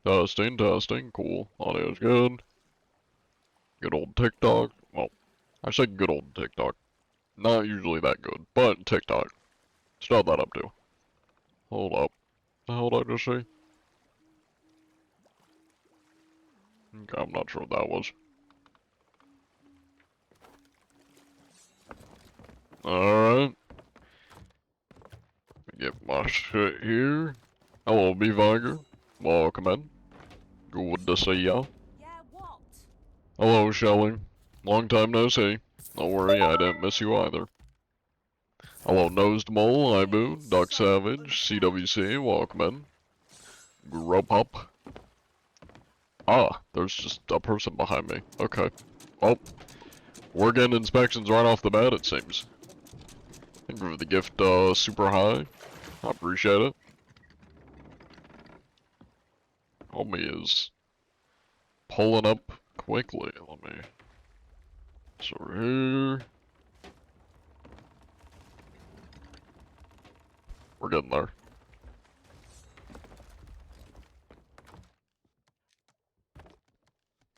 Testing, testing, cool. Audio's good. Good old TikTok. Well, I say good old TikTok. Not usually that good, but TikTok. Start that up too. Hold up. The hell did I just say? Okay, I'm not sure what that was. Alright. Get my shit here. Hello, B-Viger. Welcome in. Good to see ya. Yeah, what? Hello, Shelly. Long time no see. Don't worry, I didn't miss you either. Hello, Nosed Mole, Ibu, Duck Savage, CWC, welcome in. Gropop. Ah, there's just a person behind me. Okay. Well, we're getting inspections right off the bat, it seems. Thank you for the gift, super high. I appreciate it. Homie is pulling up quickly. Let me... So here... We're getting there.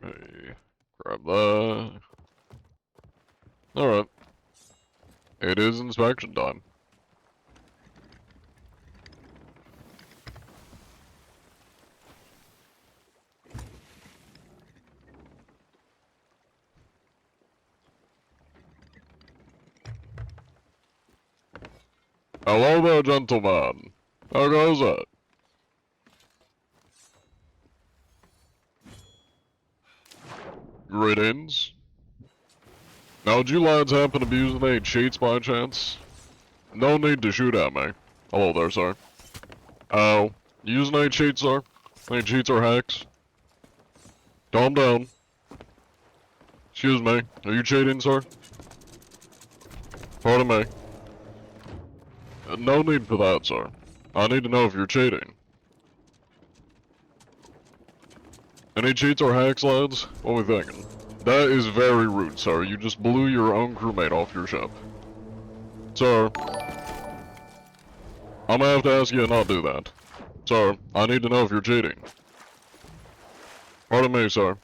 Hey, grab that. Alright. It is inspection time. Hello there, gentlemen. How goes it? Greetings. Now, do you lads happen to be using any cheats by chance? No need to shoot at me. Hello there, sir. Oh, you using any cheats, sir? Any cheats or hacks? Calm down. Excuse me. Are you cheating, sir? Pardon me. No need for that, sir. I need to know if you're cheating. Any cheats or hacks, lads? What are we thinking? That is very rude, sir. You just blew your own crewmate off your ship. Sir. I'm gonna have to ask you to not do that. Sir, I need to know if you're cheating. Pardon me, sir.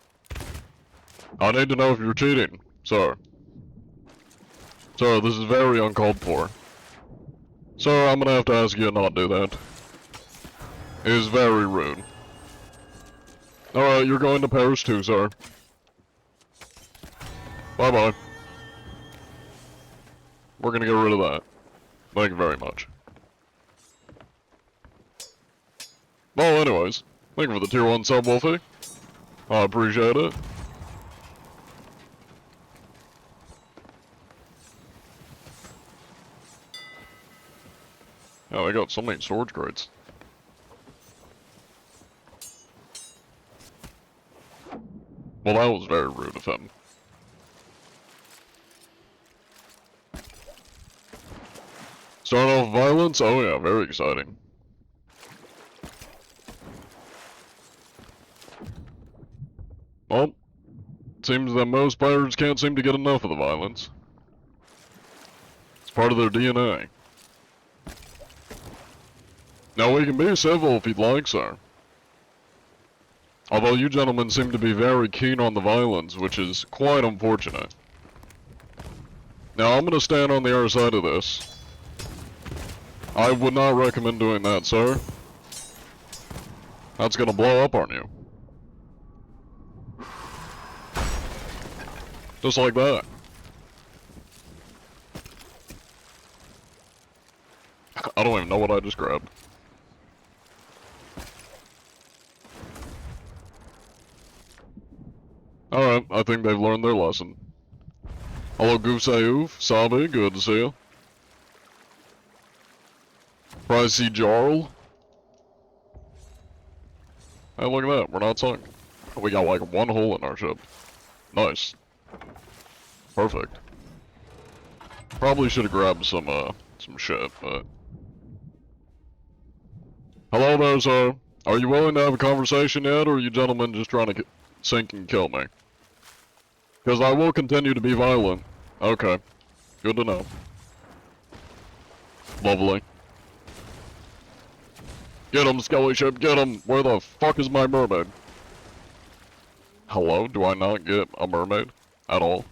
I need to know if you're cheating, sir. Sir, this is very uncalled for. Sir, I'm gonna have to ask you to not do that. It is very rude. Alright, you're going to Paris too, sir. Bye-bye. We're gonna get rid of that. Thank you very much. Well, anyways, thank you for the tier 1 sub, Wolfie. I appreciate it. Oh, I got so many storage crates. Well, that was very rude of him. Start off violence? Oh yeah, very exciting. Well, seems that most pirates can't seem to get enough of the violence. It's part of their DNA. Now we can be civil if you'd like, sir. Although you gentlemen seem to be very keen on the violence, which is quite unfortunate. Now I'm gonna stand on the other side of this. I would not recommend doing that, sir. That's gonna blow up on you. Just like that. I don't even know what I just grabbed. Alright, I think they've learned their lesson. Hello, Goof Sayoof, Sabi, good to see you. Pricey Jarl. Hey, look at that, we're not sunk. We got like one hole in our ship. Nice. Perfect. Probably should have grabbed some shit, but... Hello there, sir. Are you willing to have a conversation yet, or are you gentlemen just trying to sink and kill me? Because I will continue to be violent. Okay. Good to know. Lovely. Get him, Skelly Ship, get him! Where the fuck is my mermaid? Hello? Do I not get a mermaid? At all?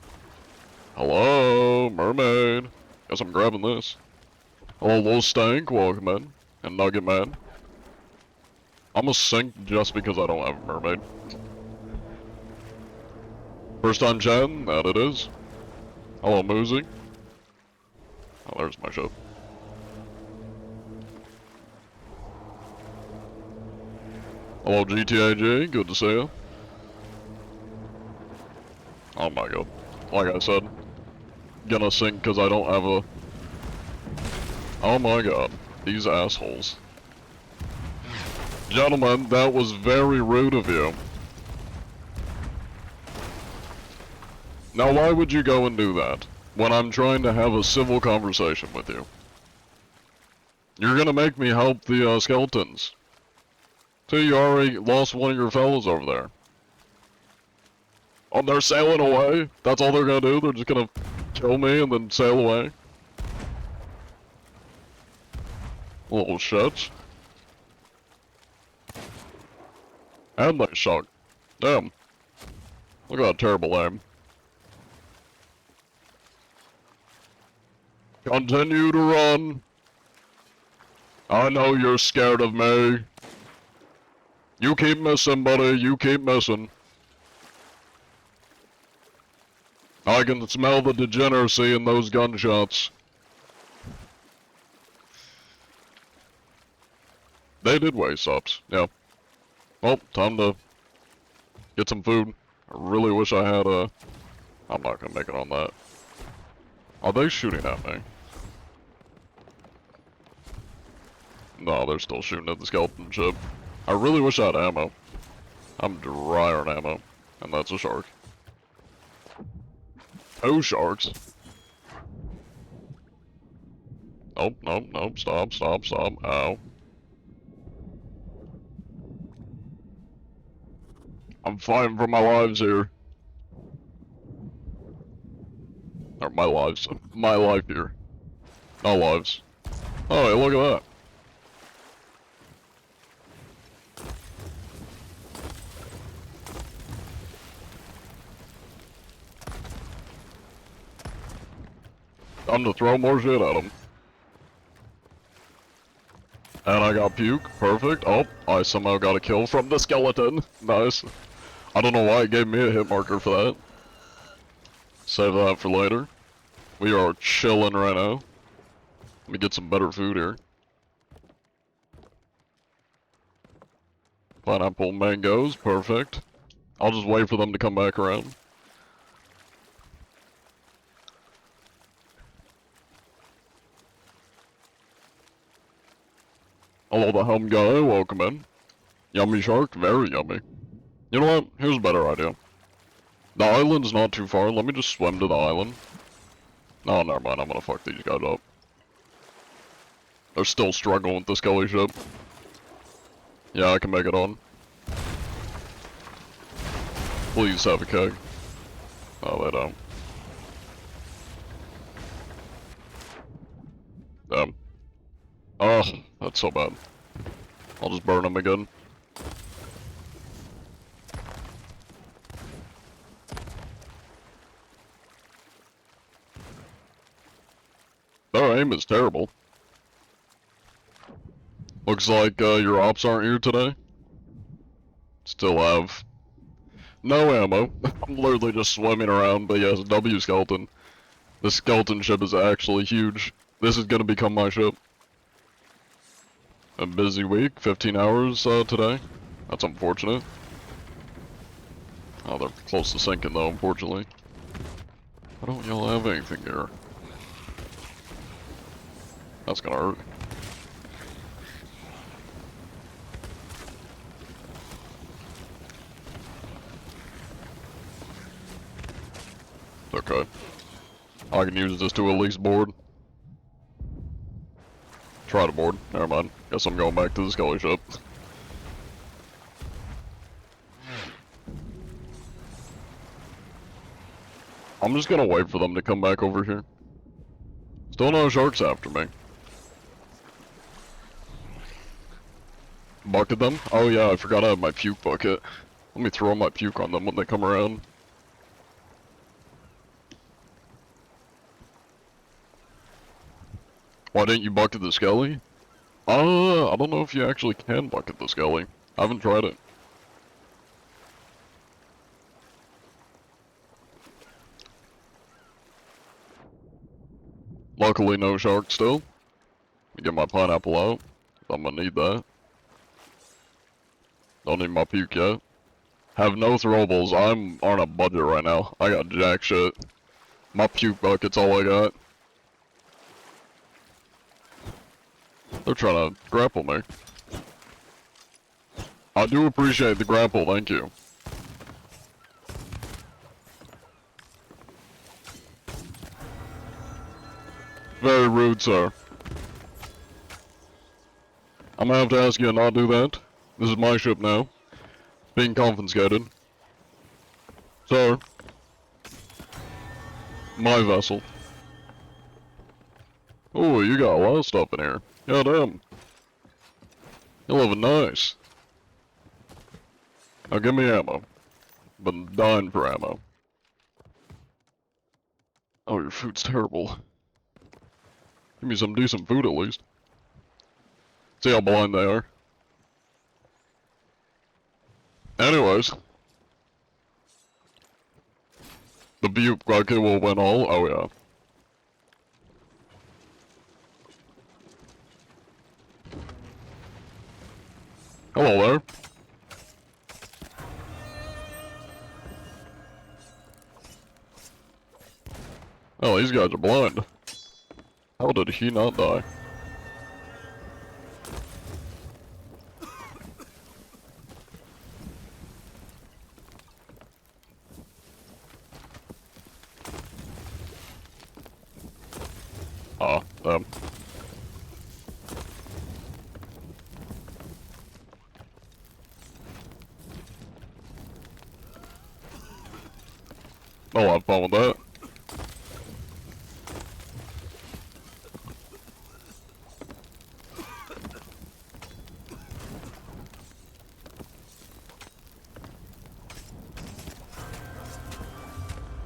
Hello? Mermaid? Guess I'm grabbing this. Hello, Little Stank, welcome in. And Nugget Man. I'm gonna sink just because I don't have a mermaid. First time chatting? That it is. Hello, Moosey. Oh, there's my ship. Hello, GTAG, good to see you. Oh my god. Like I said, gonna sink because I don't have a... Oh my god, these assholes. Gentlemen, that was very rude of you. Now why would you go and do that, when I'm trying to have a civil conversation with you? You're gonna make me help the skeletons. So you already lost one of your fellows over there. Oh, they're sailing away? That's all they're gonna do? They're just gonna kill me and then sail away? Little shits. And they suck. Damn. Look at that terrible aim. Continue to run. I know you're scared of me. You keep missing, buddy. You keep missing. I can smell the degeneracy in those gunshots. They did waste subs, yeah. Well, time to get some food. I really wish I had a... I'm not gonna make it on that. Are they shooting at me? No, they're still shooting at the skeleton ship. I really wish I had ammo. I'm dry on ammo. And that's a shark. Oh, sharks. Nope, nope, nope. Stop, stop, stop. Ow. I'm fighting for my lives here. Or my lives. My life here. No lives. Oh, hey, look at that. Time to throw more shit at him. And I got puke. Perfect. Oh, I somehow got a kill from the skeleton. Nice. I don't know why it gave me a hit marker for that. Save that for later. We are chilling right now. Let me get some better food here. Pineapple mangoes. Perfect. I'll just wait for them to come back around. Hello, the home guy, welcome in. Yummy shark, very yummy. You know what? Here's a better idea. The island's not too far, let me just swim to the island. No, never mind, I'm gonna fuck these guys up. They're still struggling with the skelly ship. Yeah, I can make it on. Please have a keg. Oh, they don't. Damn. Oh, that's so bad. I'll just burn them again. Their aim is terrible. Looks like your ops aren't here today. Still have no ammo. I'm literally just swimming around, but yes, W skeleton. This skeleton ship is actually huge. This is gonna become my ship. A busy week, 15 hours today. That's unfortunate. Oh, they're close to sinking though, unfortunately. Why don't y'all have anything here? That's gonna hurt. Okay. I can use this to at least board. Try to board. Never mind. Guess I'm going back to the skelly ship. I'm just gonna wait for them to come back over here. Still no sharks after me. Bucket them? Oh yeah, I forgot I have my puke bucket. Let me throw my puke on them when they come around. Why didn't you bucket the skelly? I don't know if you actually can bucket the skelly. I haven't tried it. Luckily no shark still. Let me get my pineapple out. I'm gonna need that. Don't need my puke yet. Have no throwables. I'm on a budget right now. I got jack shit. My puke bucket's all I got. They're trying to grapple me. I do appreciate the grapple, thank you. Very rude, sir. I'm gonna have to ask you to not do that. This is my ship now. Being confiscated. Sir. My vessel. Oh, you got a lot of stuff in here. Goddamn. You're living nice. Now give me ammo. Been dying for ammo. Oh, your food's terrible. Give me some decent food at least. See how blind they are. Anyways. The butte bucket will win all. Oh yeah. Hello there. Oh, these guys are blind. How did he not die? Ah, them. I'll have fun with that.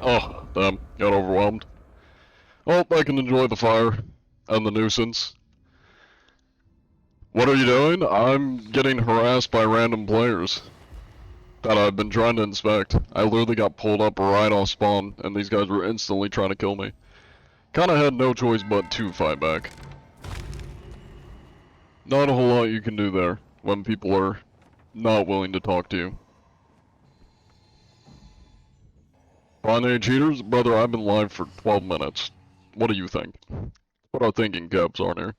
Oh, damn. Got overwhelmed. Well, I can enjoy the fire and the nuisance. What are you doing? I'm getting harassed by random players that I've been trying to inspect. I literally got pulled up right off spawn, and these guys were instantly trying to kill me. Kinda had no choice but to fight back. Not a whole lot you can do there when people are not willing to talk to you. Binary cheaters? Brother, I've been live for 12 minutes. What do you think? What our thinking caps on here?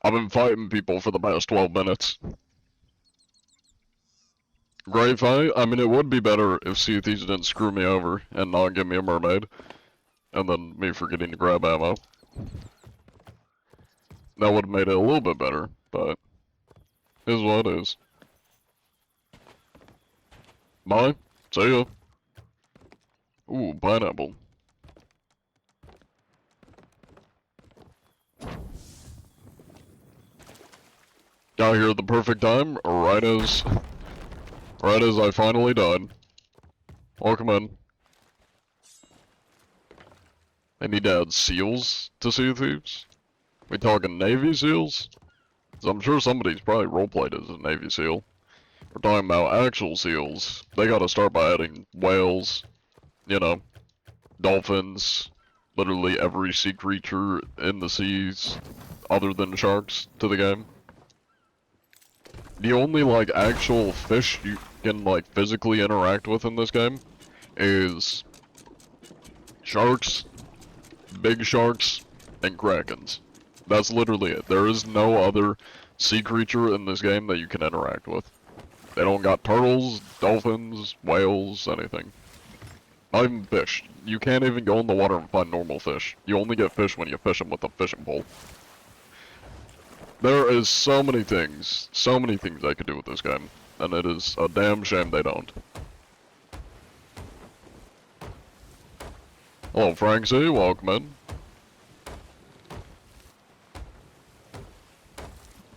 I've been fighting people for the past 12 minutes. Great fight? I mean, it would be better if Sea Thieves didn't screw me over and not give me a mermaid. And then me forgetting to grab ammo. That would have made it a little bit better, but is what it is. Bye. See ya. Ooh, pineapple. Got here at the perfect time, right as I finally died. Welcome in. I need to add seals to Sea Thieves? We talking Navy SEALs? 'Cause I'm sure somebody's probably roleplayed as a Navy SEAL. We're talking about actual SEALs. They gotta start by adding whales, you know, dolphins, literally every sea creature in the seas other than sharks to the game. The only, like, actual fish you can, like, physically interact with in this game is sharks, big sharks, and krakens. That's literally it. There is no other sea creature in this game that you can interact with. They don't got turtles, dolphins, whales, anything. Not even fish. You can't even go in the water and find normal fish. You only get fish when you fish them with a fishing pole. There is so many things I could do with this game, and it is a damn shame they don't. Hello, Frank C. Welcome in.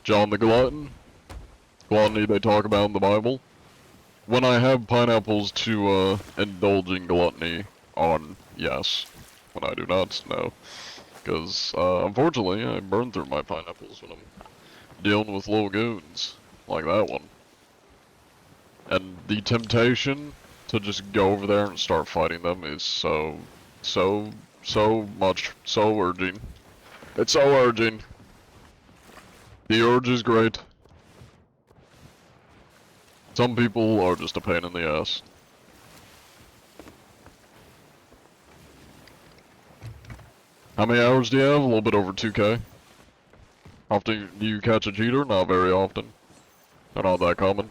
John the Glutton. Gluttony they talk about in the Bible. When I have pineapples to indulge in gluttony on, yes. When I do not, no. Because, unfortunately, I burn through my pineapples when I'm dealing with little goons. Like that one. And the temptation to just go over there and start fighting them is so urging. It's so urging. The urge is great. Some people are just a pain in the ass. How many hours do you have? A little bit over 2K. Often do you catch a cheater? Not very often. They're not that common.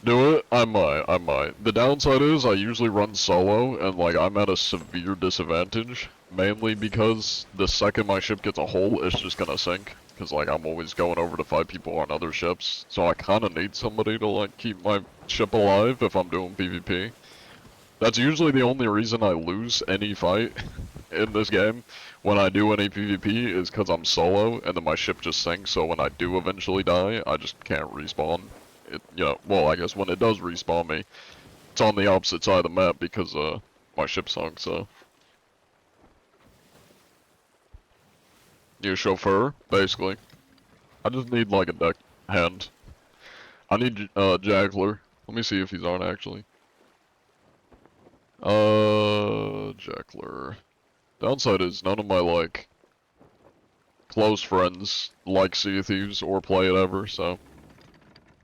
Do it? I might. The downside is I usually run solo, and like I'm at a severe disadvantage. Mainly because the second my ship gets a hole, it's just gonna sink. Because like I'm always going over to fight people on other ships. So I kinda need somebody to like keep my ship alive if I'm doing PvP. That's usually the only reason I lose any fight in this game. When I do any PvP is because I'm solo, and then my ship just sinks, so when I do eventually die, I just can't respawn. Well, I guess when it does respawn me, it's on the opposite side of the map because, my ship sunk, so. You a chauffeur, basically. I just need, like, a deck hand. I need, Jackler. Let me see if he's on, actually. Jackler. Downside is none of my, like, close friends like Sea of Thieves or play it ever, so.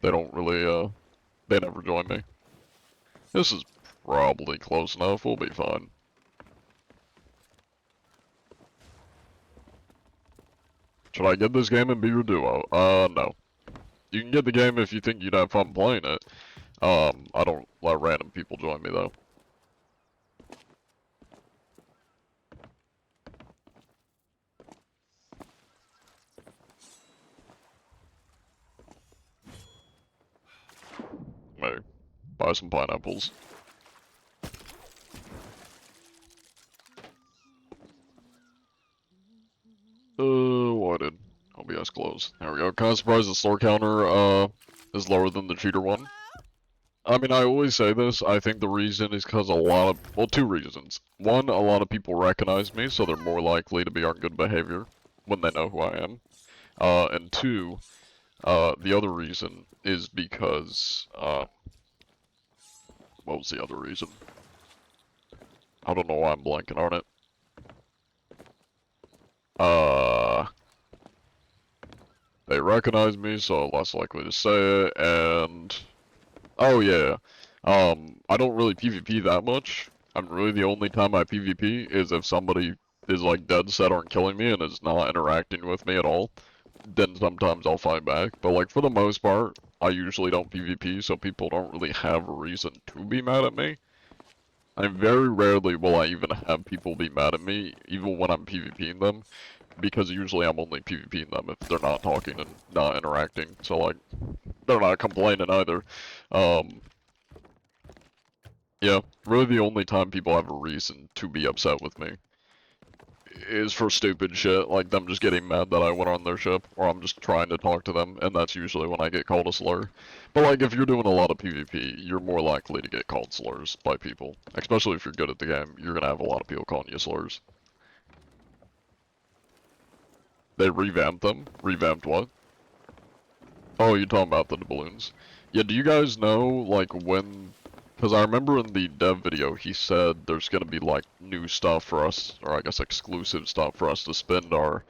They don't really, they never join me. This is probably close enough, we'll be fine. Should I get this game and be your duo? No. You can get the game if you think you'd have fun playing it. I don't let random people join me though. Maybe. Buy some pineapples. Why did OBS close? There we go. Kinda surprised the store counter, is lower than the cheater one. I mean, I always say this, I think the reason is because well, two reasons. One, a lot of people recognize me, so they're more likely to be on good behavior when they know who I am. And two, the other reason is because, what was the other reason? I don't know why I'm blanking on it. They recognize me, so less likely to say it, and... Oh yeah, I don't really PvP that much. Really the only time I PvP is if somebody is like dead set on killing me and is not interacting with me at all. Then sometimes I'll fight back, but like for the most part, I usually don't PvP, so people don't really have a reason to be mad at me. And very rarely will I even have people be mad at me, even when I'm PvPing them, because usually I'm only PvPing them if they're not talking and not interacting, so like, they're not complaining either. Yeah, really the only time people have a reason to be upset with me is for stupid shit, like them just getting mad that I went on their ship, or I'm just trying to talk to them, and that's usually when I get called a slur. But like, if you're doing a lot of PvP, you're more likely to get called slurs by people. Especially if you're good at the game, you're gonna have a lot of people calling you slurs. They revamped them? Revamped what? Oh, you're talking about the balloons. Yeah, do you guys know, like, when... Because I remember in the dev video, he said there's gonna be, like, new stuff for us, or I guess exclusive stuff for us to spend our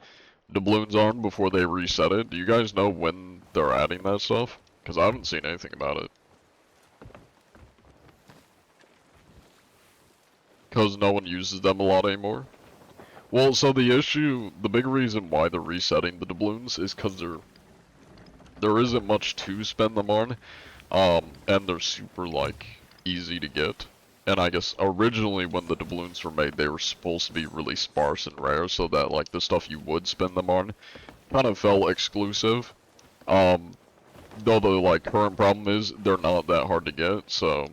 doubloons on before they reset it. Do you guys know when they're adding that stuff? Because I haven't seen anything about it. Because no one uses them a lot anymore? Well, so the big reason why they're resetting the doubloons is because there isn't much to spend them on, and they're super, like, easy to get. And I guess originally when the doubloons were made, they were supposed to be really sparse and rare, so that, like, the stuff you would spend them on kind of felt exclusive. Though the, like, current problem is they're not that hard to get, so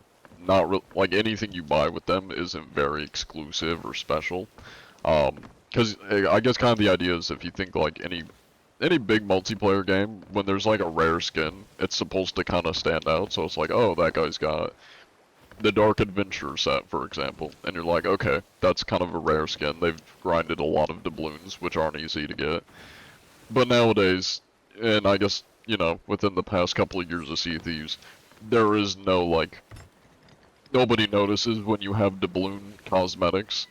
like, anything you buy with them isn't very exclusive or special. Because I guess kind of the idea is if you think like any big multiplayer game, when there's like a rare skin, it's supposed to kind of stand out. So it's like, oh, that guy's got the Dark Adventure set, for example, and you're like, okay, that's kind of a rare skin. They've grinded a lot of doubloons, which aren't easy to get. But nowadays, and I guess, you know, within the past couple of years of Sea of Thieves, there is no, like, nobody notices when you have doubloon cosmetics,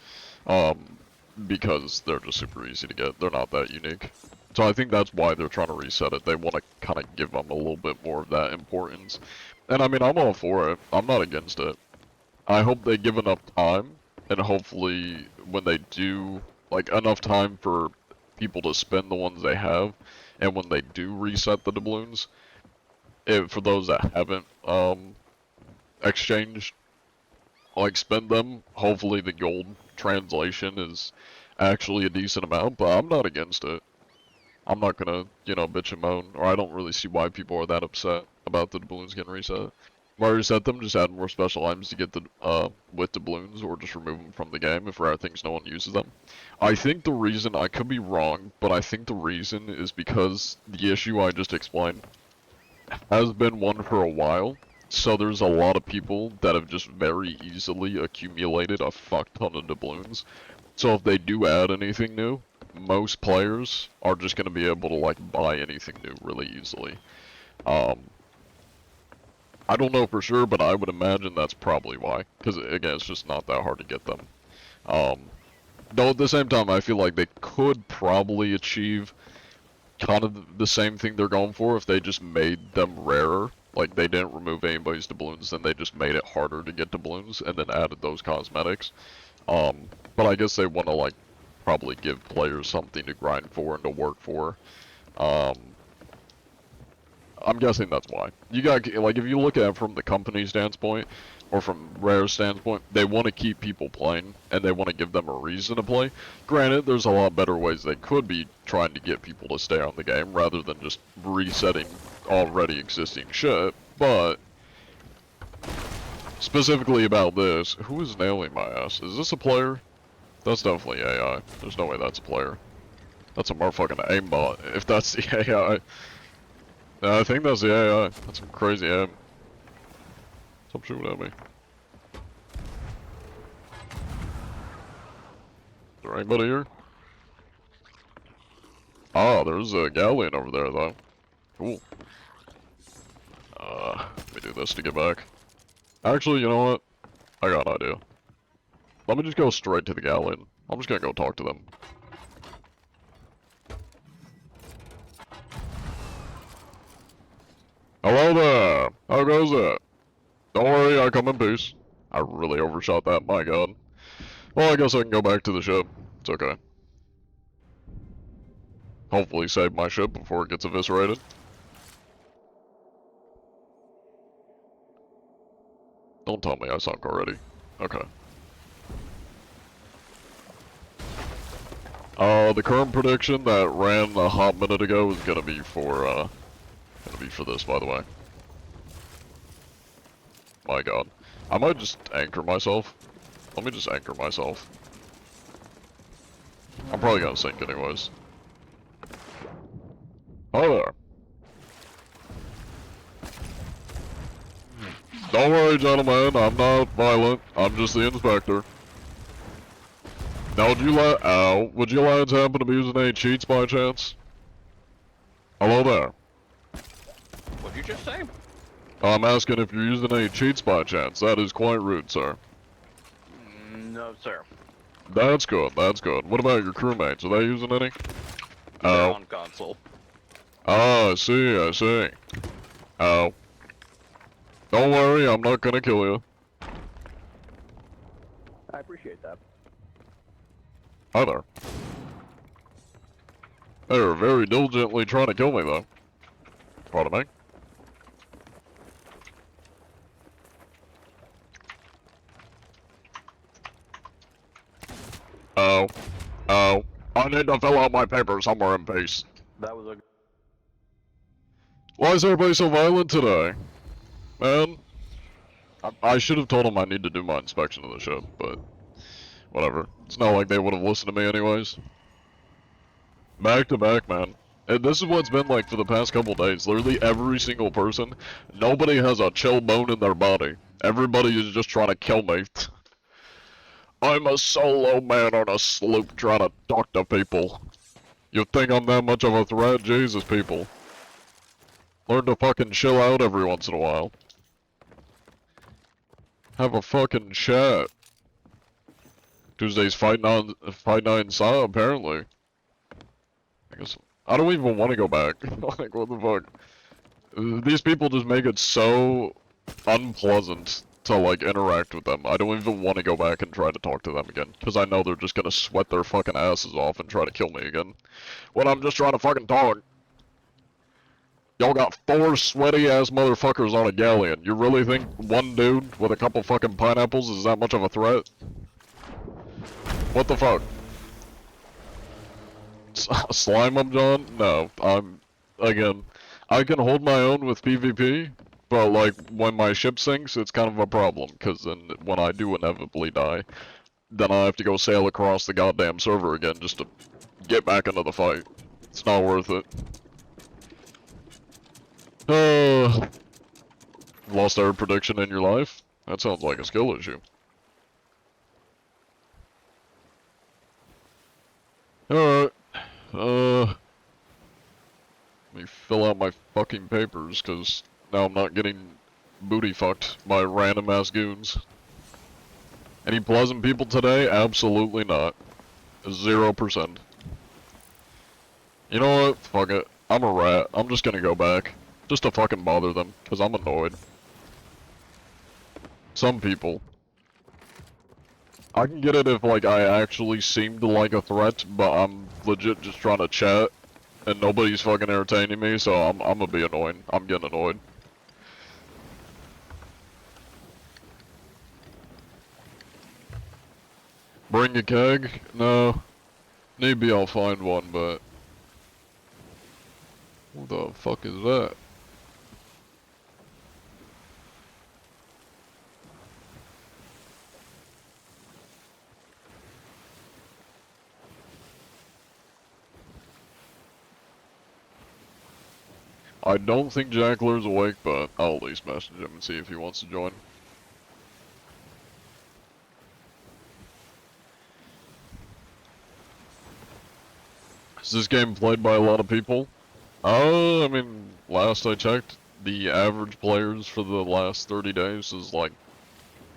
because they're just super easy to get. They're not that unique. So I think that's why they're trying to reset it. They want to kind of give them a little bit more of that importance. And I mean, I'm all for it. I'm not against it. I hope they give enough time, and hopefully when they do, like, enough time for people to spend the ones they have, and when they do reset the doubloons, for those that haven't, exchanged, like, spend them, hopefully the gold translation is actually a decent amount, but I'm not against it. I'm not gonna, you know, bitch and moan, or I don't really see why people are that upset about the doubloons getting reset. Why reset them? Just add more special items to get the, with doubloons, or just remove them from the game if rare things no one uses them. I think the reason, I could be wrong, but I think the reason is because the issue I just explained has been one for a while. So there's a lot of people that have just very easily accumulated a fuck ton of doubloons. So if they do add anything new, most players are just going to be able to, like, buy anything new really easily. I don't know for sure, but I would imagine that's probably why. Because, again, it's just not that hard to get them. Though at the same time, I feel like they could probably achieve kind of the same thing they're going for if they just made them rarer. Like, they didn't remove anybody's doubloons, then they just made it harder to get doubloons, and then added those cosmetics. But I guess they want to, like, probably give players something to grind for and to work for. I'm guessing that's why. You got, like, if you look at it from the company standpoint, or from Rare's standpoint, they want to keep people playing, and they want to give them a reason to play. Granted, there's a lot better ways they could be trying to get people to stay on the game, rather than just resetting already existing shit, but specifically about this, who is nailing my ass? Is this a player? That's definitely AI. There's no way that's a player. That's a motherfucking aimbot, if that's the AI. I think that's the AI. That's some crazy aim. Stop shooting at me. Is there anybody here? Oh, there's a galleon over there, though. Cool. Let me do this to get back. Actually, you know what? I got an idea. Let me just go straight to the galleon. I'm just gonna go talk to them. Hello there! How goes it? Don't worry, I come in peace. I really overshot that, my god. Well, I guess I can go back to the ship. It's okay. Hopefully save my ship before it gets eviscerated. Don't tell me I sunk already. Okay. The current prediction that ran a hot minute ago is gonna be for this, by the way. My god. I might just anchor myself. Let me just anchor myself. I'm probably gonna sink anyways. Hi there. Don't worry, gentlemen, I'm not violent. I'm just the inspector. Now, would you lads happen to be using any cheats by chance? Hello there. What'd you just say? I'm asking if you're using any cheats by chance. That is quite rude, sir. No, sir. That's good, that's good. What about your crewmates? Are they using any? They're on console. Ah, I see, I see. Oh. Don't worry, I'm not gonna kill you. I appreciate that. Hi there. They're very diligently trying to kill me, though. Pardon me? Oh. Oh. I need to fill out my papers somewhere in peace. That was a... Why is everybody so violent today? Man. I should have told him I need to do my inspection of the ship, but... whatever. It's not like they would have listened to me anyways. Back to back, man. And this is what it's been like for the past couple days. Literally every single person, nobody has a chill bone in their body. Everybody is just trying to kill me. I'm a solo man on a sloop trying to talk to people. You think I'm that much of a threat? Jesus, people. Learn to fucking chill out every once in a while. Have a fucking chat. Tuesday's Fight Night inside, apparently. I guess I don't even want to go back. Like, what the fuck? These people just make it so unpleasant to, like, interact with them. I don't even want to go back and try to talk to them again. Because I know they're just gonna sweat their fucking asses off and try to kill me again. When I'm just trying to fucking talk. Y'all got 4 sweaty-ass motherfuckers on a galleon. You really think one dude with a couple fucking pineapples is that much of a threat? What the fuck? Slime up, John? No, again, I can hold my own with PvP, but like, when my ship sinks, it's kind of a problem, because then when I do inevitably die, then I have to go sail across the goddamn server again just to get back into the fight. It's not worth it. Lost air prediction in your life? That sounds like a skill issue. Alright. Let me fill out my fucking papers, cause now I'm not getting booty fucked by random ass goons. Any pleasant people today? Absolutely not. 0%. You know what? Fuck it. I'm a rat. I'm just gonna go back. Just to fucking bother them, cause I'm annoyed. Some people. I can get it if, like, I actually seemed like a threat, but I'm legit just trying to chat, and nobody's fucking entertaining me, so I'm gonna be annoyed. I'm getting annoyed. Bring a keg? No. Maybe I'll find one, but... What the fuck is that? I don't think Jackler's awake, but I'll at least message him and see if he wants to join. Is this game played by a lot of people? I mean, last I checked, the average players for the last 30 days is like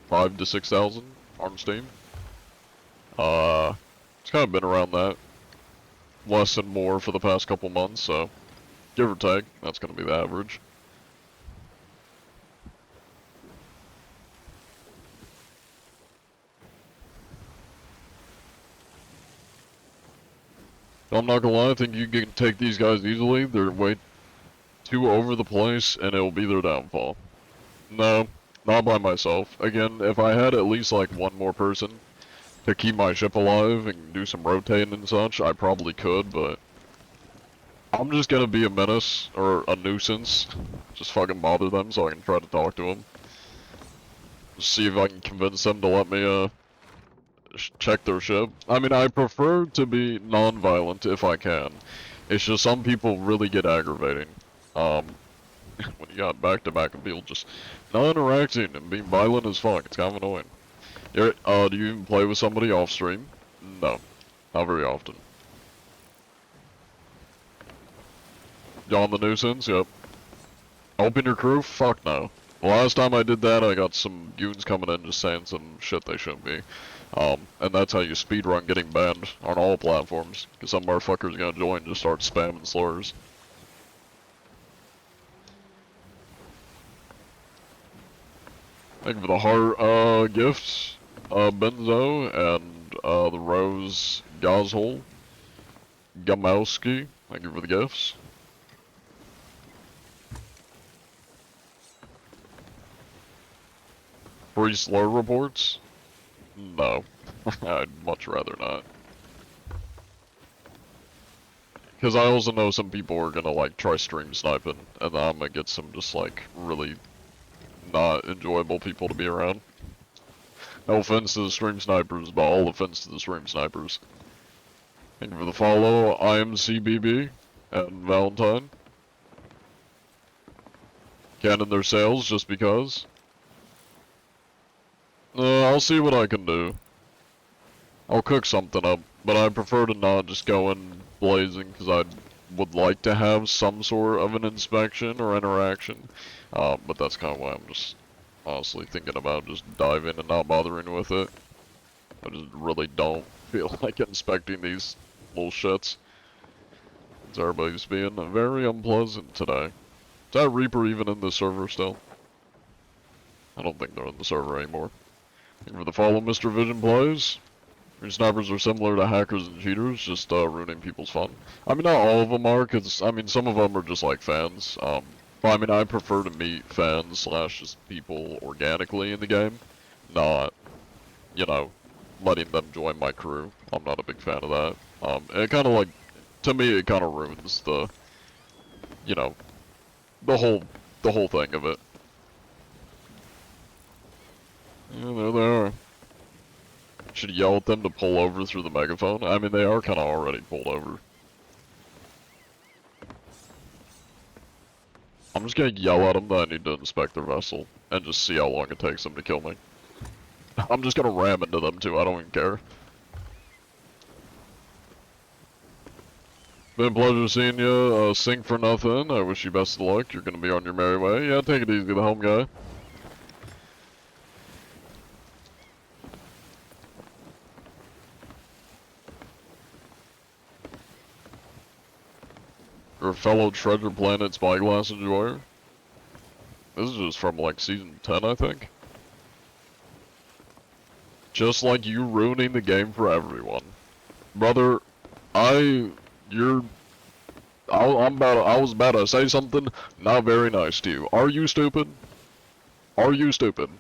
5,000 to 6,000 on Steam. It's kind of been around that. Less and more for the past couple months, so give or take, that's gonna be the average. I'm not gonna lie, I think you can take these guys easily. They're way too over the place, and it'll be their downfall. No, not by myself. Again, if I had at least like one more person to keep my ship alive and do some rotating and such, I probably could, but I'm just gonna be a menace, or a nuisance. Just fucking bother them so I can try to talk to them. See if I can convince them to let me, check their ship. I mean, I prefer to be non-violent if I can. It's just some people really get aggravating. When you got back-to-back of people just not interacting and being violent as fuck, it's kind of annoying. Do you even play with somebody off-stream? No. Not very often. John the Nuisance? Yep. Open your crew? Fuck no. The last time I did that, I got some goons coming in just saying some shit they shouldn't be. And that's how you speedrun getting banned on all platforms. Because some motherfucker's gonna join and just start spamming slurs. Thank you for the heart, gifts, Benzo, and, the Rose Gazhole. Gamowski, thank you for the gifts. Free slur reports? No. I'd much rather not. Because I also know some people are gonna, like, try stream sniping, and then I'm gonna get some just, like, really not enjoyable people to be around. No offense to the stream snipers, but all offense to the stream snipers. Thank you for the follow. I am CBB and Valentine. Cannon their sales just because. I'll see what I can do. I'll cook something up, but I prefer to not just go in blazing because I would like to have some sort of an inspection or interaction. But that's kind of why I'm just honestly thinking about just diving and not bothering with it. I just really don't feel like inspecting these little shits. Because everybody's being very unpleasant today. Is that Reaper even in the server still? I don't think they're in the server anymore. Thank you for the follow, Mr. Vision Plays. Green snipers are similar to hackers and cheaters, just ruining people's fun. I mean, not all of them are, because, I mean, some of them are just like fans. But I mean, I prefer to meet fans slash just people organically in the game, not, you know, letting them join my crew. I'm not a big fan of that. It kind of like, to me, it kind of ruins the, you know, the whole thing of it. Yeah, there they are. Should yell at them to pull over through the megaphone? I mean, they are kind of already pulled over. I'm just gonna yell at them that I need to inspect their vessel, and just see how long it takes them to kill me. I'm just gonna ram into them too, I don't even care. Been a pleasure seeing you, sing for nothing. I wish you best of luck, you're gonna be on your merry way. Yeah, take it easy, the home guy. Your fellow Treasure Planet Spyglass enjoyer? This is just from like season 10, I think. Just like you ruining the game for everyone. Brother, I was about to say something not very nice to you. Are you stupid? Are you stupid?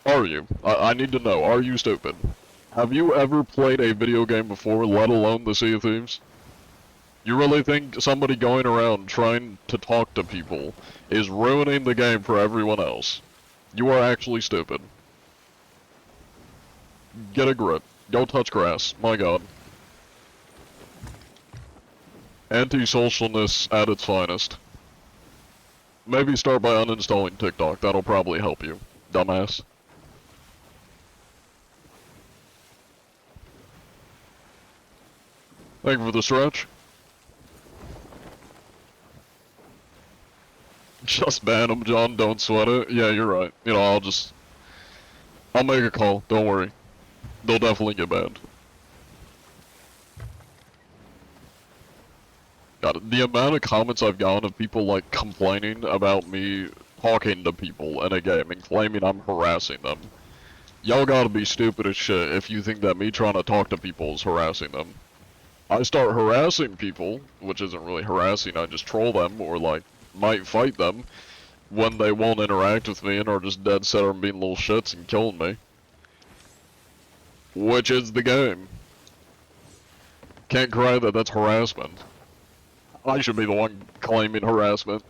Are you? I need to know, are you stupid? Have you ever played a video game before, let alone the Sea of Thieves? You really think somebody going around trying to talk to people is ruining the game for everyone else? You are actually stupid. Get a grip. Go touch grass. My god. Anti-socialness at its finest. Maybe start by uninstalling TikTok. That'll probably help you, dumbass. Thank you for the stretch. Just ban them, John. Don't sweat it. Yeah, you're right. You know, I'll make a call. Don't worry. They'll definitely get banned. God, the amount of comments I've gotten of people, like, complaining about me talking to people in a game and claiming I'm harassing them. Y'all gotta be stupid as shit if you think that me trying to talk to people is harassing them. I start harassing people, which isn't really harassing, I just troll them, or, like, might fight them, when they won't interact with me and are just dead set on being little shits and killing me. Which is the game. Can't cry that that's harassment. I should be the one claiming harassment.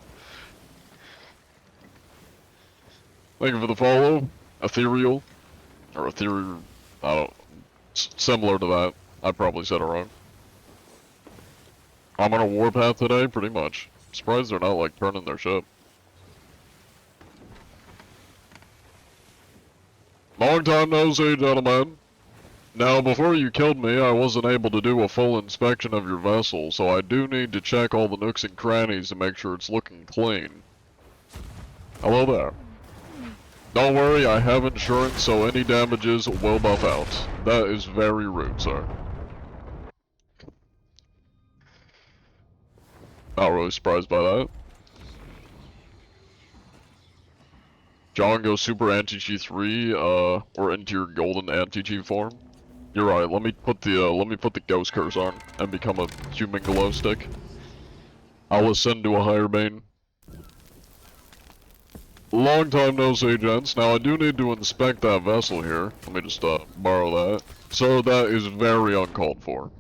Thank you for the follow. Ethereal. Or ethereal. I don't. Similar to that. I probably said it wrong. I'm on a warpath today, pretty much. Surprised they're not, like, turning their ship. Long time no see, gentlemen. Now, before you killed me, I wasn't able to do a full inspection of your vessel, so I do need to check all the nooks and crannies to make sure it's looking clean. Hello there. Don't worry, I have insurance, so any damages will buff out. That is very rude, sir. Not really surprised by that. John goes super anti-cheat 3, or into your golden anti-cheat form. You're right, let me put the ghost curse on and become a human glow stick. I'll ascend to a higher bane. Long time no see, gents. Now I do need to inspect that vessel here. Let me just borrow that. So that is very uncalled for.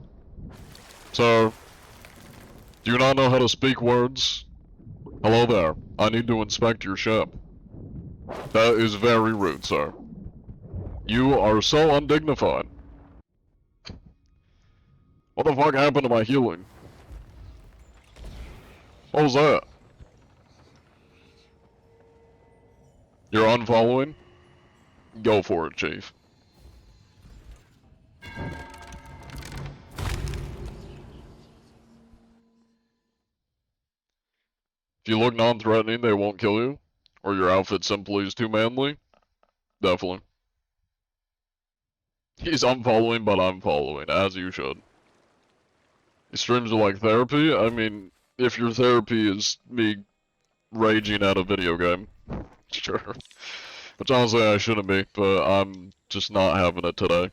So, do you not know how to speak words? Hello there. I need to inspect your ship. That is very rude, sir. You are so undignified. What the fuck happened to my healing? What was that? You're unfollowing? Go for it, Chief. If you look non-threatening, they won't kill you. Or your outfit simply is too manly. Definitely. He's unfollowing, but I'm following, as you should. These streams are like therapy. I mean, if your therapy is me raging at a video game, sure. Which honestly I shouldn't be, but I'm just not having it today.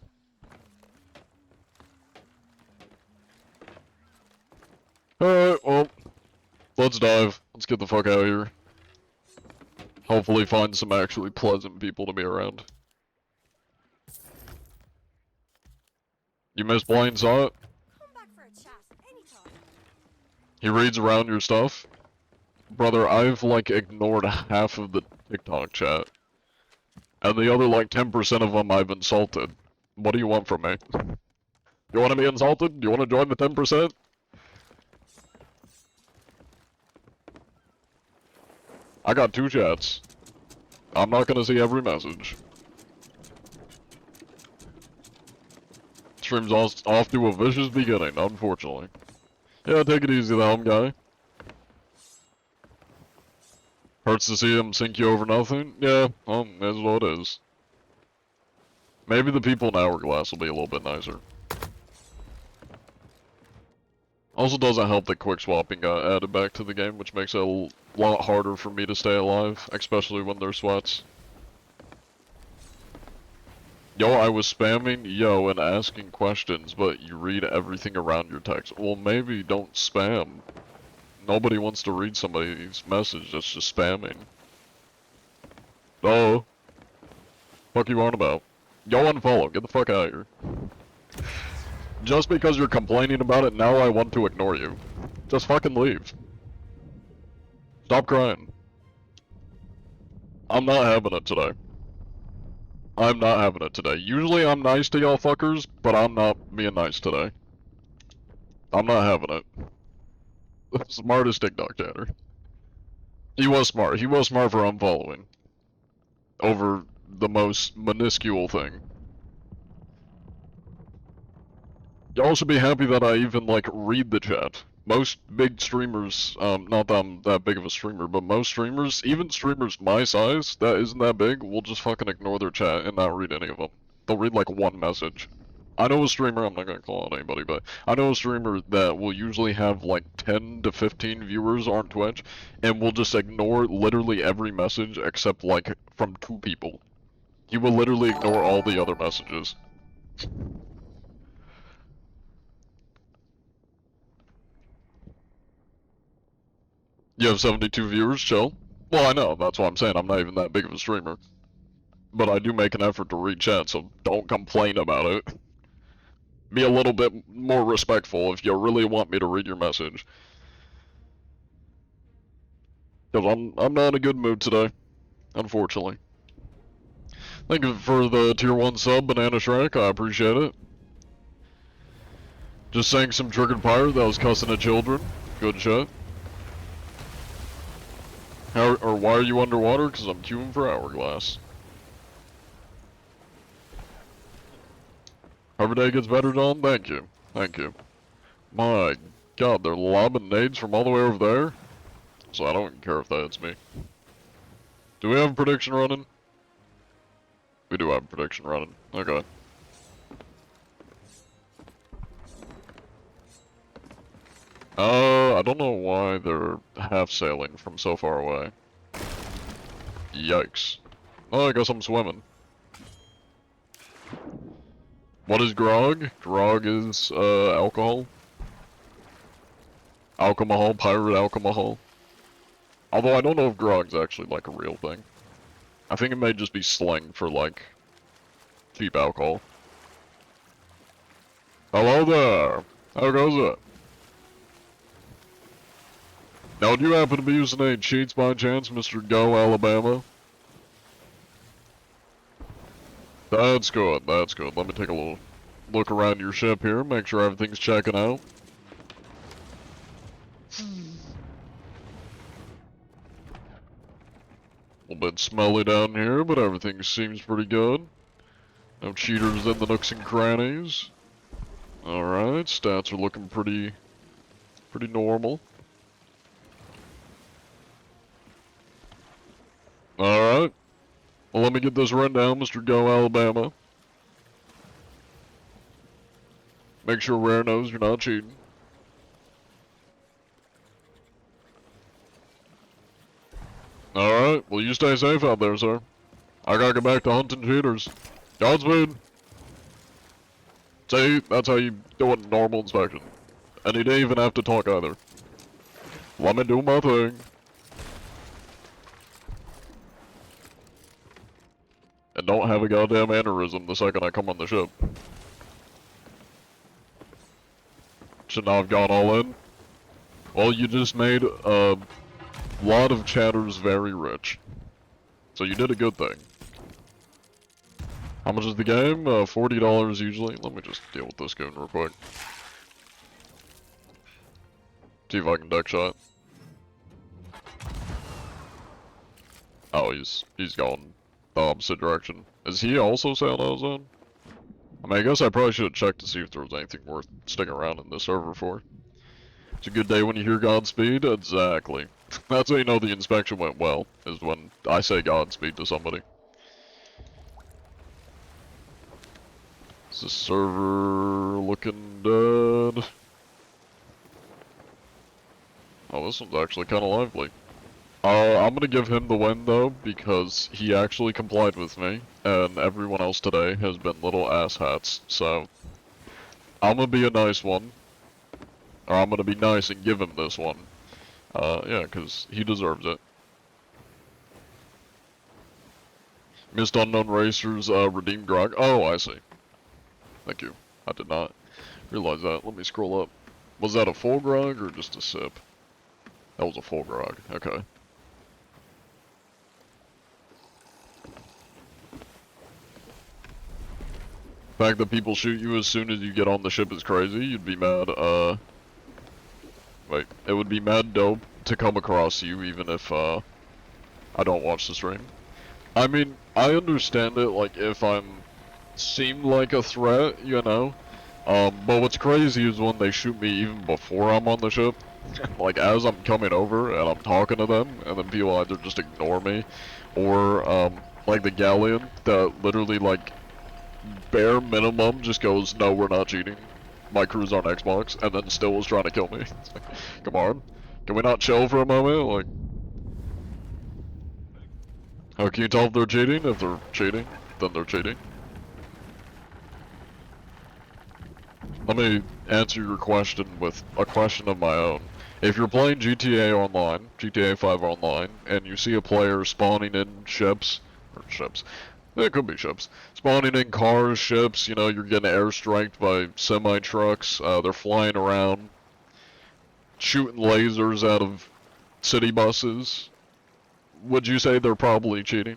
Alright, well, let's dive. Let's get the fuck out of here. Hopefully find some actually pleasant people to be around. You missed Blaine, saw it? Come back for a chat anytime. He reads around your stuff? Brother, I've like ignored half of the TikTok chat. And the other like 10% of them I've insulted. What do you want from me? You want to be insulted? You want to join the 10%? I got 2 chats. I'm not gonna see every message. Stream's off to a vicious beginning, unfortunately. Yeah, take it easy, the helm guy. Hurts to see him sink you over nothing? Yeah, well, that's what it is. Maybe the people in Hourglass will be a little bit nicer. Also doesn't help that quick swapping got added back to the game, which makes it a lot harder for me to stay alive, especially when there's sweats. Yo, I was spamming yo and asking questions, but you read everything around your text. Well, maybe don't spam. Nobody wants to read somebody's message that's just spamming. Oh. Fuck you on about? Yo, unfollow. Get the fuck out of here. Just because you're complaining about it, now I want to ignore you. Just fucking leave. Stop crying. I'm not having it today. I'm not having it today. Usually I'm nice to y'all fuckers, but I'm not being nice today. I'm not having it. Smartest TikTok chatter. He was smart. He was smart for unfollowing. Over the most minuscule thing. Y'all should be happy that I even, like, read the chat. Most big streamers, not that I'm that big of a streamer, but most streamers, even streamers my size, that isn't that big, will just fucking ignore their chat and not read any of them. They'll read, like, one message. I know a streamer, I'm not gonna call out anybody, but I know a streamer that will usually have, like, 10 to 15 viewers on Twitch, and will just ignore literally every message except, like, from 2 people. He will literally ignore all the other messages. You have 72 viewers, chill. Well, I know, that's what I'm saying, I'm not even that big of a streamer. But I do make an effort to read chat, so don't complain about it. Be a little bit more respectful if you really want me to read your message. Because I'm not in a good mood today, unfortunately. Thank you for the tier 1 sub, Banana Shrek, I appreciate it. Just saying some triggered pirate that was cussing at children. Good shit. Why are you underwater? Because I'm queuing for Hourglass. Every day gets better, Don? Thank you. Thank you. My god, they're lobbing nades from all the way over there? So I don't care if that's me. Do we have a prediction running? We do have a prediction running. Okay. I don't know why they're half sailing from so far away. Yikes. Oh, I guess I'm swimming. What is grog? Grog is, alcohol. Alcohol, pirate alcohol. Although I don't know if grog's actually, like, a real thing. I think it may just be slang for, like, cheap alcohol. Hello there! How goes it? Now, do you happen to be using any cheats by chance, Mr. Go Alabama? That's good, that's good. Let me take a little look around your ship here, make sure everything's checking out. A little bit smelly down here, but everything seems pretty good. No cheaters in the nooks and crannies. Alright, stats are looking pretty normal. Alright. Well, let me get this rundown, Mr. Go Alabama. Make sure Rare knows you're not cheating. Alright, well you stay safe out there, sir. I gotta get back to hunting cheaters. Godspeed! See, that's how you do a normal inspection. And you didn't even have to talk either. Let me do my thing. And don't have a goddamn aneurysm the second I come on the ship. Should not have gone all in. Well, you just made a lot of chatters very rich. So you did a good thing. How much is the game? $40 usually. Let me just deal with this goon real quick. See if I can deck shot. Oh, he's going the opposite direction. Is he also sailing out of zone? I mean, I guess I probably should have checked to see if there was anything worth sticking around in this server for. It's a good day when you hear Godspeed? Exactly. That's how you know the inspection went well, is when I say Godspeed to somebody. Is this server looking dead? Oh, this one's actually kind of lively. I'm gonna give him the win though, because he actually complied with me, and everyone else today has been little asshats, so I'm gonna be a nice one. Or I'm gonna be nice and give him this one. Yeah, because he deserves it. Missed Unknown Racers, redeemed grog. Oh, I see. Thank you. I did not realize that. Let me scroll up. Was that a full grog or just a sip? That was a full grog. Okay. The fact that people shoot you as soon as you get on the ship is crazy. You'd be mad, wait. It would be mad dope to come across you even if, I don't watch the stream. I mean, I understand it, like, if I'm seem like a threat, you know? But what's crazy is when they shoot me even before I'm on the ship. Like, as I'm coming over and I'm talking to them, and then people either just ignore me, or, like the Galleon that literally, like, bare minimum just goes, no, we're not cheating. My crew's on Xbox, and then still was trying to kill me. It's like, come on. Can we not chill for a moment? Like, how can you tell if they're cheating? If they're cheating, then they're cheating. Let me answer your question with a question of my own. If you're playing GTA Online, GTA 5 Online, and you see a player spawning in ships, it could be ships, spawning in cars, ships, you know, you're getting airstriked by semi-trucks, they're flying around, shooting lasers out of city buses, would you say they're probably cheating?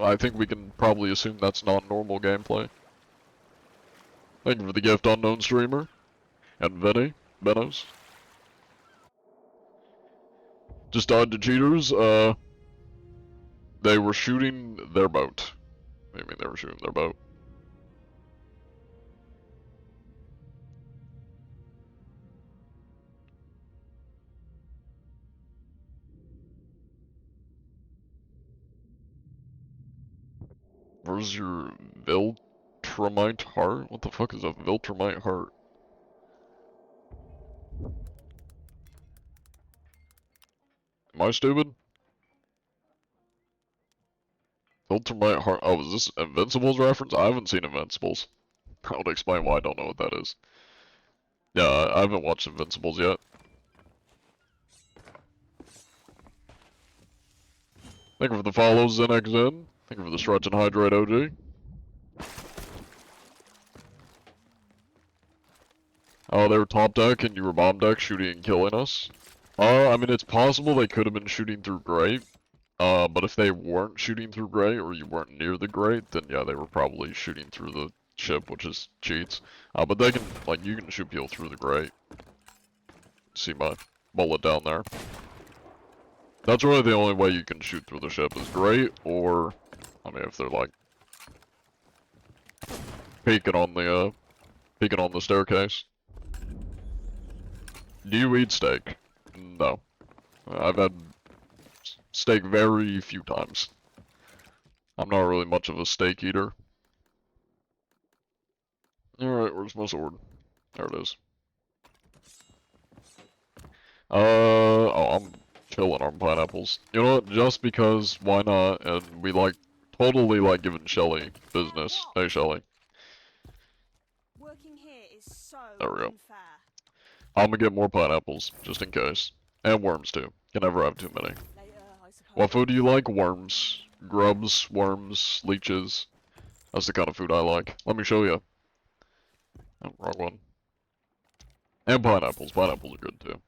I think we can probably assume that's not normal gameplay. Thank you for the gift, Unknown Streamer. And Vinny, Benos. Just died to cheaters, they were shooting their boat. What do you mean they were shooting their boat? Where's your Viltrumite heart? What the fuck is a Viltrumite heart? Am I stupid? Viltrumite heart. Oh, is this Invincibles reference? I haven't seen Invincibles. I would explain why I don't know what that is. Yeah, I haven't watched Invincibles yet. Thank you for the follows, ZenXN. Thank you for the Stretch and Hydrate OG. Oh, they were top deck and you were bomb deck shooting and killing us? I mean, it's possible they could have been shooting through Grape. But if they weren't shooting through grate or you weren't near the grate, then yeah, they were probably shooting through the ship, which is cheats. But they can, like, you can shoot people through the grate. See my bullet down there. That's really the only way you can shoot through the ship is grate, or, I mean, if they're like peeking on the staircase. Do you eat steak? No. I've had steak very few times. I'm not really much of a steak eater. Alright, where's my sword? There it is. Oh, I'm chilling on pineapples. You know what, just because, why not, and we totally like giving Shelly business. Hey, Shelly. Working here is so There we go. unfair. I'm gonna get more pineapples, just in case. And worms, too. Can never have too many. Later, I suppose. What food do you like? Worms. Grubs, worms, leeches. That's the kind of food I like. Let me show you. Oh, wrong one. And pineapples. Pineapples are good, too.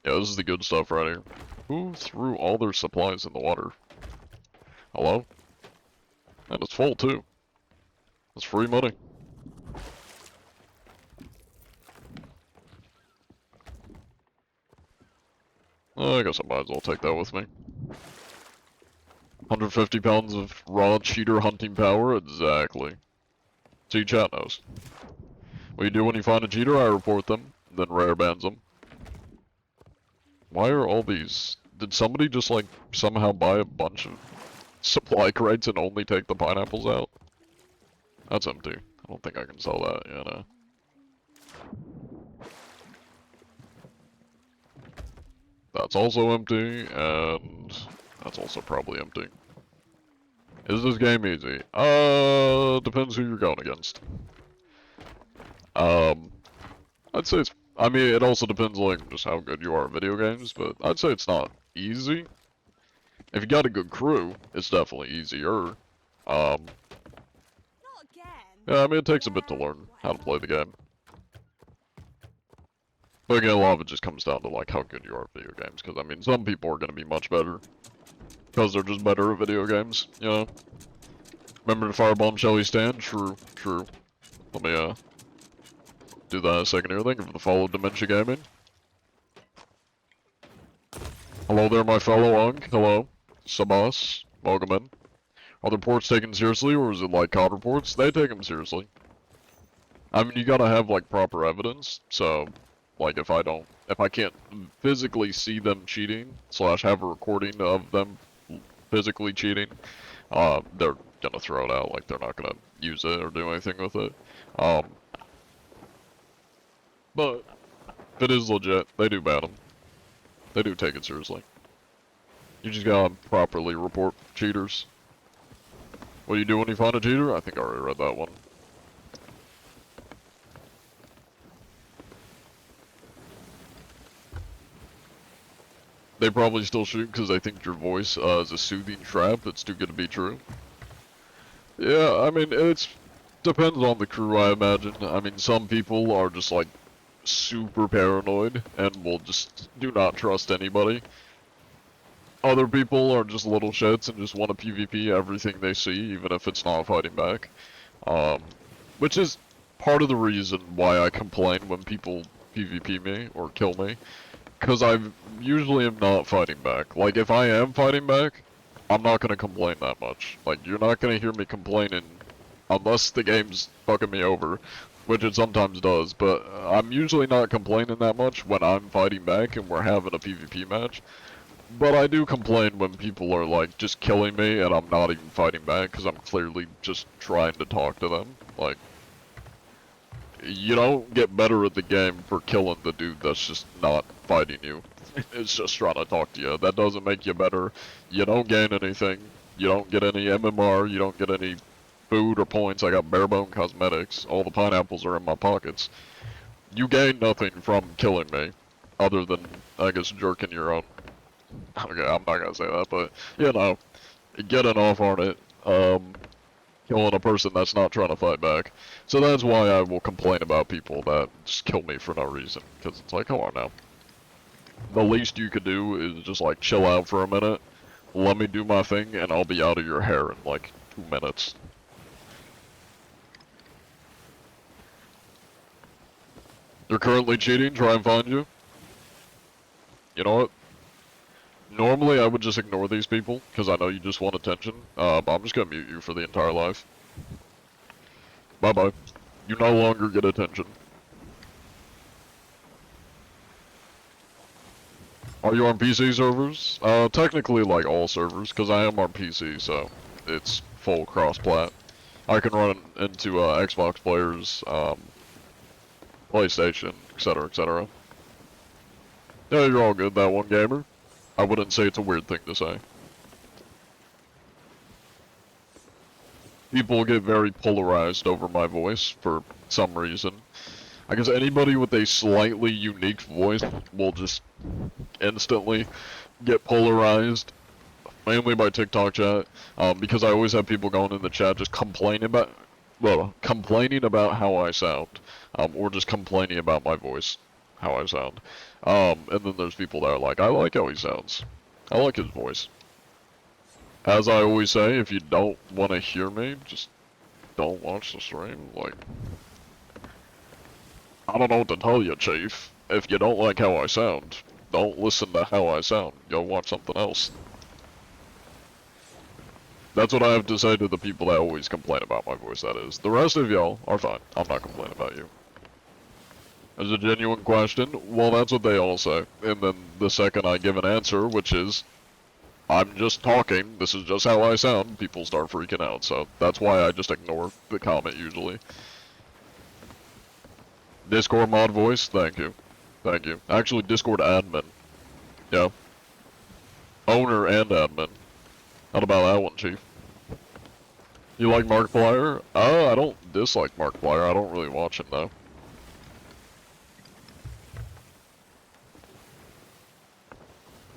Yeah, this is the good stuff right here. Who threw all their supplies in the water? Hello? And it's full, too. It's free money. I guess I might as well take that with me. 150 pounds of raw cheater hunting power? Exactly. See, chat knows. What you do when you find a cheater, I report them, then rare bans them. Why are all these... Did somebody just, like, somehow buy a bunch of supply crates and only take the pineapples out? That's empty. I don't think I can sell that, you know. That's also empty, and that's also probably empty. Is this game easy? Depends who you're going against. I'd say it's, I mean, it also depends, like, just how good you are at video games, but I'd say it's not easy. If you got a good crew, it's definitely easier. Not again. Yeah, I mean, it takes a bit to learn how to play the game. But again, a lot of it just comes down to, like, how good you are at video games, because, I mean, some people are going to be much better. Because they're just better at video games, you know? Remember to firebomb Shelly stand? True, true. Let me, do that in a second here. Thank you for the follow, Dementia Gaming. Hello there, my fellow Unk. Hello. Sabas. Welcome in. Are the reports taken seriously, or is it like COD reports? They take them seriously. I mean, you gotta have, like, proper evidence, so, like, if I can't physically see them cheating, / have a recording of them physically cheating, they're gonna throw it out, like, they're not gonna use it or do anything with it. But, if it is legit, they do ban them. They do take it seriously. You just gotta properly report cheaters. What do you do when you find a cheater? I think I already read that one. They probably still shoot because they think your voice is a soothing trap that's too good to be true. Yeah, I mean, it's depends on the crew, I imagine. I mean, some people are just, like, super paranoid and will just do not trust anybody. Other people are just little shits and just want to PvP everything they see, even if it's not fighting back. Which is part of the reason why I complain when people PvP me or kill me. Because I usually am not fighting back. Like, if I am fighting back, I'm not gonna complain that much. Like, you're not gonna hear me complaining unless the game's fucking me over, which it sometimes does, but I'm usually not complaining that much when I'm fighting back and we're having a PvP match. But I do complain when people are, like, just killing me and I'm not even fighting back because I'm clearly just trying to talk to them. Like, you don't get better at the game for killing the dude that's just not fighting you. It's just trying to talk to you. That doesn't make you better. You don't gain anything. You don't get any MMR. You don't get any food or points. I got barebone cosmetics. All the pineapples are in my pockets. You gain nothing from killing me. Other than, I guess, jerking your own. Okay, I'm not gonna say that, but, you know, getting off on it. Killing a person that's not trying to fight back. So that's why I will complain about people that just kill me for no reason. Because it's like, come on now. The least you could do is just, like, chill out for a minute. let me do my thing, and I'll be out of your hair in like 2 minutes. You're currently cheating, try and find you. You know what? Normally I would just ignore these people, because I know you just want attention. But I'm just gonna mute you for the entire life. Bye-bye. You no longer get attention. Are you on PC servers? Technically like all servers, because I am on PC, so it's full cross-plat. I can run into Xbox players, PlayStation, etc., etc. Yeah, you're all good, that one gamer. I wouldn't say it's a weird thing to say. People get very polarized over my voice for some reason. I guess anybody with a slightly unique voice will just instantly get polarized, mainly by TikTok chat, because I always have people going in the chat just complaining about how I sound, or just complaining about my voice, how I sound. And then there's people that are like, I like how he sounds. I like his voice. As I always say, if you don't want to hear me, just don't watch the stream. Like, I don't know what to tell you, Chief. If you don't like how I sound, don't listen to how I sound. Go watch something else. That's what I have to say to the people that always complain about my voice, that is. The rest of y'all are fine. I'm not complaining about you. As a genuine question, well, that's what they all say. And then the second I give an answer, which is, I'm just talking, this is just how I sound, people start freaking out. So that's why I just ignore the comment usually. Discord mod voice, thank you. Thank you. Actually, Discord admin. Yeah. Owner and admin. How about that one, Chief? You like Markiplier? Oh, I don't dislike Markiplier. I don't really watch him, though.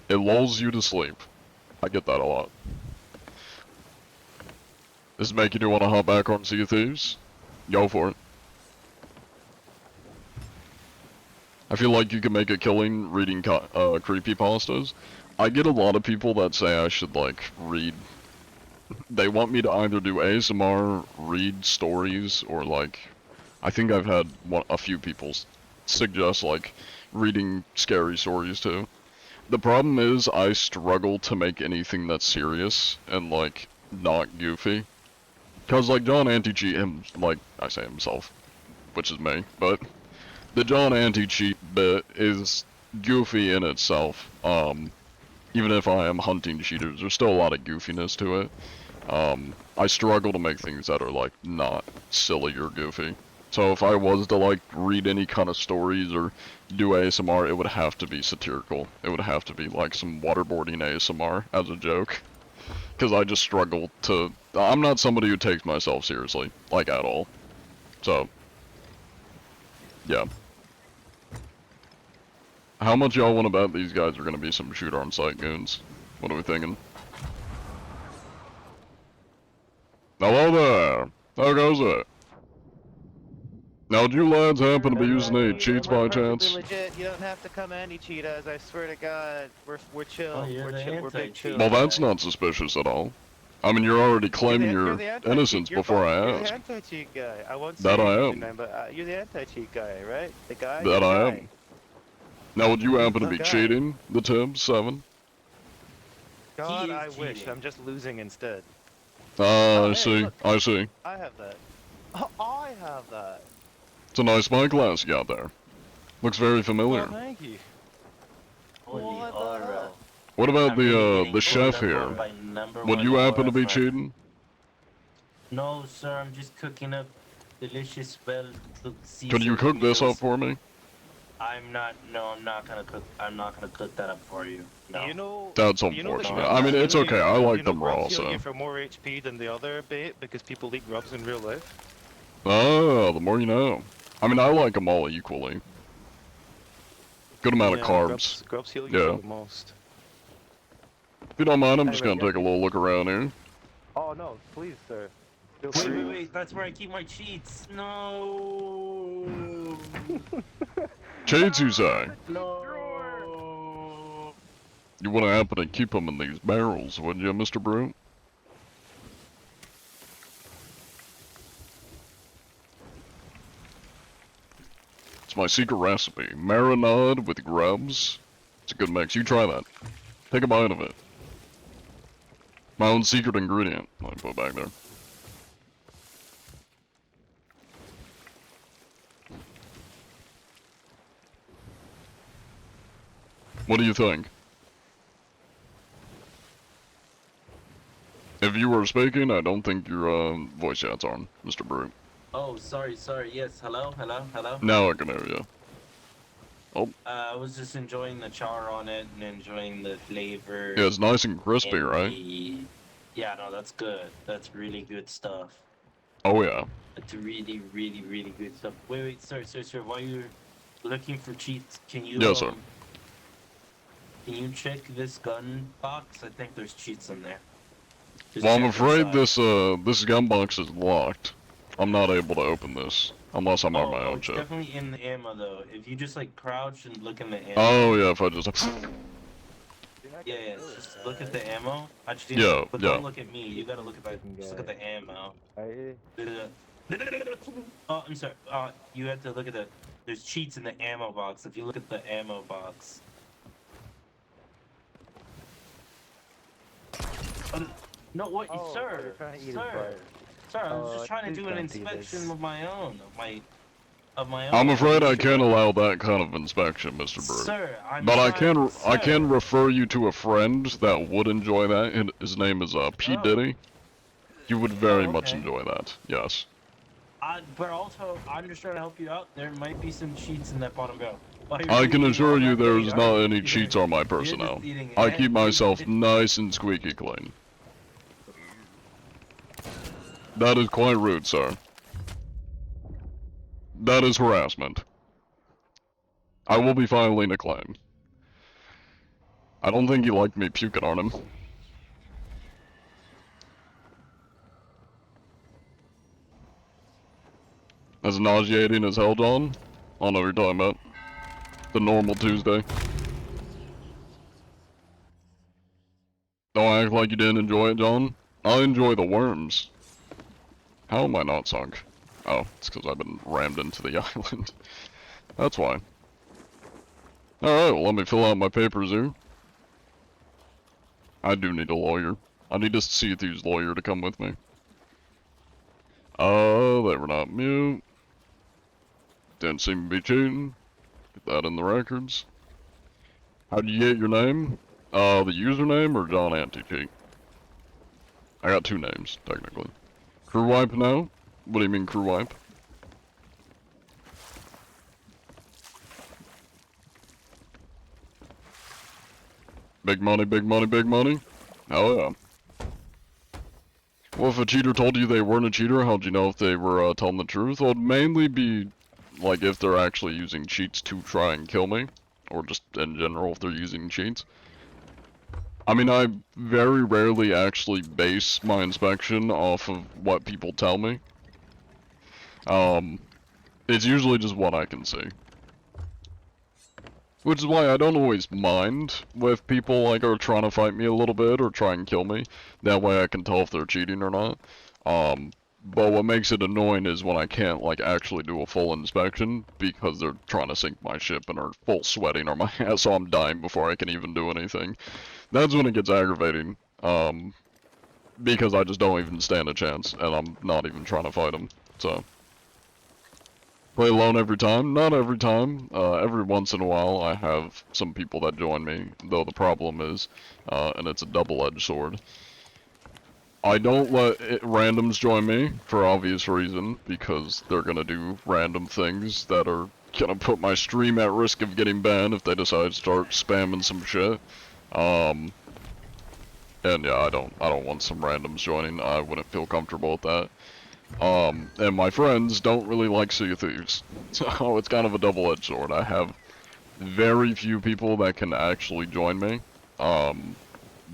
It lulls you to sleep. I get that a lot. Does it make you want to hop back on Sea of Thieves? Go for it. I feel like you can make a killing reading creepypastas. I get a lot of people that say I should, like, read. They want me to either do ASMR, read stories, or, like, I think I've had a few people suggest, like, reading scary stories, too. The problem is, I struggle to make anything that's serious and, like, not goofy. Cause, like, John Anti-Cheat, like, I say himself, which is me, but the John Anti-Cheat bit is goofy in itself. Even if I am hunting cheaters, there's still a lot of goofiness to it. I struggle to make things that are, like, not silly or goofy. So if I was to, like, read any kind of stories or do ASMR, it would have to be satirical. It would have to be, like, some waterboarding ASMR as a joke. Because I just struggle to... I'm not somebody who takes myself seriously, like, at all. So, yeah. How much y'all want to bet these guys are going to be some shoot-on-sight goons? What are we thinking? Hello there! How goes it? Now, do you lads happen to be using any cheats by chance? Legit. You don't have to come anti-cheetahs. I swear to God, we're chill. Oh, yeah, we're the chill. We're big chill. Well, that's not suspicious at all. I mean, you're already claiming your innocence before I You're ask. the anti-cheat guy. I won't say That I your am. name, but you're the anti-cheat guy, right? The guy. That the I guy. am. Now, would you happen to be Okay. cheating the Tibbs 7? God, He I is wish. cheating. I'm just losing instead. I hey, see. look. I see. I have that. Oh, I have that. It's a nice spyglass you got there. Looks very familiar. Oh, thank you. Holy What the aura. hell? What about I'm really getting the chef pulled up here? on by number Would one you happen to be aura fan. cheating? No, sir, I'm just cooking up delicious seafood Could you cook this meals. up for me? I'm not gonna cook that up for you. No. You know. That's you know unfortunate. the- I mean, it's okay. I like them raw, Grubs heal so. you for more HP than the other bait because people eat grubs in real life. Oh, the more you know. I mean, I like them all equally. Good amount of carbs. Grubs heal you Yeah. for the most. If you don't mind, I'm just Anyway, gonna take a little look around here. Oh no, please, sir. Feel Wait, free. wait, that's where I keep my cheats. No. Cheats, you say? No. You wouldn't happen to keep them in these barrels, would you, Mr. Brute? It's my secret recipe. Marinade with grubs. It's a good mix. You try that. Take a bite of it. My own secret ingredient. Let me put it back there. What do you think? If you were speaking, I don't think your voice chat's on, Mr. Brute. Oh, sorry. Yes, hello. Now I can hear you. I was just enjoying the char on it and enjoying the flavor. Yeah, it's nice and crispy, and right? Yeah, no, that's good. That's really good stuff. Oh yeah. It's really, really, really good stuff. Wait, sir. While you're looking for cheats, can you? Yes, sir. Can you check this gun box? I think there's cheats in there. Just Well, I'm check afraid inside. this gun box is locked. I'm not able to open this unless I'm on my own it's chip. definitely in the ammo though. If you just like crouch and look in the ammo. Oh yeah, if I just. Yeah. Just look at the ammo. Actually, Yeah, but yeah. don't look at me. You gotta look at the. Just look at the ammo. Oh, I'm sorry. You have to look at the. There's cheats in the ammo box. If you look at the ammo box. No, what, sir? Sir, I was just trying to do an inspection of my own, of my own. I'm afraid I can't allow that kind of inspection, Mr. Brute. Sir, But I can refer you to a friend that would enjoy that. And his name is P. Oh. Diddy. You would very much okay. enjoy that. Yes. But also, I'm just trying to help you out. There might be some cheats in that bottom barrel. While you're I can eating assure all you that there's thing, not you're any just- cheats on my you're just personnel. eating I it. keep myself nice and squeaky clean. That is quite rude, sir. That is harassment. I will be filing a claim. I don't think he liked me puking on him. As nauseating as hell, John. I don't know what you're talking about. The normal Tuesday. Don't act like you didn't enjoy it, John. I enjoy the worms. How am I not sunk? Oh, it's because I've been rammed into the island. That's why. Alright, well let me fill out my papers here. I do need a lawyer. I need a Sea Thieves lawyer to come with me. Oh, they were not mute. Didn't seem to be cheating. Get that in the records. How'd you get your name? The username or John Anti-Cheat? I got two names, technically. Crew wipe now? What do you mean crew wipe? Big money, big money, big money? Oh yeah. Well, if a cheater told you they weren't a cheater, how'd you know if they were telling the truth? Well, it'd mainly be like if they're actually using cheats to try and kill me. Or just in general if they're using cheats. I mean, I very rarely actually base my inspection off of what people tell me. It's usually just what I can see. Which is why I don't always mind if people like are trying to fight me a little bit or try and kill me. That way I can tell if they're cheating or not. But what makes it annoying is when I can't like actually do a full inspection because they're trying to sink my ship and are full sweating on my ass, so I'm dying before I can even do anything. That's when it gets aggravating. Because I just don't even stand a chance and I'm not even trying to fight them. So. Play alone every time? Not every time. Every once in a while I have some people that join me, though the problem is, and it's a double-edged sword. I don't let randoms join me, for obvious reason, because they're gonna do random things that are gonna put my stream at risk of getting banned if they decide to start spamming some shit. And yeah, I don't want some randoms joining. I wouldn't feel comfortable with that. And my friends don't really like Sea of Thieves. So it's kind of a double-edged sword. I have very few people that can actually join me,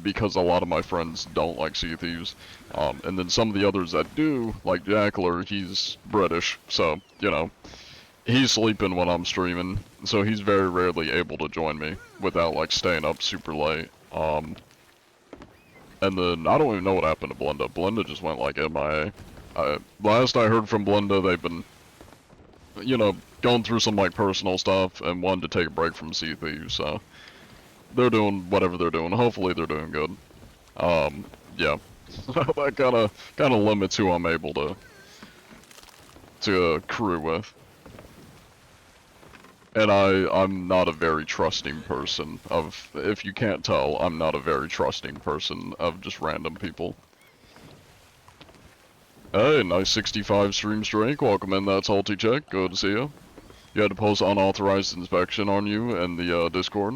because a lot of my friends don't like Sea of Thieves. And then some of the others that do, like Jackler, he's British, so, you know, he's sleeping when I'm streaming, so he's very rarely able to join me without like staying up super late. And then I don't even know what happened to Blenda. Blenda just went like MIA. Last I heard from Blenda, they've been, you know, going through some like personal stuff and wanted to take a break from Sea Thieves, so they're doing whatever they're doing. Hopefully they're doing good. Yeah. That kinda limits who I'm able to crew with. And I'm not a very trusting person of, if you can't tell, I'm not a very trusting person of just random people. Hey, nice 65 stream streak, welcome in, that's Halty Check, good to see you. You had to post unauthorized inspection on you in the Discord.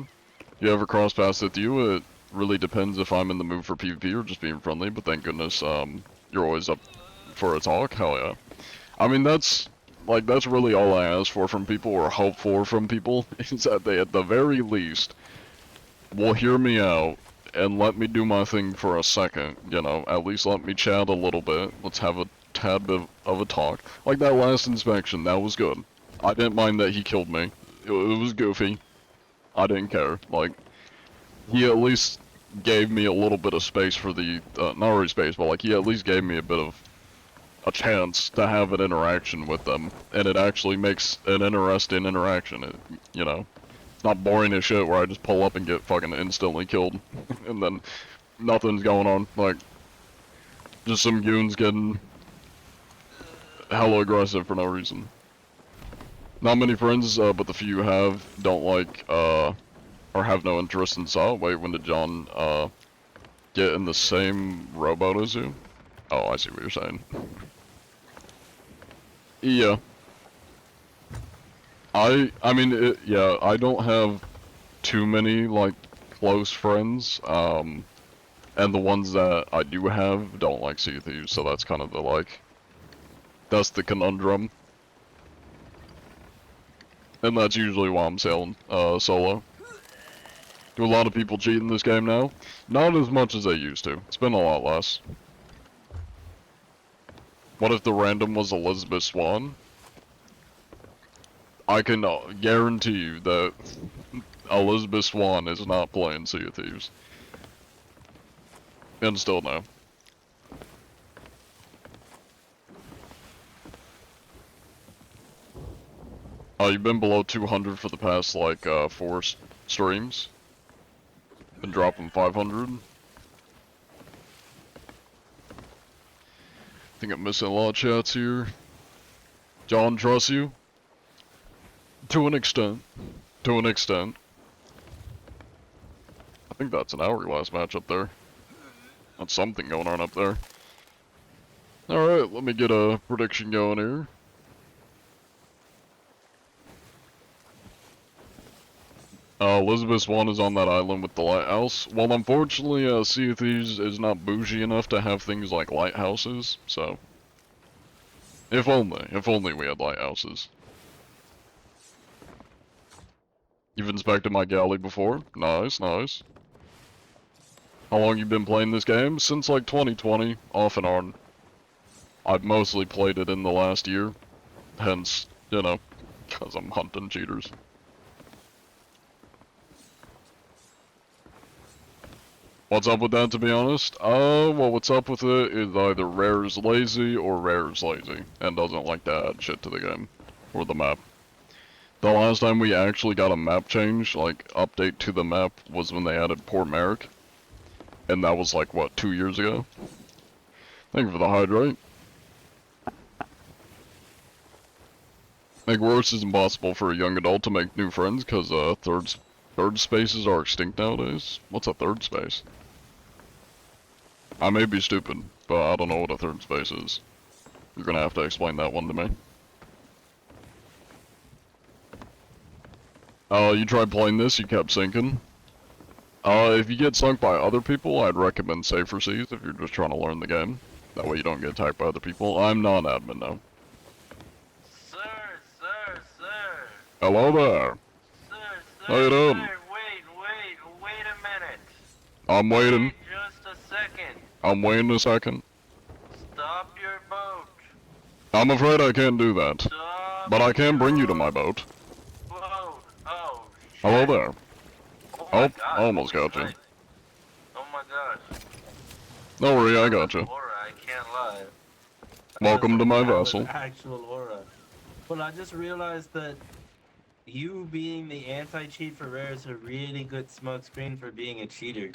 You ever cross paths with you, it really depends if I'm in the mood for PvP or just being friendly, but thank goodness you're always up for a talk, hell yeah. I mean, that's really all I ask for from people, or hope for from people, is that they at the very least will hear me out and let me do my thing for a second, you know, at least let me chat a little bit, let's have a tad bit of a talk. Like that last inspection, that was good. I didn't mind that he killed me. It was goofy. I didn't care. Like, he at least gave me a little bit of space for the, not really space, but like he at least gave me a bit of a chance to have an interaction with them, and it actually makes an interesting interaction. It, you know, it's not boring as shit where I just pull up and get fucking instantly killed, and then nothing's going on. Like, just some goons getting hella aggressive for no reason. Not many friends, but the few you have don't like, or have no interest in SAW. Wait, when did John, get in the same rowboat as you? Oh, I see what you're saying. Yeah. I mean, yeah, I don't have too many, like, close friends, and the ones that I do have don't like Sea Thieves, so that's kind of the, like, that's the conundrum. And that's usually why I'm sailing, solo. Do a lot of people cheat in this game now? Not as much as they used to. It's been a lot less. What if the random was Elizabeth Swan? I can guarantee you that Elizabeth Swan is not playing Sea of Thieves. And still no. You've been below 200 for the past, like, 4 streams. Been dropping 500. I think I'm missing a lot of chats here. John, trust you? To an extent. To an extent. I think that's an hourglass match up there. That's something going on up there. Alright, let me get a prediction going here. Elizabeth Swan is on that island with the lighthouse. Well, unfortunately, Sea of Thieves is not bougie enough to have things like lighthouses, so... If only we had lighthouses. You've inspected my galley before? Nice, nice. How long you been playing this game? Since like 2020, off and on. I've mostly played it in the last year. Hence, you know, because I'm hunting cheaters. What's up with that, to be honest? Well, what's up with it is either Rare is lazy or Rare is lazy, and doesn't like to add shit to the game, or the map. The last time we actually got a map change, like, update to the map, was when they added Port Merrick. And that was like, what, 2 years ago? Thank you for the hydrate. I think worse is impossible for a young adult to make new friends, because, third spaces are extinct nowadays. What's a third space? I may be stupid, but I don't know what a third space is. You're gonna have to explain that one to me. You tried playing this, you kept sinking. If you get sunk by other people, I'd recommend Safer Seas if you're just trying to learn the game. That way you don't get attacked by other people. I'm not an admin though. Sir, sir, sir. Hello there. Sir, sir, How you doing? sir, wait a minute. I'm waiting. Wait just a second. I'm waiting a second. Stop your boat. I'm afraid I can't do that. Stop But I can bring you to my boat. Whoa. Oh. Hello shit. there. Oh my Oh, god. I almost holy got you. shit. Oh my gosh. Don't worry, I got That you. was aura, I can't lie. Welcome to my That was vessel. actual aura. But I just realized that you being the anti-cheat for Rare is a really good smokescreen for being a cheater.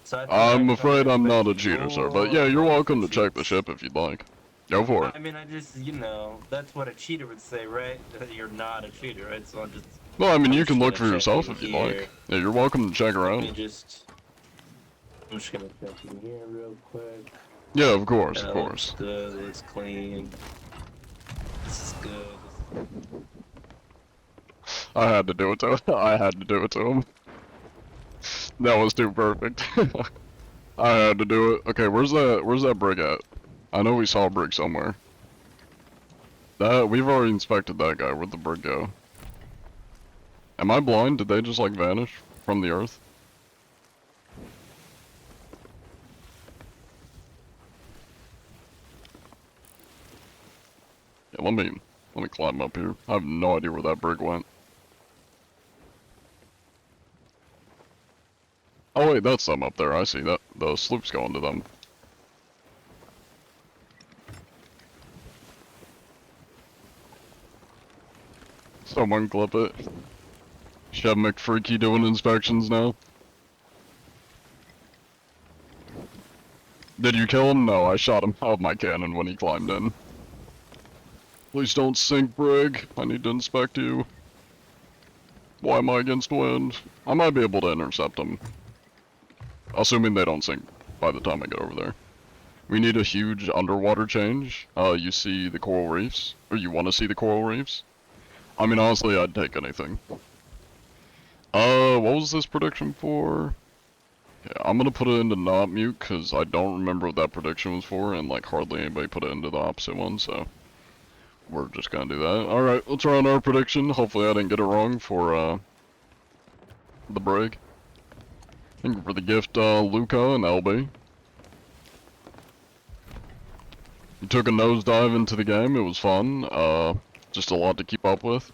So I think I'm next time I afraid I'm not a expect cheater, sir, but your yeah, you're wonderful welcome to check the cheats. ship if you'd like. Go for it. I mean, I just, you know, that's what a cheater would say, right? That you're not a cheater, right? So Well, I mean, I'm you just can gonna look for check yourself in if you'd here. like. Yeah, you're welcome to check Let me around. I'm just gonna check in here real quick. Yeah, of course, That of looks course. good, looks clean. This is good. I had to do it to him. I had to do it to him. That was too perfect. I had to do it. Okay, where's that brig at? I know we saw a brig somewhere. We've already inspected that guy. Where'd the brig go? Am I blind? Did they just like vanish from the earth? Yeah, let me climb up here. I have no idea where that brig went. Oh wait, that's them up there. I see that. The sloop's going to them. Someone clip it. Chef McFreaky doing inspections now. Did you kill him? No, I shot him out of my cannon when he climbed in. Please don't sink, brig. I need to inspect you. Why am I against wind? I might be able to intercept them. Assuming they don't sink by the time I get over there. We need a huge underwater change. You see the coral reefs? Or you want to see the coral reefs? I mean, honestly, I'd take anything. What was this prediction for? Yeah, I'm gonna put it into not mute, because I don't remember what that prediction was for, and like hardly anybody put it into the opposite one, so we're just gonna do that. Alright, let's run our prediction. Hopefully I didn't get it wrong for, the brig. Thank you for the gift, Luca and LB. You took a nosedive into the game, it was fun, just a lot to keep up with.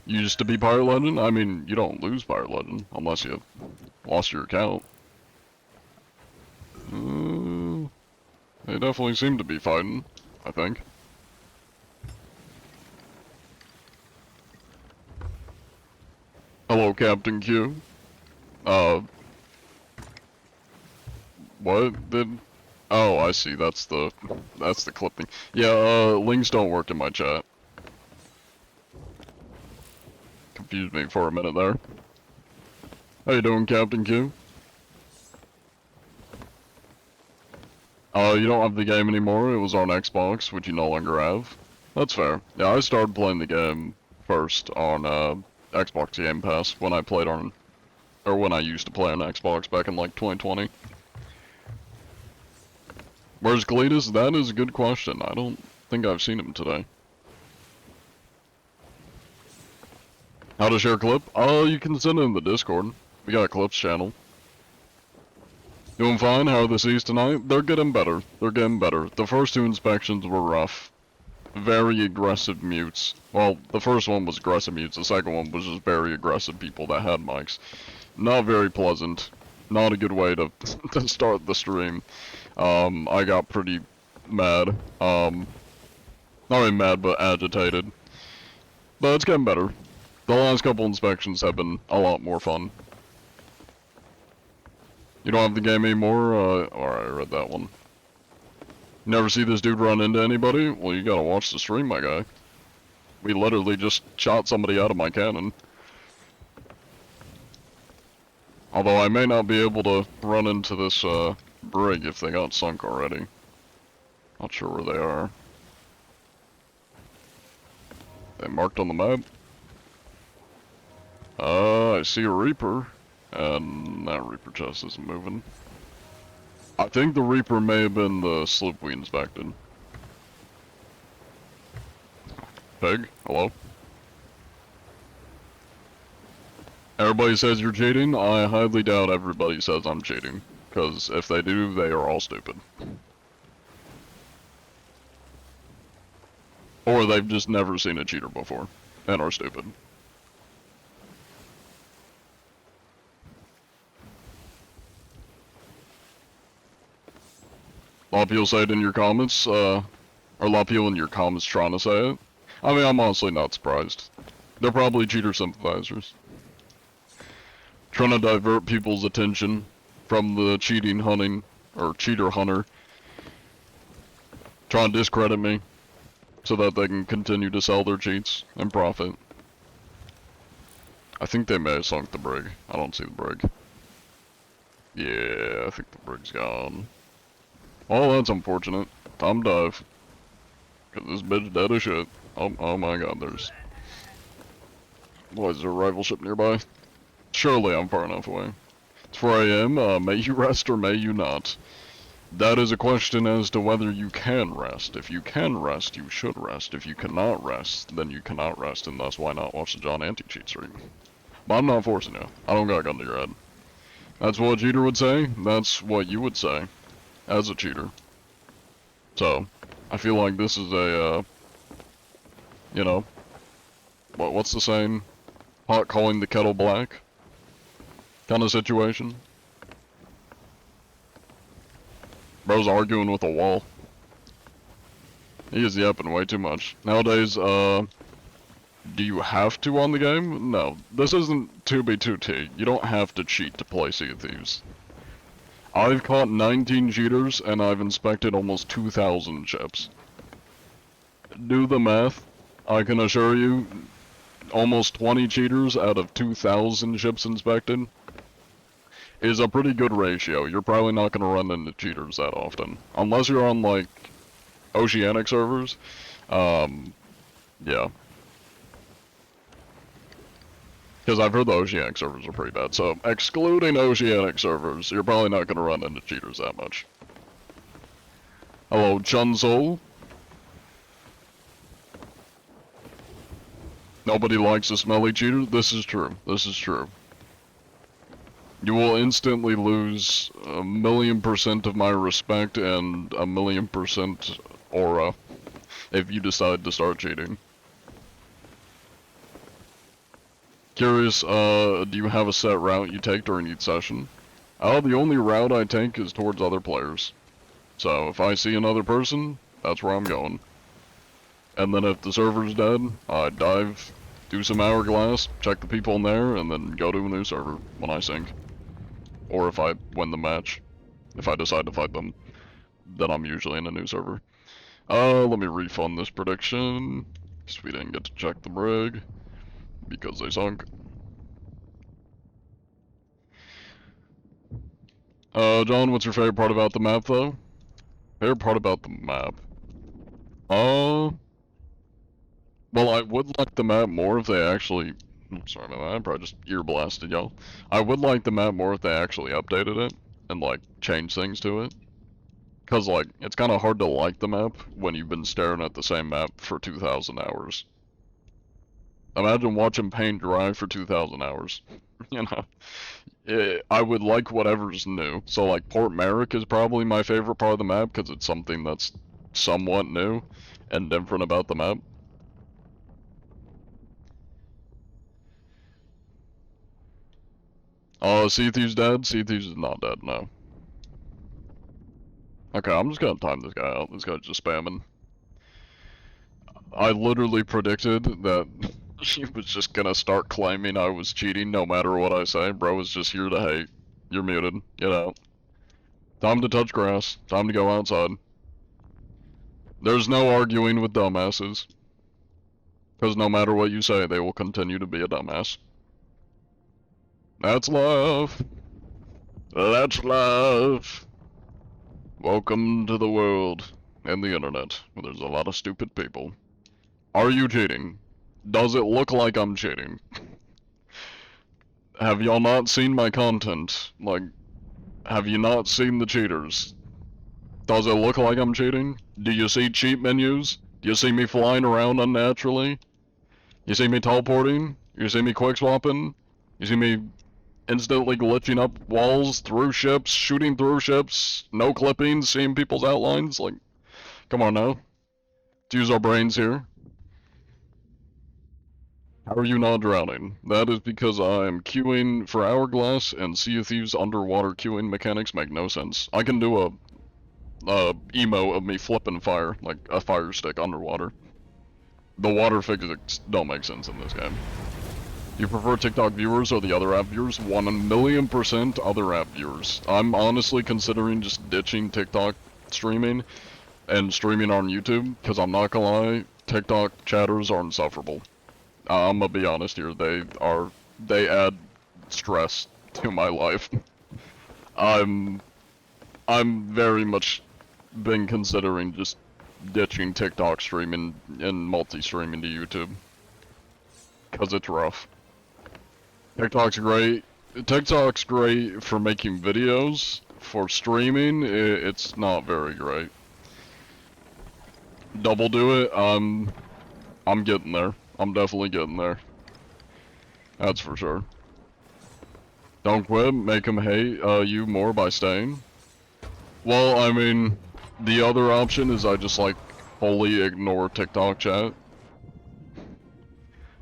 You used to be Pirate Legend? I mean, you don't lose Pirate Legend, unless you lost your account. They definitely seem to be fighting, I think. Hello, Captain Q. What did... Oh, I see, that's the clip thing. Yeah, links don't work in my chat. Confused me for a minute there. How you doing, Captain Q? You don't have the game anymore, it was on Xbox, which you no longer have. That's fair. Yeah, I started playing the game first on, Xbox Game Pass when I played on... Or when I used to play on Xbox back in, like, 2020. Where's Gletus? That is a good question. I don't think I've seen him today. How to share a clip? Oh, you can send it in the Discord. We got a clips channel. Doing fine? How are the seas tonight? They're getting better. They're getting better. The first two inspections were rough. Very aggressive mutes. Well, the first one was aggressive mutes. The second one was just very aggressive people that had mics. Not very pleasant. Not a good way to to start the stream. I got pretty mad. Not really mad, but agitated. But it's getting better. The last couple inspections have been a lot more fun. You don't have the game anymore? Alright, I read that one. You never see this dude run into anybody? Well, you gotta watch the stream, my guy. We literally just shot somebody out of my cannon. Although I may not be able to run into this, brig if they got sunk already. Not sure where they are. They marked on the map. I see a Reaper. And that Reaper chest isn't moving. I think the Reaper may have been the sloop we inspected. Pig, hello? Everybody says you're cheating? I highly doubt everybody says I'm cheating. Because if they do, they are all stupid. Or they've just never seen a cheater before and are stupid. A lot of people say it in your comments, or a lot of people in your comments trying to say it. I mean, I'm honestly not surprised. They're probably cheater sympathizers. Trying to divert people's attention from the cheating hunting, or cheater hunter. Trying to discredit me, so that they can continue to sell their cheats and profit. I think they may have sunk the brig. I don't see the brig. Yeah, I think the brig's gone. Oh, that's unfortunate. Time to dive. Cause this bitch dead as shit. Oh my god, there's... What, is there a rival ship nearby? Surely I'm far enough away. It's 4 AM, may you rest or may you not? That is a question as to whether you can rest. If you can rest, you should rest. If you cannot rest, then you cannot rest, and thus why not watch the John Anti-Cheat stream? But I'm not forcing you. I don't got a gun to your head. That's what a cheater would say. That's what you would say. As a cheater. So, I feel like this is a, you know, what's the saying? Pot calling the kettle black? Kind of situation. Bro's arguing with a wall. He is yapping way too much. Nowadays, do you have to on the game? No. This isn't 2B2T. You don't have to cheat to play Sea of Thieves. I've caught 19 cheaters, and I've inspected almost 2,000 ships. Do the math. I can assure you, almost 20 cheaters out of 2,000 ships inspected is a pretty good ratio. You're probably not going to run into cheaters that often. Unless you're on, like, Oceanic servers. Yeah. Because I've heard the Oceanic servers are pretty bad, so excluding Oceanic servers, you're probably not going to run into cheaters that much. Hello, Chunsoul. Nobody likes a smelly cheater? This is true. This is true. You will instantly lose 1,000,000% of my respect and 1,000,000% aura if you decide to start cheating. Curious, do you have a set route you take during each session? The only route I take is towards other players. So if I see another person, that's where I'm going. And then if the server's dead, I dive, do some hourglass, check the people in there, and then go to a new server when I sink. Or if I win the match. If I decide to fight them, then I'm usually in a new server. Let me refund this prediction, because we didn't get to check the brig. Because they sunk. John, what's your favorite part about the map, though? Favorite part about the map? Well, I would like the map more if they actually... Sorry about that, I probably just ear blasted y'all. I would like the map more if they actually updated it, and, like, changed things to it. Cause, like, it's kinda hard to like the map when you've been staring at the same map for 2,000 hours. Imagine watching paint dry for 2,000 hours. You know? I would like whatever's new. So, like, Port Merrick is probably my favorite part of the map, because it's something that's somewhat new and different about the map. Sea Thieves dead? Sea Thieves is not dead, no. Okay, I'm just gonna time this guy out. This guy's just spamming. I literally predicted that he was just gonna start claiming I was cheating no matter what I say. Bro is just here to hate. You're muted. Get out. Time to touch grass. Time to go outside. There's no arguing with dumbasses. Because no matter what you say, they will continue to be a dumbass. That's love. That's love. Welcome to the world and the internet, where there's a lot of stupid people. Are you cheating? Does it look like I'm cheating? Have y'all not seen my content? Like, have you not seen the cheaters? Does it look like I'm cheating? Do you see cheat menus? Do you see me flying around unnaturally? You see me teleporting? You see me quick swapping? You see me instantly glitching up walls, through ships, shooting through ships, no clipping, seeing people's outlines? Like, come on now. Let's use our brains here. How are you not drowning? That is because I am queuing for Hourglass, and Sea of Thieves underwater queuing mechanics make no sense. I can do a emo of me flipping fire, like a fire stick underwater. The water physics don't make sense in this game. You prefer TikTok viewers or the other app viewers? 1,000,000% other app viewers. I'm honestly considering just ditching TikTok streaming and streaming on YouTube, because I'm not gonna lie, TikTok chatters are insufferable. I'm gonna be honest here, they add stress to my life. I'm very much been considering just ditching TikTok streaming and multi-streaming to YouTube. Cause it's rough. TikTok's great. TikTok's great for making videos. For streaming, it's not very great. Double do it, I'm getting there. I'm definitely getting there. That's for sure. Don't quit, make them hate you more by staying. Well, I mean, the other option is I just like wholly ignore TikTok chat.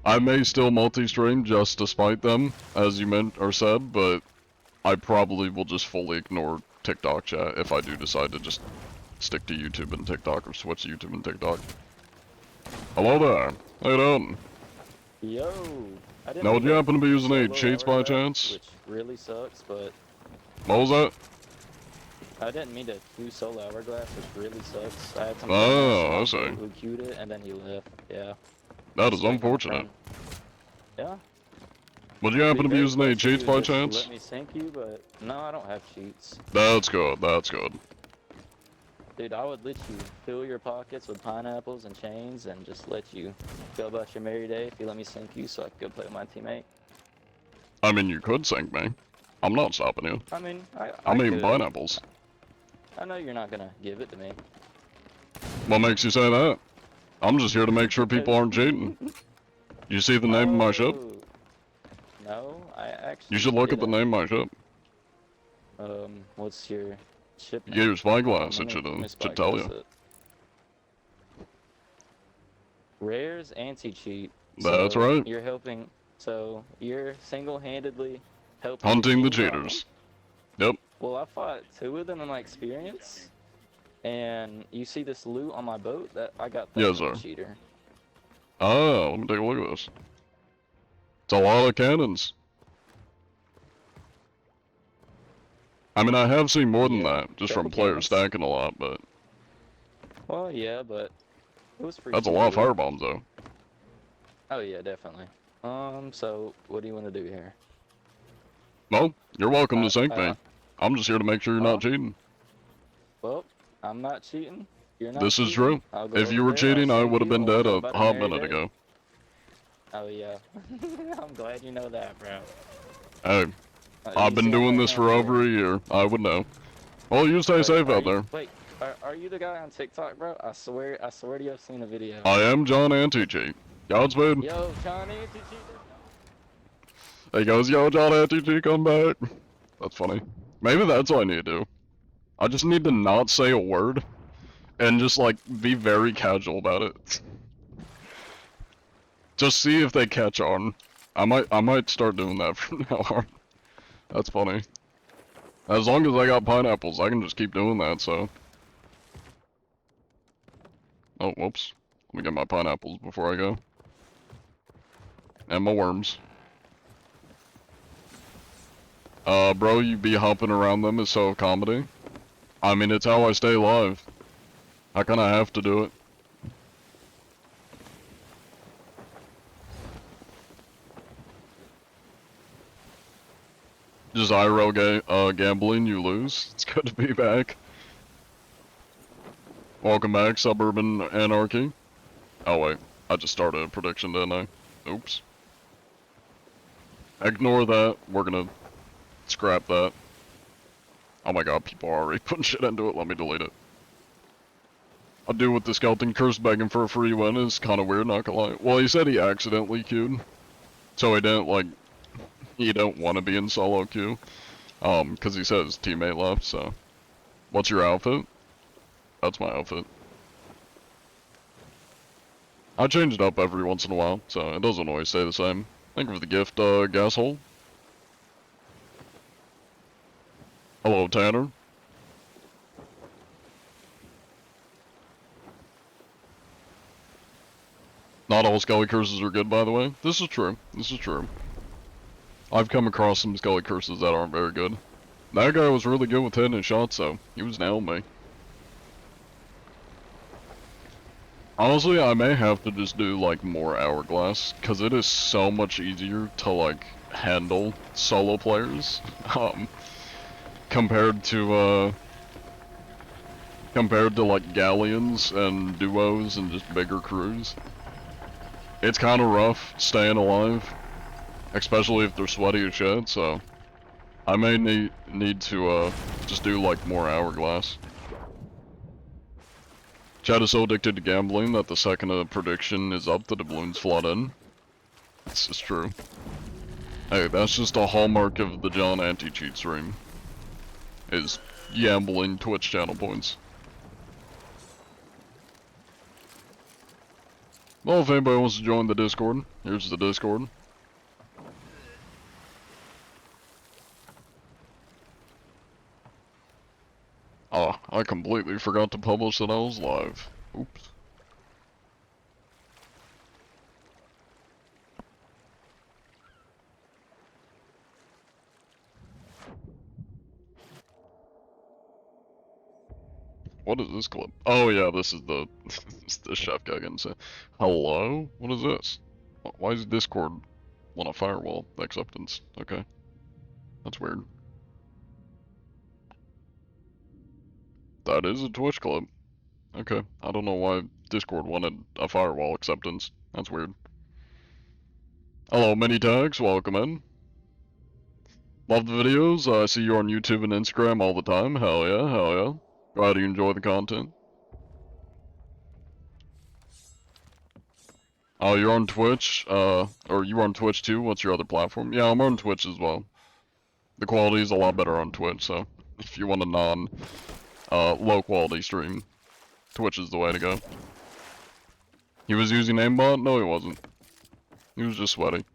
I may still multi-stream just to spite them, as you meant or said, but I probably will just fully ignore TikTok chat if I do decide to just stick to YouTube and TikTok or switch to YouTube and TikTok. Hello there. How you doing? Yo, I didn't Now, would mean you to happen to be using any solo cheats by Hourglass, chance? Which really sucks, but What was that? I didn't mean to do solo Hourglass, which really sucks. I had some Oh, I friends see. who queued it and then he left. Yeah. That is Just like my unfortunate. friend. Yeah. Would you happen to be very using any close to cheats you, by just chance? Let me sink you, but no, I don't have cheats. That's good, that's good. Dude, I would let you fill your pockets with pineapples and chains and just let you go about your merry day if you let me sink you so I could go play with my teammate. I mean, you could sink me. I'm not stopping you. I mean, I I'm eating could. pineapples. I know you're not gonna give it to me. What makes you say that? I'm just here to make sure people aren't cheating. You see the name of my ship? Oh. No, I actually. You should look at the didn't. name of my ship. What's your ship You name? get your spyglass, Let it me should tell spyglass you. it. Rare's anti-cheat. That's So right. You're helping. So you're single-handedly helping. Hunting the cheating cheaters. problem? Yep. Well, I fought 2 of them in my experience, and you see this loot on my boat that I got. That Yes, from a sir. cheater. Oh, let me take a look at this. It's a lot of cannons. I mean, I have seen more than Yeah, that, just couple from players cannons. stacking a lot, but Well, yeah, but it was free. that's a cheater lot of loot. firebombs, though. Oh yeah, definitely. So what do you want to do here? Well, you're welcome to sink me. uh, I'm just here to make sure you're not cheating. Well, I'm not cheating. You're not. This is cheating. true. I'll go If you over were there, I'll cheating, I sink would have you, been and we'll dead go a about hot our merry minute day. ago. Oh yeah. I'm glad you know that, bro. Hey, I've You been see, I'm doing right this now for for over a year. I would know. Well, you stay Wait, safe are out you- there. Wait, are you the guy on TikTok, bro? I swear to you, I've seen a video. I am John Anti-Cheat. Godspeed. Yo, Johnny, did you? He goes, yo, John Anti-Cheat, come back. That's funny. Maybe that's what I need to do. I just need to not say a word, and just, like, be very casual about it. Just see if they catch on. I might start doing that from now on. That's funny. As long as I got pineapples, I can just keep doing that, so. Oh, whoops. Let me get my pineapples before I go. And my worms. Bro, you be hopping around them is so comedy. I mean, it's how I stay alive. I kinda have to do it. Just IRL gambling, you lose. It's good to be back. Welcome back, Suburban Anarchy. Oh wait, I just started a prediction, didn't I? Oops. Ignore that, we're gonna scrap that. Oh my god, people are already putting shit into it, let me delete it. I do with the Skeleton Curse begging for a free win is kinda weird, not gonna lie. Well, he said he accidentally queued. So he didn't, like, he don't want to be in solo queue. Cause he said his teammate left, so. What's your outfit? That's my outfit. I change it up every once in a while, so it doesn't always stay the same. Thank you for the gift, Gashole. Hello, Tanner. Not all Skelly curses are good, by the way. This is true. This is true. I've come across some Skelly curses that aren't very good. That guy was really good with hitting his shots, though. He was nailing me. Honestly, I may have to just do, like, more Hourglass, because it is so much easier to, like, handle solo players, compared to, like, galleons and duos and just bigger crews. It's kind of rough staying alive, especially if they're sweaty as shit, so I may need to, just do, like, more Hourglass. Chad is so addicted to gambling that the second a prediction is up, the doubloons flood in. This is true. Hey, that's just a hallmark of the John anti-cheat stream. Is gambling Twitch channel points. Well, if anybody wants to join the Discord, here's the Discord. Oh, I completely forgot to publish that I was live. Oops. What is this clip? Oh yeah, this is the it's the chef guy getting said. Hello? What is this? Why is Discord on a firewall acceptance? Okay. That's weird. That is a Twitch clip. Okay. I don't know why Discord wanted a firewall acceptance. That's weird. Hello, mini tags, welcome in. Love the videos. I see you on YouTube and Instagram all the time. Hell yeah, hell yeah. Glad you enjoy the content. Oh, you're on Twitch? Or you're on Twitch too? What's your other platform? Yeah, I'm on Twitch as well. The quality is a lot better on Twitch, so if you want a low quality stream, Twitch is the way to go. He was using aimbot? No, he wasn't. He was just sweaty.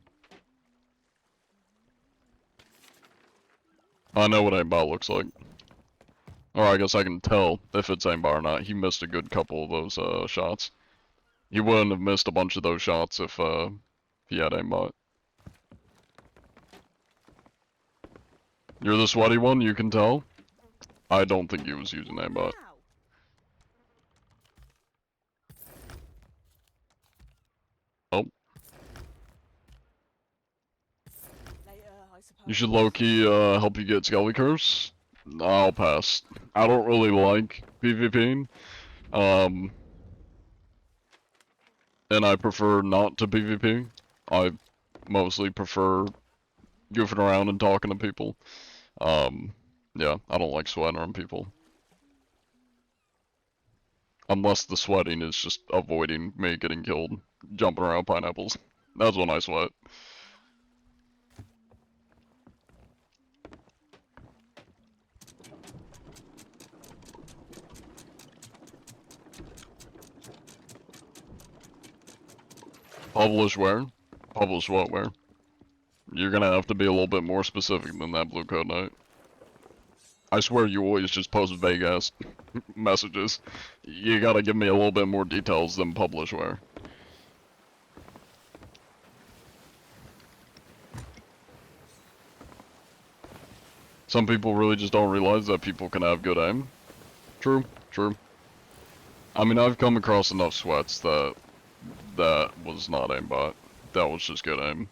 I know what aimbot looks like. Or I guess I can tell if it's aimbot or not. He missed a good couple of those shots. He wouldn't have missed a bunch of those shots if he had aimbot. You're the sweaty one, you can tell? I don't think he was using aimbot. Oh. Later, I suppose. You should low-key help you get Skelly Curse. I'll pass. I don't really like PvPing. And I prefer not to PvP. I mostly prefer goofing around and talking to people. Yeah, I don't like sweating on people. Unless the sweating is just avoiding me getting killed, jumping around pineapples. That's when I sweat. Publish where? Publish what where? You're gonna have to be a little bit more specific than that, Blue Code Knight. I swear you always just post vague ass messages. You gotta give me a little bit more details than publish where. Some people really just don't realize that people can have good aim. True, true. I mean, I've come across enough sweats that was not aimbot. That was just good aim.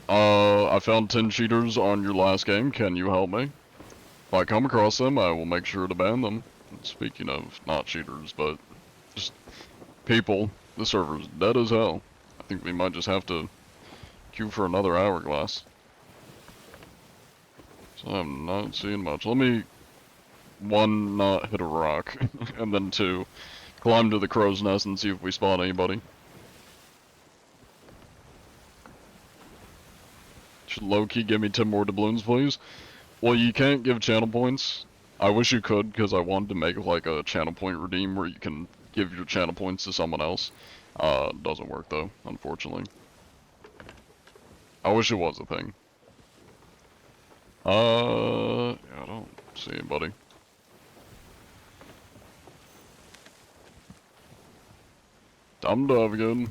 I found 10 cheaters on your last game. Can you help me? If I come across them, I will make sure to ban them. Speaking of not cheaters, but just people, the server's dead as hell. I think we might just have to queue for another Hourglass. So I'm not seeing much. Let me, one, not hit a rock, and then two, climb to the crow's nest and see if we spawn anybody. Should low-key give me 10 more doubloons, please? Well, you can't give channel points I wish you could, because I wanted to make like a channel point redeem where you can give your channel points to someone else. Doesn't work though, unfortunately. I wish it was a thing. Yeah, I don't see anybody. I'm Dovigan.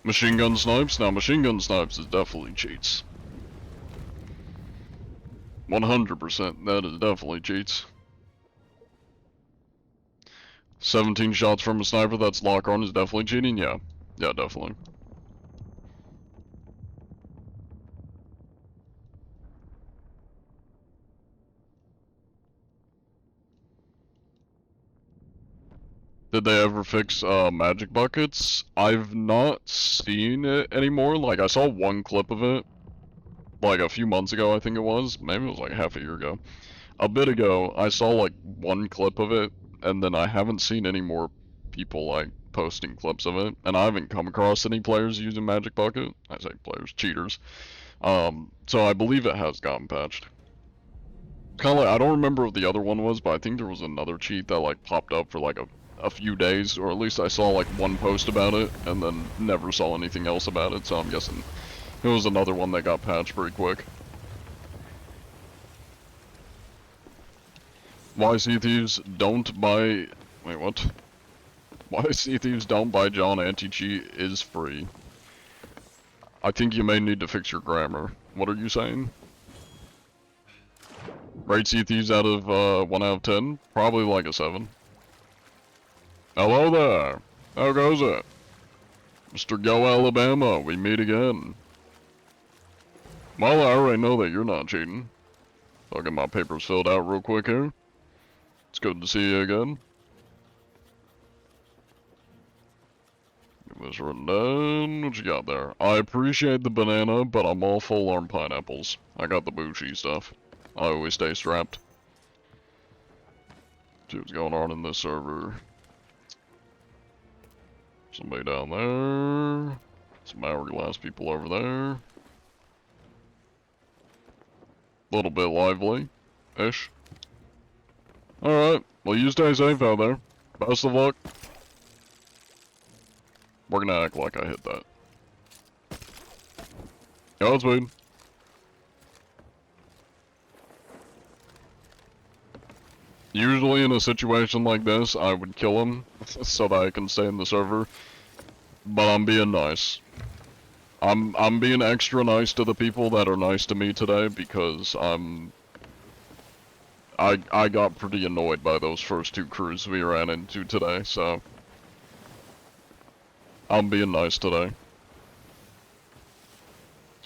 Machine gun snipes? Now machine gun snipes is definitely cheats. 100%, that is definitely cheats. 17 shots from a sniper that's lock on is definitely cheating? Yeah. Yeah, definitely. Did they ever fix magic buckets? I've not seen it anymore. Like, I saw one clip of it, like a few months ago, I think it was. Maybe it was like half a year ago. A bit ago, I saw like one clip of it, and then I haven't seen any more people like posting clips of it, and I haven't come across any players using magic bucket. I say players, cheaters. So I believe it has gotten patched. Kinda like, I don't remember what the other one was, but I think there was another cheat that like popped up for like a few days, or at least I saw like one post about it, and then never saw anything else about it, so I'm guessing it was another one that got patched pretty quick. Why Sea Thieves don't buy... Wait, what? Why Sea Thieves don't buy John Anti-Cheat is free. I think you may need to fix your grammar. What are you saying? Rate Sea Thieves out of 1 out of 10? Probably like a 7. Hello there! How goes it? Mr. Go Alabama, we meet again. Well, I already know that you're not cheating. I'll get my papers filled out real quick here. It's good to see you again. Get this written down. What you got there? I appreciate the banana, but I'm all full on pineapples. I got the Bucci stuff. I always stay strapped. See what's going on in this server. Somebody down there. Some hourglass people over there. Little bit lively-ish. Alright, well you stay safe out there. Best of luck. We're gonna act like I hit that. Godspeed. Usually in a situation like this, I would kill him so that I can stay in the server. But I'm being nice. I'm being extra nice to the people that are nice to me today because I got pretty annoyed by those first 2 crews we ran into today, so I'm being nice today.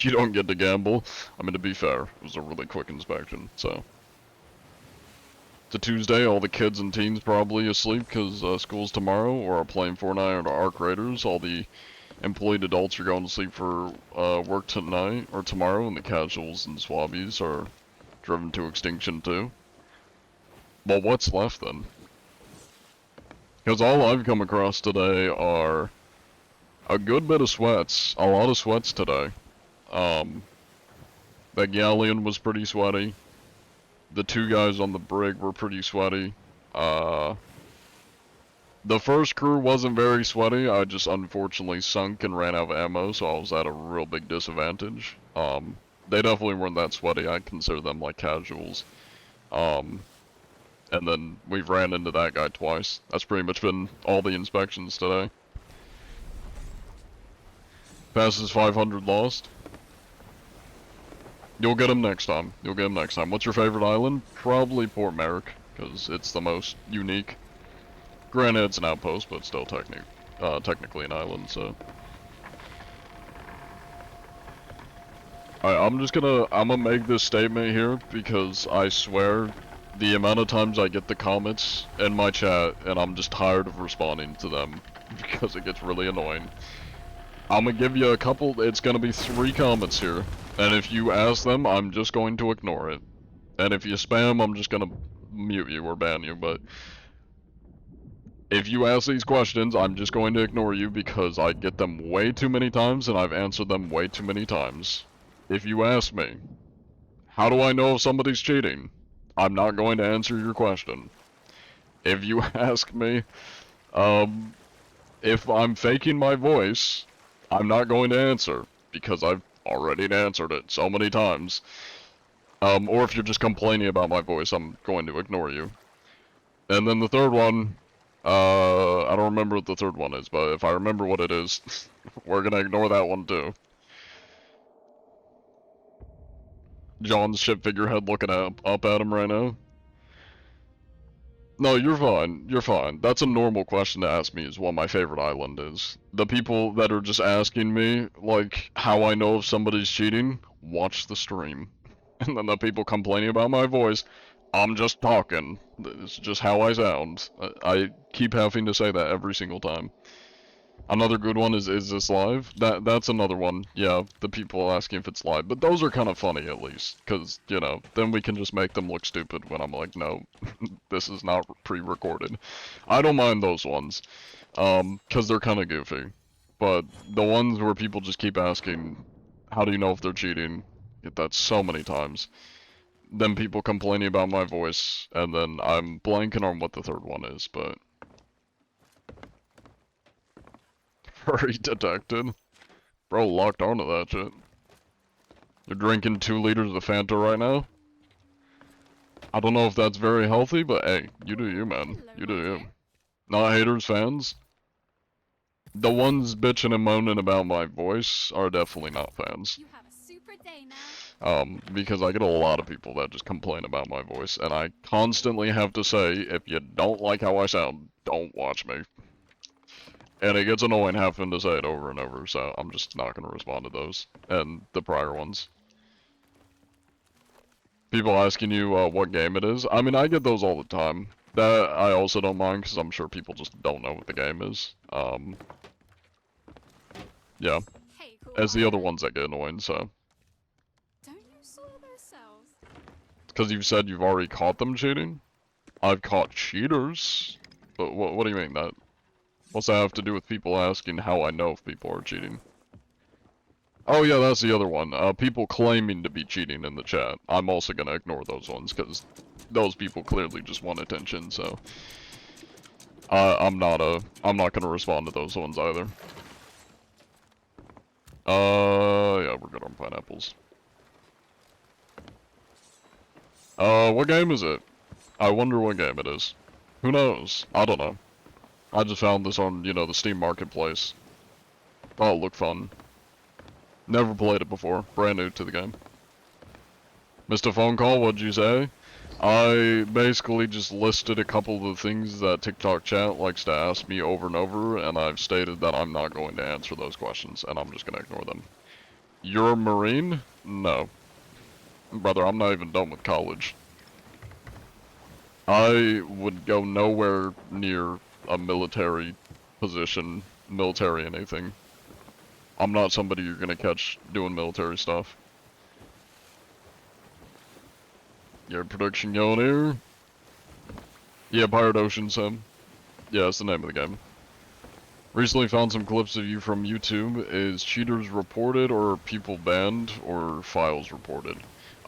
You don't get to gamble. I mean, to be fair, it was a really quick inspection, so. It's a Tuesday, all the kids and teens probably asleep because school's tomorrow, or are playing Fortnite or Arc Raiders. All the employed adults are going to sleep for work tonight or tomorrow, and the casuals and swabbies are driven to extinction too. Well, what's left then? Because all I've come across today are a good bit of sweats, a lot of sweats today. That galleon was pretty sweaty. The 2 guys on the brig were pretty sweaty. The first crew wasn't very sweaty. I just unfortunately sunk and ran out of ammo, so I was at a real big disadvantage. They definitely weren't that sweaty. I consider them like casuals. And then we've ran into that guy twice. That's pretty much been all the inspections today. Passes 500 lost. You'll get him next time. You'll get him next time. What's your favorite island? Probably Port Merrick, because it's the most unique. Granted, it's an outpost, but still technically an island, so. Alright, I'm gonna make this statement here, because I swear, the amount of times I get the comments in my chat, and I'm just tired of responding to them, because it gets really annoying. I'm gonna give you a couple, it's gonna be 3 comments here, and if you ask them, I'm just going to ignore it. And if you spam, I'm just gonna mute you or ban you, but if you ask these questions, I'm just going to ignore you because I get them way too many times and I've answered them way too many times. if you ask me, how do I know if somebody's cheating? I'm not going to answer your question. If you ask me, if I'm faking my voice, I'm not going to answer, because I've already answered it so many times. Or if you're just complaining about my voice, I'm going to ignore you. And then the third one, I don't remember what the third one is, but if I remember what it is, we're gonna ignore that one too. John's ship figurehead looking up at him right now. No, you're fine. You're fine. That's a normal question to ask me, is what my favorite island is. The people that are just asking me, like, how I know if somebody's cheating, watch the stream. And then the people complaining about my voice, I'm just talking. It's just how I sound. I keep having to say that every single time. Another good one is this live? That's another one. Yeah, the people asking if it's live. But those are kind of funny at least, because, you know, then we can just make them look stupid when I'm like, no, this is not pre-recorded. I don't mind those ones, because they're kind of goofy. But the ones where people just keep asking, how do you know if they're cheating? Get that so many times. Then people complaining about my voice, and then I'm blanking on what the third one is, but... Furry detected. Bro, locked onto that shit. You're drinking 2 liters of Fanta right now? I don't know if that's very healthy, but hey, you do you, man. You do you. Not haters, fans. The ones bitching and moaning about my voice are definitely not fans. You have a super day now. Because I get a lot of people that just complain about my voice, and I constantly have to say, if you don't like how I sound, don't watch me. And it gets annoying having to say it over and over, so I'm just not going to respond to those, and the prior ones. People asking you what game it is. I mean, I get those all the time. That I also don't mind, because I'm sure people just don't know what the game is. Yeah. Hey, cool. As the other ones that get annoying, so. Don't you soil those cells? Because you've said you've already caught them cheating? I've caught cheaters? But what do you mean that? What's that have to do with people asking how I know if people are cheating? Oh yeah, that's the other one. People claiming to be cheating in the chat. I'm also gonna ignore those ones, because those people clearly just want attention, so... I'm not gonna respond to those ones either. Yeah, we're good on pineapples. What game is it? I wonder what game it is. Who knows? I don't know. I just found this on, you know, the Steam Marketplace. Thought it looked fun. Never played it before. Brand new to the game. Missed a phone call, what'd you say? I basically just listed a couple of the things that TikTok chat likes to ask me over and over, and I've stated that I'm not going to answer those questions, and I'm just gonna ignore them. You're a Marine? No. Brother, I'm not even done with college. I would go nowhere near a military position, military anything. I'm not somebody you're gonna catch doing military stuff. Your prediction going here? Yeah, Pirate Ocean Sim. Yeah, that's the name of the game. Recently found some clips of you from YouTube. Is cheaters reported, or people banned, or files reported?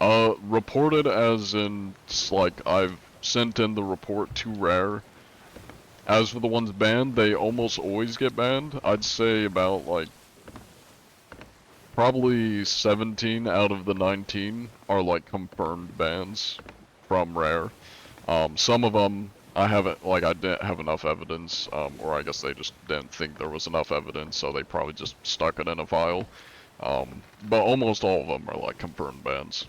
Reported as in, like, I've sent in the report to Rare. As for the ones banned, they almost always get banned. I'd say about, like, probably 17 out of the 19 are, like, confirmed bans from Rare. Some of them, I didn't have enough evidence, or I guess they just didn't think there was enough evidence, so they probably just stuck it in a file. But almost all of them are, like, confirmed bans.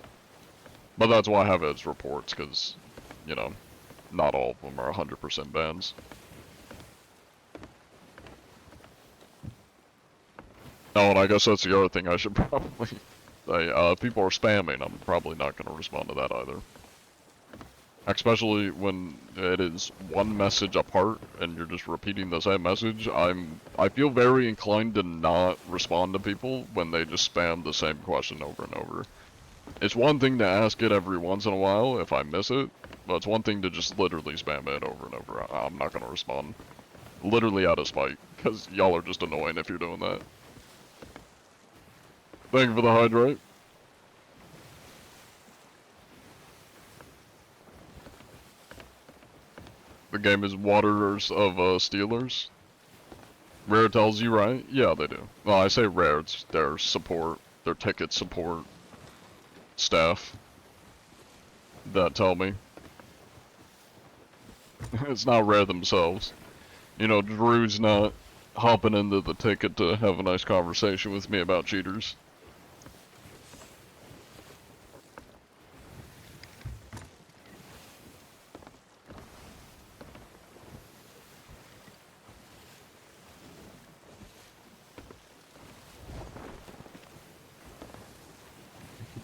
But that's why I have it as reports, because, you know, not all of them are 100% bans. Oh, and I guess that's the other thing I should probably say. People are spamming. I'm probably not going to respond to that either. Especially when it is one message apart and you're just repeating the same message. I feel very inclined to not respond to people when they just spam the same question over and over. It's one thing to ask it every once in a while if I miss it, but it's one thing to just literally spam it over and over. I'm not going to respond. Literally out of spite, because y'all are just annoying if you're doing that. Thank you for the hydrate. The game is Waters of Steelers. Rare tells you, right? Yeah, they do. Well, I say Rare, it's their support, their ticket support staff that tell me. It's not Rare themselves. You know, Drew's not hopping into the ticket to have a nice conversation with me about cheaters.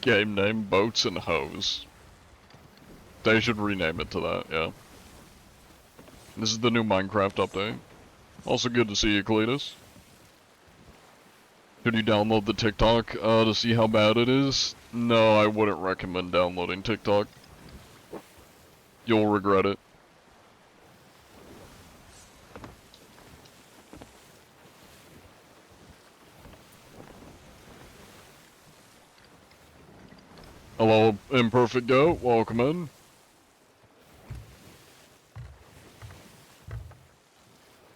Game name, Boats and Hoes. They should rename it to that, yeah. This is the new Minecraft update. Also good to see you, Cletus. Should you download the TikTok to see how bad it is? No, I wouldn't recommend downloading TikTok. You'll regret it. Hello, Imperfect Goat, welcome in.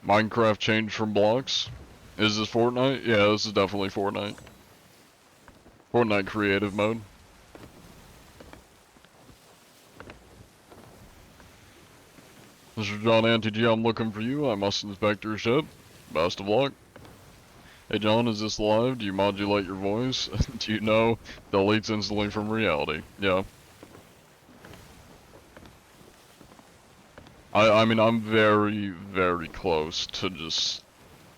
Minecraft changed from blocks. Is this Fortnite? Yeah, this is definitely Fortnite. Fortnite creative mode. Mr. John Anti-G, I'm looking for you. I must inspect your ship. Best of luck. Hey John, is this live? Do you modulate your voice? Do you know deletes instantly from reality? Yeah. I mean, I'm very, very close to just...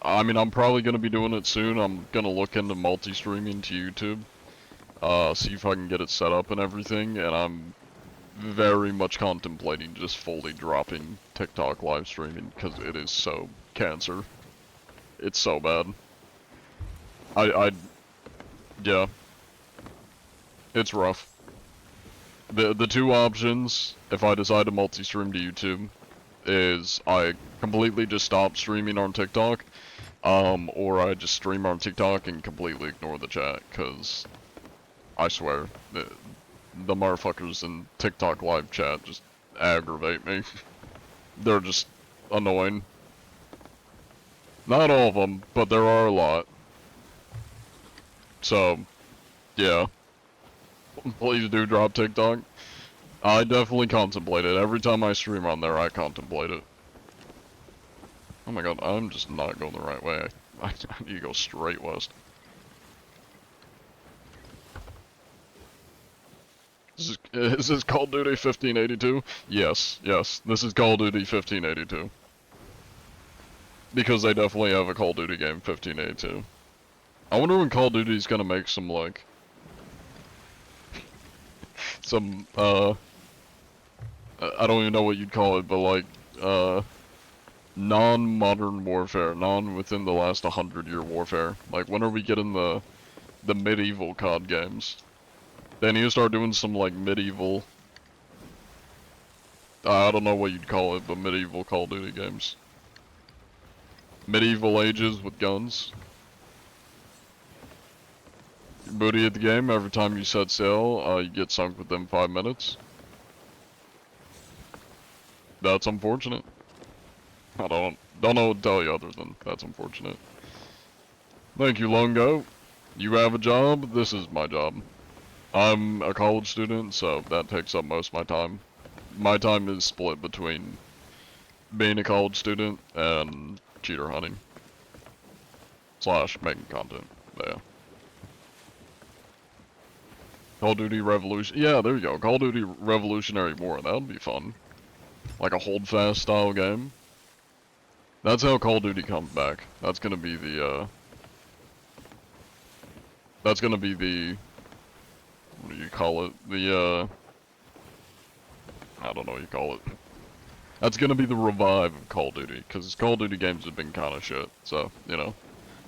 I mean, I'm probably going to be doing it soon. I'm going to look into multi-streaming to YouTube. See if I can get it set up and everything. And I'm very much contemplating just fully dropping TikTok live streaming. Because it is so cancer. It's so bad. Yeah. It's rough. The two options, if I decide to multi-stream to YouTube, is I completely just stop streaming on TikTok, or I just stream on TikTok and completely ignore the chat, cause I swear, the motherfuckers in TikTok live chat just aggravate me. They're just annoying. Not all of them, but there are a lot. So, yeah. Please do drop TikTok. I definitely contemplate it. Every time I stream on there, I contemplate it. Oh my god, I'm just not going the right way. I need to go straight west. Is this Call of Duty 1582? Yes, yes. This is Call of Duty 1582. Because they definitely have a Call of Duty game 1582. I wonder when Call of Duty's gonna make some, like... some, I don't even know what you'd call it, but like, non-modern warfare, non-within the last 100-year warfare. Like, when are we getting the medieval COD games? They need to start doing some, like, medieval... I don't know what you'd call it, but medieval Call of Duty games. Medieval ages with guns. Booty at the game, every time you set sail, you get sunk within 5 minutes. That's unfortunate. I don't know what to tell you other than that's unfortunate. Thank you, Longo. You have a job, this is my job. I'm a college student, so that takes up most of my time. My time is split between being a college student and cheater hunting. / making content, yeah. Call of Duty Revolution. Yeah, there you go. Call of Duty Revolutionary War. That would be fun. Like a hold fast style game. That's how Call of Duty comes back. That's gonna be the, that's gonna be the... What do you call it? The, I don't know what you call it. That's gonna be the revive of Call of Duty. Because Call of Duty games have been kinda shit. So, you know.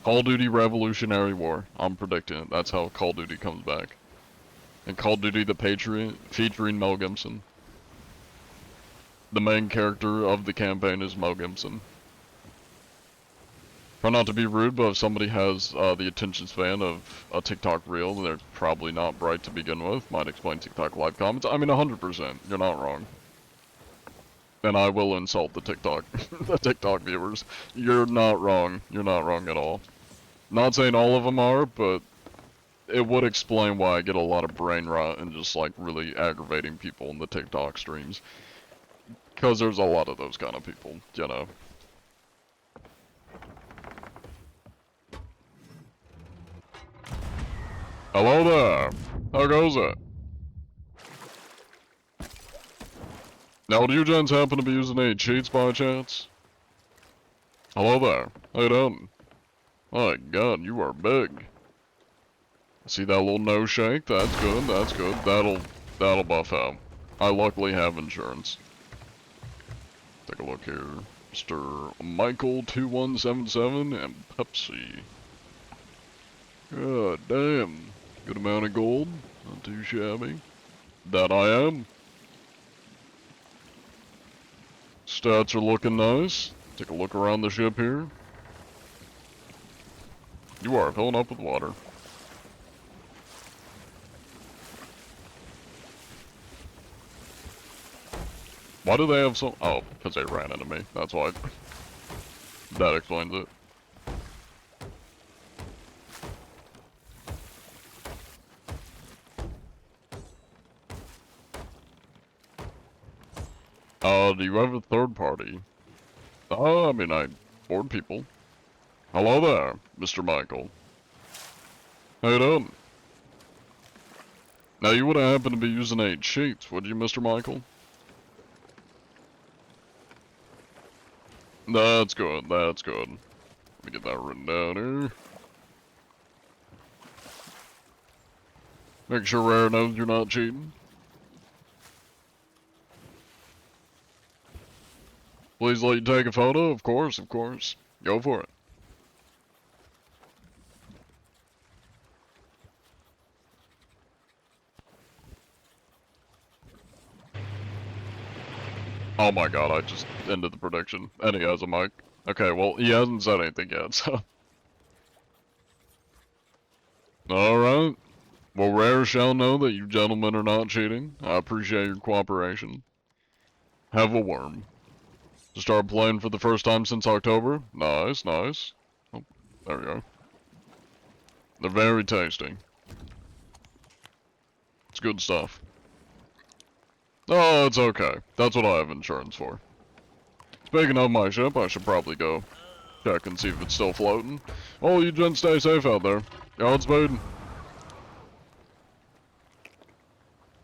Call of Duty Revolutionary War. I'm predicting it. That's how Call of Duty comes back. And Call of Duty the Patriot, featuring Mel Gibson. The main character of the campaign is Mel Gibson. Try not to be rude, but if somebody has the attention span of a TikTok reel, they're probably not bright to begin with. Might explain TikTok live comments. I mean, 100%. You're not wrong. And I will insult the TikTok, the TikTok viewers. You're not wrong. You're not wrong at all. Not saying all of them are, but it would explain why I get a lot of brain rot and just like really aggravating people in the TikTok streams. Because there's a lot of those kind of people, you know. Hello there. How goes it? Now, do you gents happen to be using any cheats by chance? Hello there. How you doing? My God, you are big. See that little nose shake? That's good, that's good. That'll buff out. I luckily have insurance. Take a look here. Mr. Michael2177 and Pepsi. God damn. Good amount of gold. Not too shabby. That I am. Stats are looking nice. Take a look around the ship here. You are filling up with water. Why do they have so— oh, because they ran into me. That's why. That explains it. Do you have a third party? I mean, I board people. Hello there, Mr. Michael. How you doing? Now, you wouldn't happen to be using any cheats, would you, Mr. Michael? That's good, that's good. Let me get that written down here. Make sure Rare knows you're not cheating. Please let you take a photo? Of course, of course. Go for it. Oh my God, I just ended the prediction. And he has a mic. Okay, well, he hasn't said anything yet, so. Alright. Well, Rare shall know that you gentlemen are not cheating. I appreciate your cooperation. Have a worm. To start playing for the first time since October? Nice, nice. Oh, there we go. They're very tasty. It's good stuff. Oh, it's okay. That's what I have insurance for. Speaking of my ship, I should probably go check and see if it's still floating. Oh, you gents stay safe out there. Godspeed.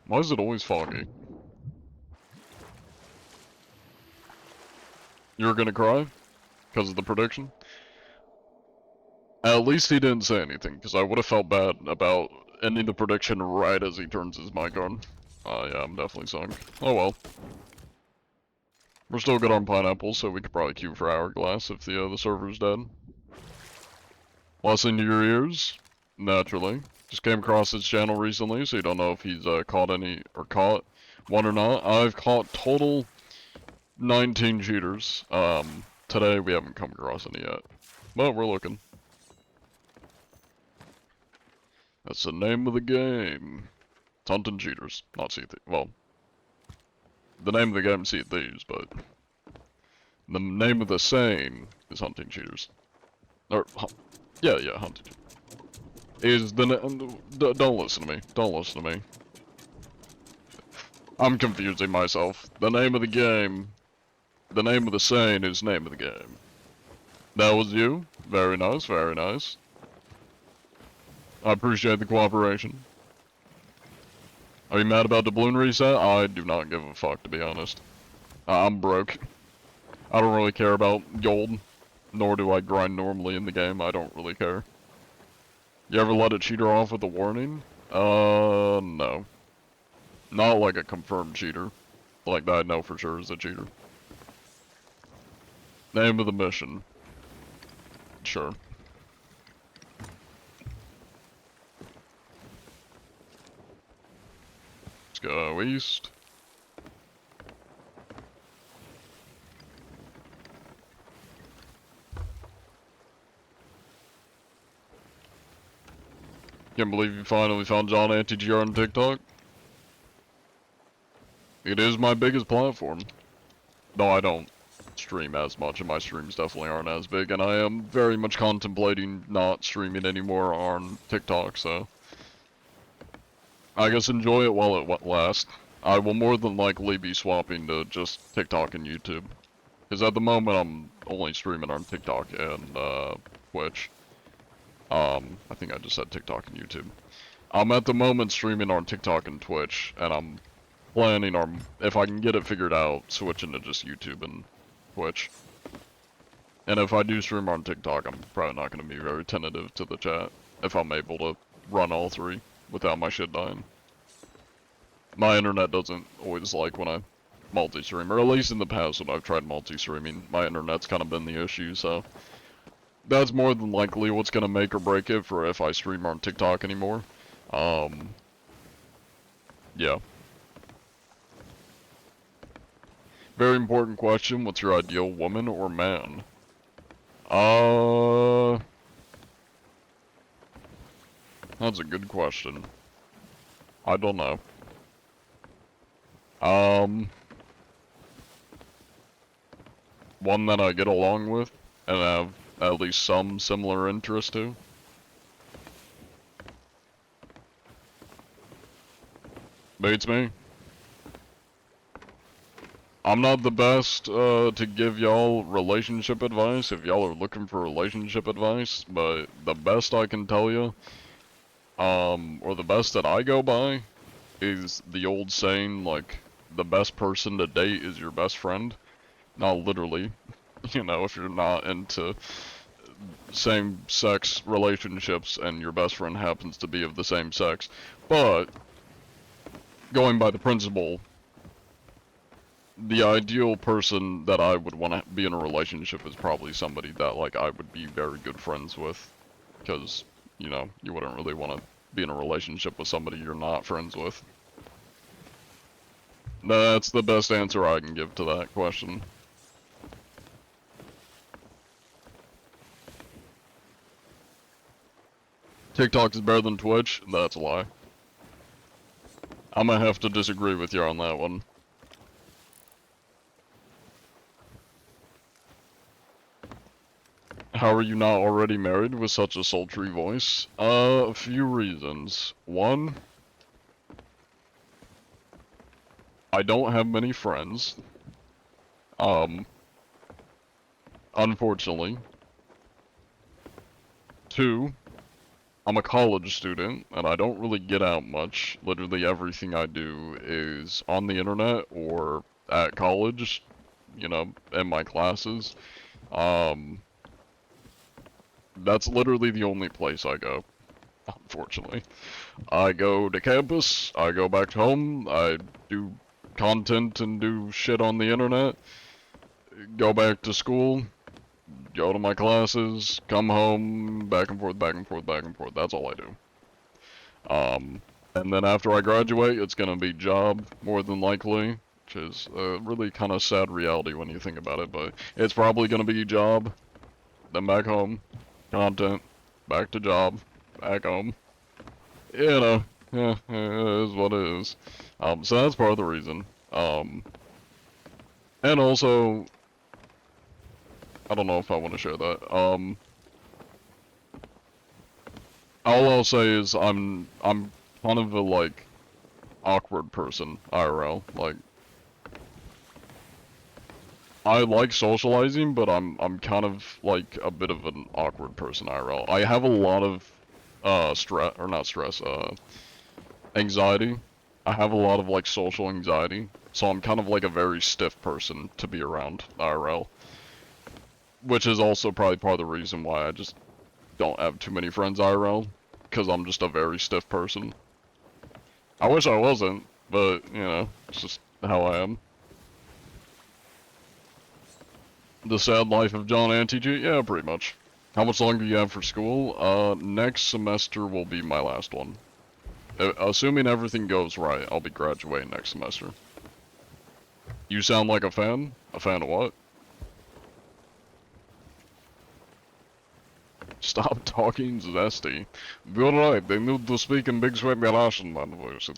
Why is it always foggy? You were gonna cry? Because of the prediction? At least he didn't say anything, because I would have felt bad about ending the prediction right as he turns his mic on. Yeah, I'm definitely sunk. Oh well. We're still good on pineapples, so we could probably queue for Hourglass if the server's dead. Lesson to your ears? Naturally. Just came across his channel recently, so you don't know if he's caught any, or caught one or not. I've caught total 19 cheaters. Today we haven't come across any yet. But we're looking. That's the name of the game. It's hunting cheaters, not sea thieves. Well, the name of the game is Sea Thieves, but the name of the saying is hunting cheaters. Or, yeah, hunting. Is the don't listen to me. Don't listen to me. I'm confusing myself. The name of the game, the name of the saying is name of the game. That was you. Very nice, very nice. I appreciate the cooperation. Are you mad about the balloon reset? I do not give a fuck, to be honest. I'm broke. I don't really care about gold, nor do I grind normally in the game. I don't really care. You ever let a cheater off with a warning? No. Not like a confirmed cheater. Like that I know for sure is a cheater. Name of the mission. Sure. Let's go east. Can't believe you finally found John Anti-GR on TikTok. It is my biggest platform. Though I don't stream as much, and my streams definitely aren't as big, and I am very much contemplating not streaming anymore on TikTok, so I guess enjoy it while it lasts. I will more than likely be swapping to just TikTok and YouTube. Because at the moment I'm only streaming on TikTok and Twitch. I think I just said TikTok and YouTube. I'm at the moment streaming on TikTok and Twitch, and I'm planning on, if I can get it figured out, switching to just YouTube and Twitch. And if I do stream on TikTok, I'm probably not going to be very tentative to the chat, if I'm able to run all three without my shit dying. My internet doesn't always like when I multi-stream, or at least in the past when I've tried multi-streaming, my internet's kind of been the issue, so that's more than likely what's going to make or break it for if I stream on TikTok anymore. Yeah. Very important question, what's your ideal woman or man? That's a good question. I don't know. One that I get along with and have at least some similar interest to. Beats me. I'm not the best to give y'all relationship advice if y'all are looking for relationship advice, but the best I can tell you, or the best that I go by, is the old saying, like, the best person to date is your best friend. Not literally, you know, if you're not into same-sex relationships and your best friend happens to be of the same sex, but going by the principle, the ideal person that I would want to be in a relationship is probably somebody that, like, I would be very good friends with, because, you know, you wouldn't really want to be in a relationship with somebody you're not friends with. That's the best answer I can give to that question. TikTok is better than Twitch? That's a lie. I'm gonna have to disagree with you on that one. How are you not already married with such a sultry voice? A few reasons. One, I don't have many friends. Unfortunately. Two, I'm a college student, and I don't really get out much. Literally everything I do is on the internet or at college, you know, in my classes. That's literally the only place I go, unfortunately. I go to campus, I go back home, I do content and do shit on the internet, go back to school, go to my classes, come home, back and forth, back and forth, back and forth. That's all I do. And then after I graduate, it's gonna be job, more than likely, which is a really kind of sad reality when you think about it, but it's probably gonna be job, then back home, content, back to job, back home. You know, yeah, it is what it is. So that's part of the reason. And also, I don't know if I want to share that. All I'll say is I'm kind of a, like, awkward person, IRL. Like, I like socializing, but I'm kind of, like, a bit of an awkward person, IRL. I have a lot of, anxiety. I have a lot of, like, social anxiety. So I'm kind of like a very stiff person to be around, IRL. Which is also probably part of the reason why I just don't have too many friends IRL, because I'm just a very stiff person. I wish I wasn't, but, you know, it's just how I am. The sad life of John Anti-Cheat? Yeah, pretty much. How much longer do you have for school? Next semester will be my last one. Assuming everything goes right, I'll be graduating next semester. You sound like a fan? A fan of what? Stop talking zesty. You're right, they need to speak in big sweepy Russian language.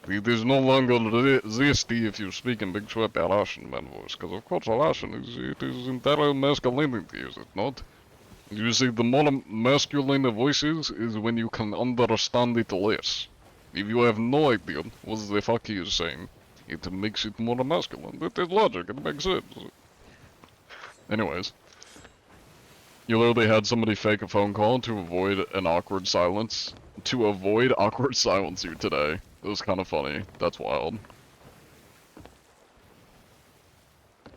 It is no longer zesty if you speak in big sweaty Russian man voice, because of course Russian is entirely masculinity, is it not? You see, the more masculine the voice is when you can understand it less. If you have no idea what the fuck he is saying, it makes it more masculine. It is logic, it makes sense. Anyways. You literally had somebody fake a phone call to avoid an awkward silence. To avoid awkward silence here today. It was kind of funny. That's wild.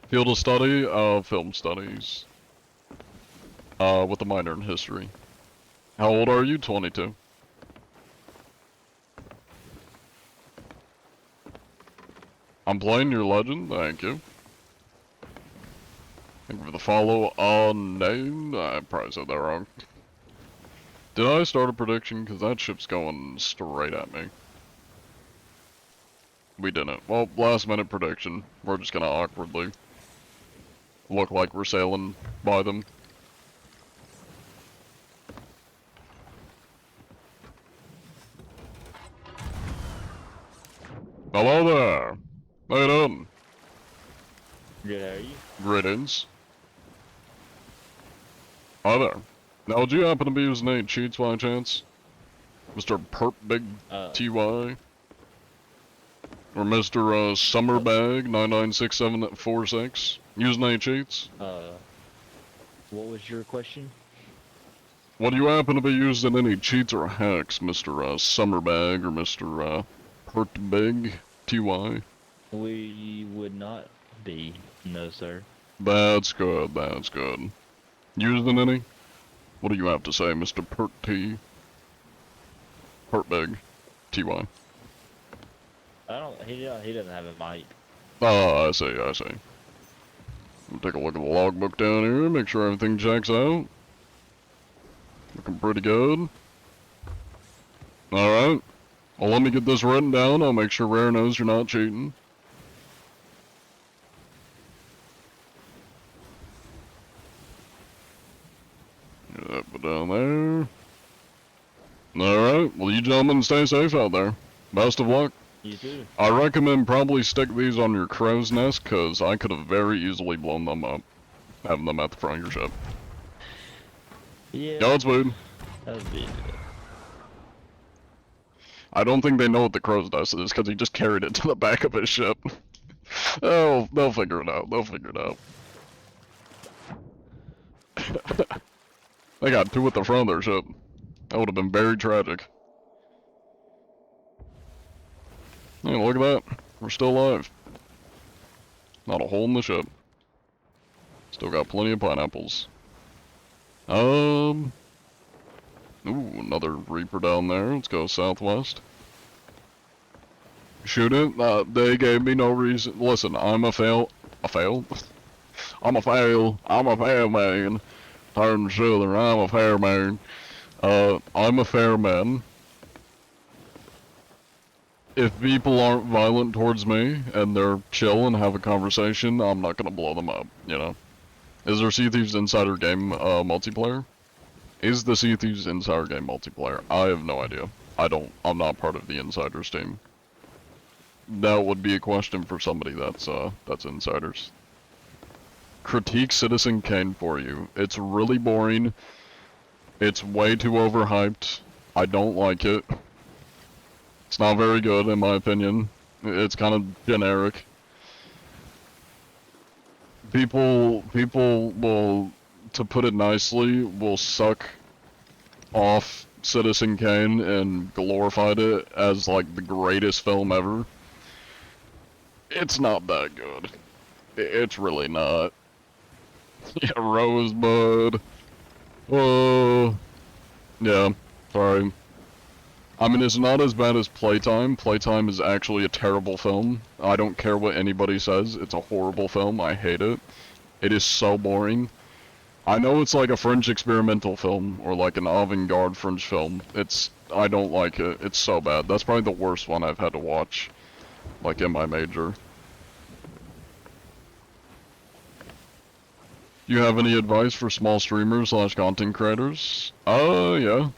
Field of study, film studies. With a minor in history. How old are you? 22. I'm playing your legend, thank you. Thank you for the follow on name. I probably said that wrong. Did I start a prediction? Because that ship's going straight at me. We didn't. Well, last minute prediction. We're just gonna awkwardly look like we're sailing by them. Hello there. How you doing? Good, how are you? Greetings. Hi there. Now, do you happen to be using any cheats by chance? Mr. Perp Big TY? Or Mr. Summerbag 996746? Using any cheats? What was your question? Well, do you happen to be using any cheats or hacks, Mr. Summerbag or Mr. Perp Big TY? We would not be, no sir. That's good, that's good. Using any? What do you have to say, Mr. Pert T? Pertbig. TY. He doesn't have a mic. Ah, I see, I see. We'll take a look at the logbook down here, make sure everything checks out. Looking pretty good. Alright. Well, let me get this written down, I'll make sure Rare knows you're not cheating. Put down there. Alright, well you gentlemen stay safe out there. Best of luck. You too. I recommend probably stick these on your crow's nest, cause I could have very easily blown them up, having them at the front of your ship. Yeah. Godspeed. That would be good. I don't think they know what the crow's nest is, cause he just carried it to the back of his ship. Oh, they'll figure it out, they'll figure it out. They got two at the front of their ship. That would have been very tragic. Hey, look at that. We're still alive. Not a hole in the ship. Still got plenty of pineapples. Ooh, another Reaper down there. Let's go southwest. Shoot it. They gave me no reason. Listen, I'm a fail. A fail? I'm a fail. I'm a fail man. Turn southern. I'm a fair man. I'm a fair man. If people aren't violent towards me, and they're chill and have a conversation, I'm not gonna blow them up, you know? Is there Sea Thieves Insider Game, multiplayer? Is the Sea Thieves Insider Game multiplayer? I have no idea. I'm not part of the Insiders team. That would be a question for somebody that's Insiders. Critique Citizen Kane for you. It's really boring. It's way too overhyped. I don't like it. It's not very good, in my opinion. It's kind of generic. People will, to put it nicely, will suck off Citizen Kane and glorified it as like the greatest film ever. It's not that good. It's really not. Yeah, Rosebud. Oh, yeah, sorry. I mean, it's not as bad as Playtime. Playtime is actually a terrible film. I don't care what anybody says. It's a horrible film. I hate it. It is so boring. I know it's like a French experimental film, or like an avant-garde French film. I don't like it. It's so bad. That's probably the worst one I've had to watch, like in my major. Do you have any advice for small streamers / content creators? Yeah.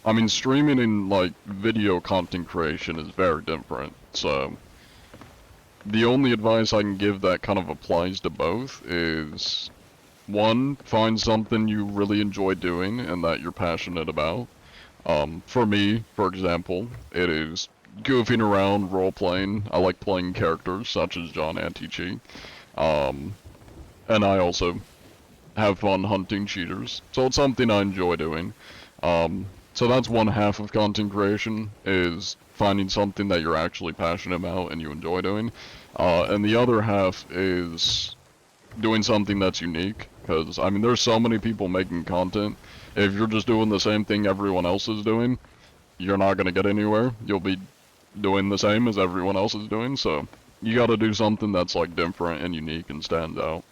I mean, streaming and, like, video content creation is very different, so... The only advice I can give that kind of applies to both is... One, find something you really enjoy doing and that you're passionate about. For me, for example, it is goofing around, role-playing. I like playing characters such as John Anti-Cheat. And I also have fun hunting cheaters, so it's something I enjoy doing. So that's one half of content creation, is finding something that you're actually passionate about and you enjoy doing. And the other half is doing something that's unique, because, I mean, there's so many people making content. If you're just doing the same thing everyone else is doing, you're not going to get anywhere. You'll be doing the same as everyone else is doing, so you gotta do something that's, like, different and unique and stands out.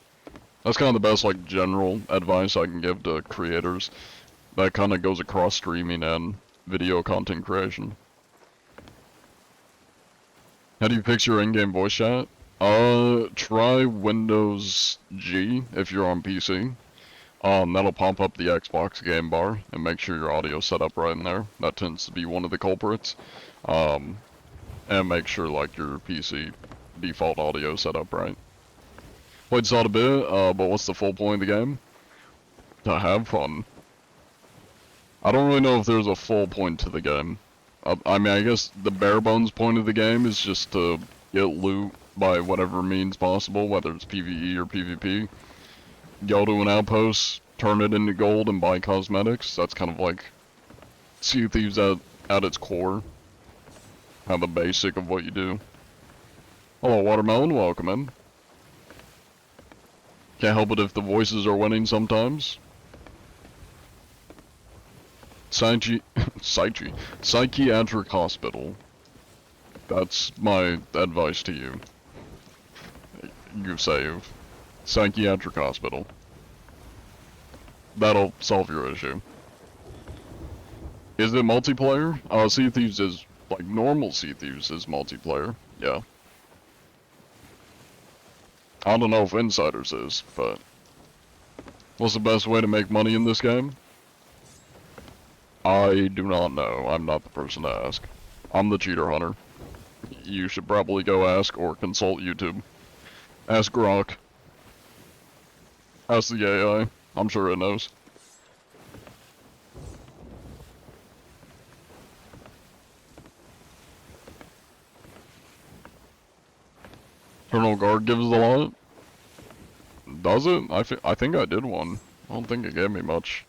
That's kind of the best, like, general advice I can give to creators. That kind of goes across streaming and video content creation. How do you fix your in-game voice chat? Try Windows G if you're on PC. That'll pump up the Xbox game bar and make sure your audio's set up right in there. That tends to be one of the culprits. And make sure, like, your PC default audio set up right. Played SOD a bit, but what's the full point of the game? To have fun. I don't really know if there's a full point to the game. I mean, I guess the bare bones point of the game is just to get loot by whatever means possible, whether it's PvE or PvP. Go to an outpost, turn it into gold, and buy cosmetics. That's kind of like Sea of Thieves at its core. Kind of the basic of what you do. Hello, Watermelon, welcome in. Can't help it if the voices are winning sometimes. Psychiatric hospital. That's my advice to you. You save. Psychiatric hospital. That'll solve your issue. Is it multiplayer? Sea of Thieves is, like, normal Sea of Thieves is multiplayer, yeah. I don't know if Insiders is, but... What's the best way to make money in this game? I do not know. I'm not the person to ask. I'm the cheater hunter. You should probably go ask or consult YouTube. Ask Grok. Ask the AI. I'm sure it knows. Eternal Guard gives a lot? Does it? I think I did one. I don't think it gave me much.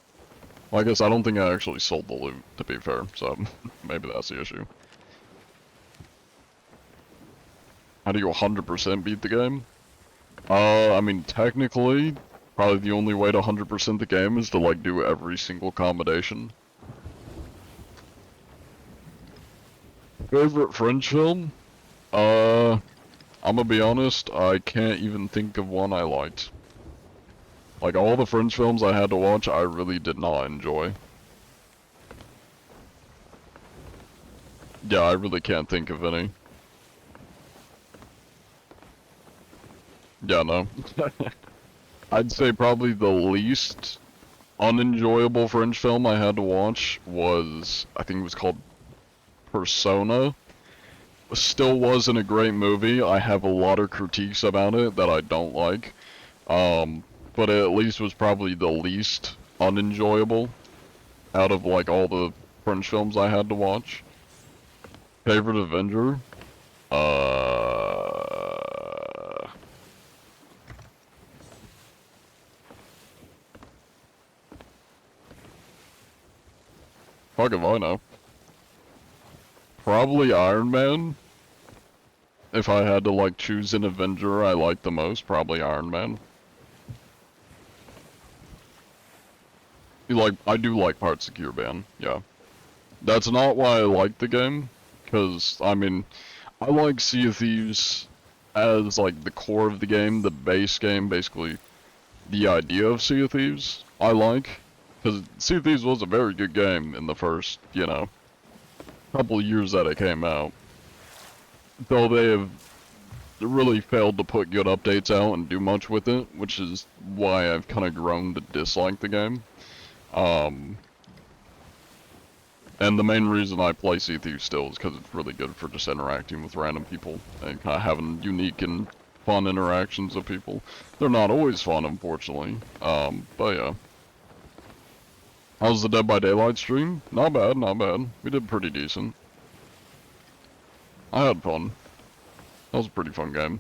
Well, I guess I don't think I actually sold the loot, to be fair, so maybe that's the issue. How do you 100% beat the game? I mean, technically, probably the only way to 100% the game is to, like, do every single combination. Favorite French film? I'm gonna be honest, I can't even think of one I liked. Like, all the French films I had to watch, I really did not enjoy. Yeah, I really can't think of any. Yeah, no. I'd say probably the least unenjoyable French film I had to watch was, I think it was called Persona. Still wasn't a great movie. I have a lot of critiques about it that I don't like. But it at least was probably the least unenjoyable out of, like, all the French films I had to watch. Favorite Avenger? Fuck if I know. Probably Iron Man. If I had to, like, choose an Avenger I like the most, probably Iron Man. I do like parts of Gear Band, yeah. That's not why I like the game, because, I mean, I like Sea of Thieves as, like, the core of the game, the base game, basically, the idea of Sea of Thieves, I like. Because Sea of Thieves was a very good game in the first, you know, couple of years that it came out. Though they have really failed to put good updates out and do much with it, which is why I've kind of grown to dislike the game. And the main reason I play Sea Thief still is because it's really good for just interacting with random people and kind of having unique and fun interactions with people. They're not always fun, unfortunately. But yeah. How's the Dead by Daylight stream? Not bad, not bad. We did pretty decent. I had fun. That was a pretty fun game.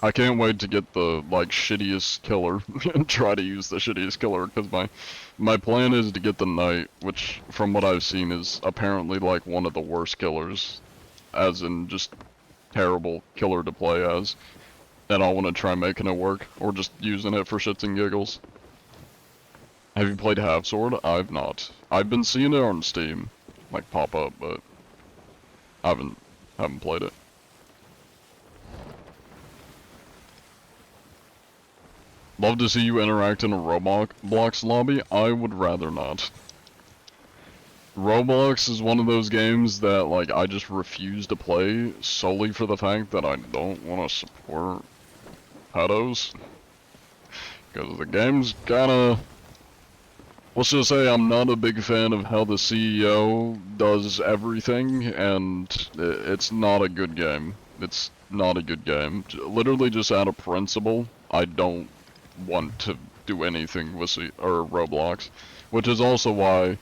I can't wait to get the, like, shittiest killer and try to use the shittiest killer, because my plan is to get the Knight, which, from what I've seen, is apparently, like, one of the worst killers, as in just terrible killer to play as, and I want to try making it work, or just using it for shits and giggles. Have you played Half Sword? I've not. I've been seeing it on Steam, like, pop up, but I haven't played it. Love to see you interact in a Roblox lobby. I would rather not. Roblox is one of those games that, like, I just refuse to play solely for the fact that I don't want to support pedos. Because the game's kinda... Let's just say I'm not a big fan of how the CEO does everything, and it's not a good game. It's not a good game. Literally just out of principle, I don't want to do anything with Roblox, which is also why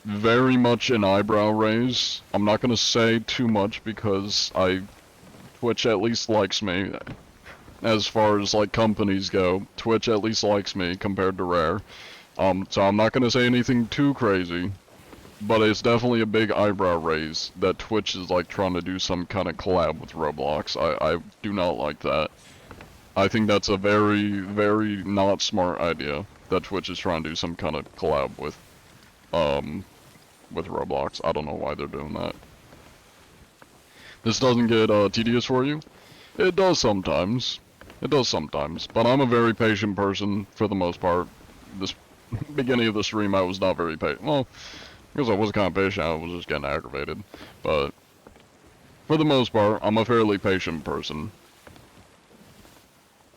very much an eyebrow raise. I'm not gonna say too much because Twitch at least likes me. As far as like companies go, Twitch at least likes me compared to Rare. So I'm not gonna say anything too crazy, but it's definitely a big eyebrow raise that Twitch is like trying to do some kind of collab with Roblox. I do not like that. I think that's a very, very not smart idea that Twitch is trying to do some kind of collab with Roblox. I don't know why they're doing that. This doesn't get tedious for you? It does sometimes. It does sometimes. But I'm a very patient person for the most part. This beginning of the stream I was not very patient. Well, because I was kind of patient, I was just getting aggravated. But for the most part, I'm a fairly patient person.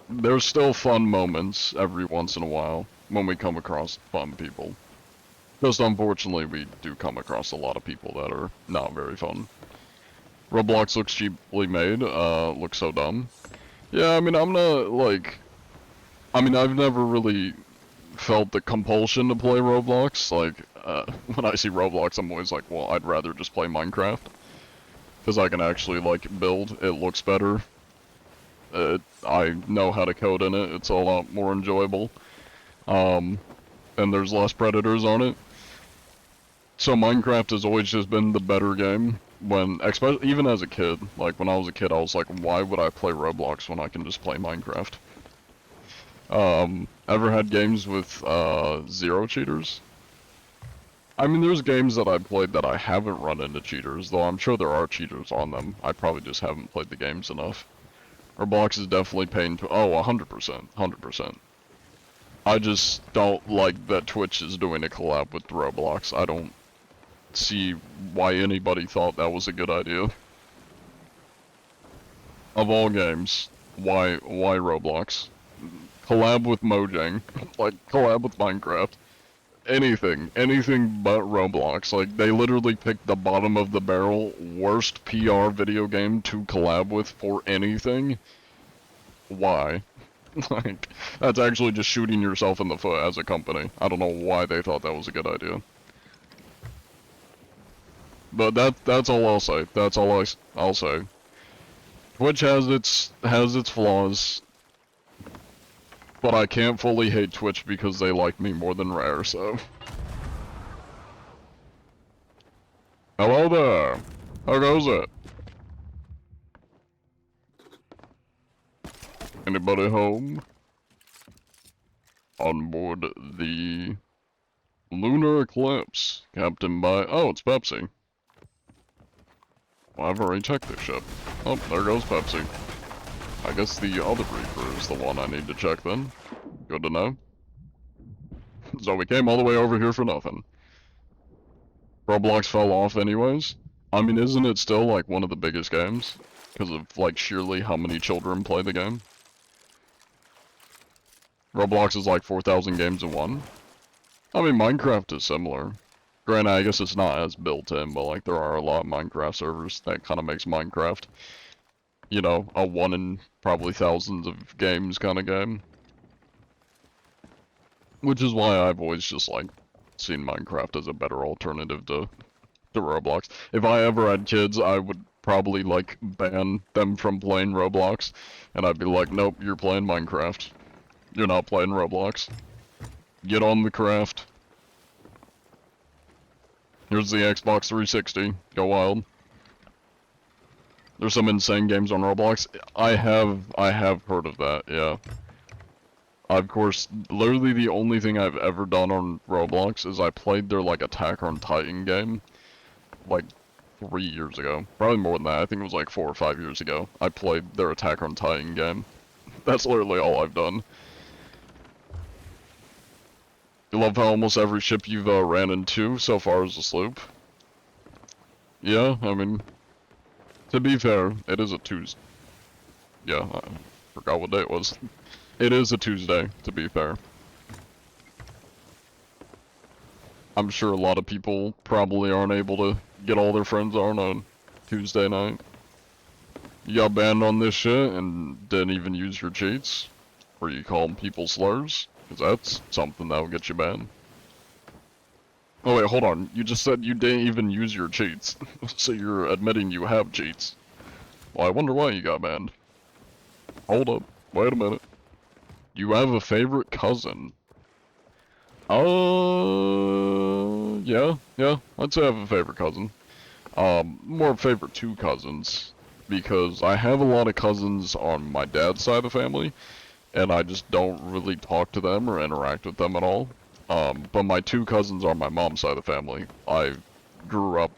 There's still fun moments every once in a while when we come across fun people. Just unfortunately, we do come across a lot of people that are not very fun. Roblox looks cheaply made, looks so dumb. Yeah, I mean, I'm not, like... I mean, I've never really felt the compulsion to play Roblox. Like, when I see Roblox, I'm always like, well, I'd rather just play Minecraft. Because I can actually, like, build, it looks better. I know how to code in it, it's a lot more enjoyable. And there's less predators on it. So Minecraft has always just been the better game. Especially even as a kid, like when I was a kid, I was like, why would I play Roblox when I can just play Minecraft? Ever had games with, zero cheaters? I mean, there's games that I've played that I haven't run into cheaters, though I'm sure there are cheaters on them. I probably just haven't played the games enough. Roblox is definitely paying to- oh, 100%, 100%. I just don't like that Twitch is doing a collab with Roblox. I don't see why anybody thought that was a good idea. Of all games, why Roblox? Collab with Mojang, like collab with Minecraft. Anything but Roblox. Like, they literally picked the bottom of the barrel worst PR video game to collab with for anything. Why? Like, that's actually just shooting yourself in the foot as a company. I don't know why they thought that was a good idea. But that's all I'll say. That's all I'll say. Twitch has its flaws. But I can't fully hate Twitch because they like me more than Rare, so... Hello there! How goes it? Anybody home? On board the Lunar Eclipse, captained by... Oh, it's Pepsi. Well, I've already checked this ship. Oh, there goes Pepsi. I guess the other Reaper is the one I need to check then. Good to know. So we came all the way over here for nothing. Roblox fell off anyways. I mean, isn't it still like one of the biggest games? Because of like sheerly how many children play the game. Roblox is like 4,000 games in one. I mean, Minecraft is similar. Granted, I guess it's not as built in, but like there are a lot of Minecraft servers that kind of makes Minecraft, you know, a one in probably thousands of games kind of game. Which is why I've always just like seen Minecraft as a better alternative to Roblox. If I ever had kids, I would probably like ban them from playing Roblox, and I'd be like, nope, you're playing Minecraft. You're not playing Roblox. Get on the craft. Here's the Xbox 360. Go wild. There's some insane games on Roblox. I have heard of that, yeah. Of course, literally the only thing I've ever done on Roblox is I played their like Attack on Titan game like 3 years ago. Probably more than that. I think it was like 4 or 5 years ago. I played their Attack on Titan game. That's literally all I've done. You love how almost every ship you've ran into so far is a sloop? Yeah, I mean, to be fair, it is a Tuesday. Yeah, I forgot what day it was. It is a Tuesday, to be fair. I'm sure a lot of people probably aren't able to get all their friends on a Tuesday night. You got banned on this shit and didn't even use your cheats? Or you call people slurs? Because that's something that'll get you banned. Oh wait, hold on. You just said you didn't even use your cheats. So you're admitting you have cheats. Well, I wonder why you got banned. Hold up. Wait a minute. You have a favorite cousin. Yeah, I'd say I have a favorite cousin. More favorite two cousins. Because I have a lot of cousins on my dad's side of the family, and I just don't really talk to them or interact with them at all. But my two cousins on my mom's side of the family, I grew up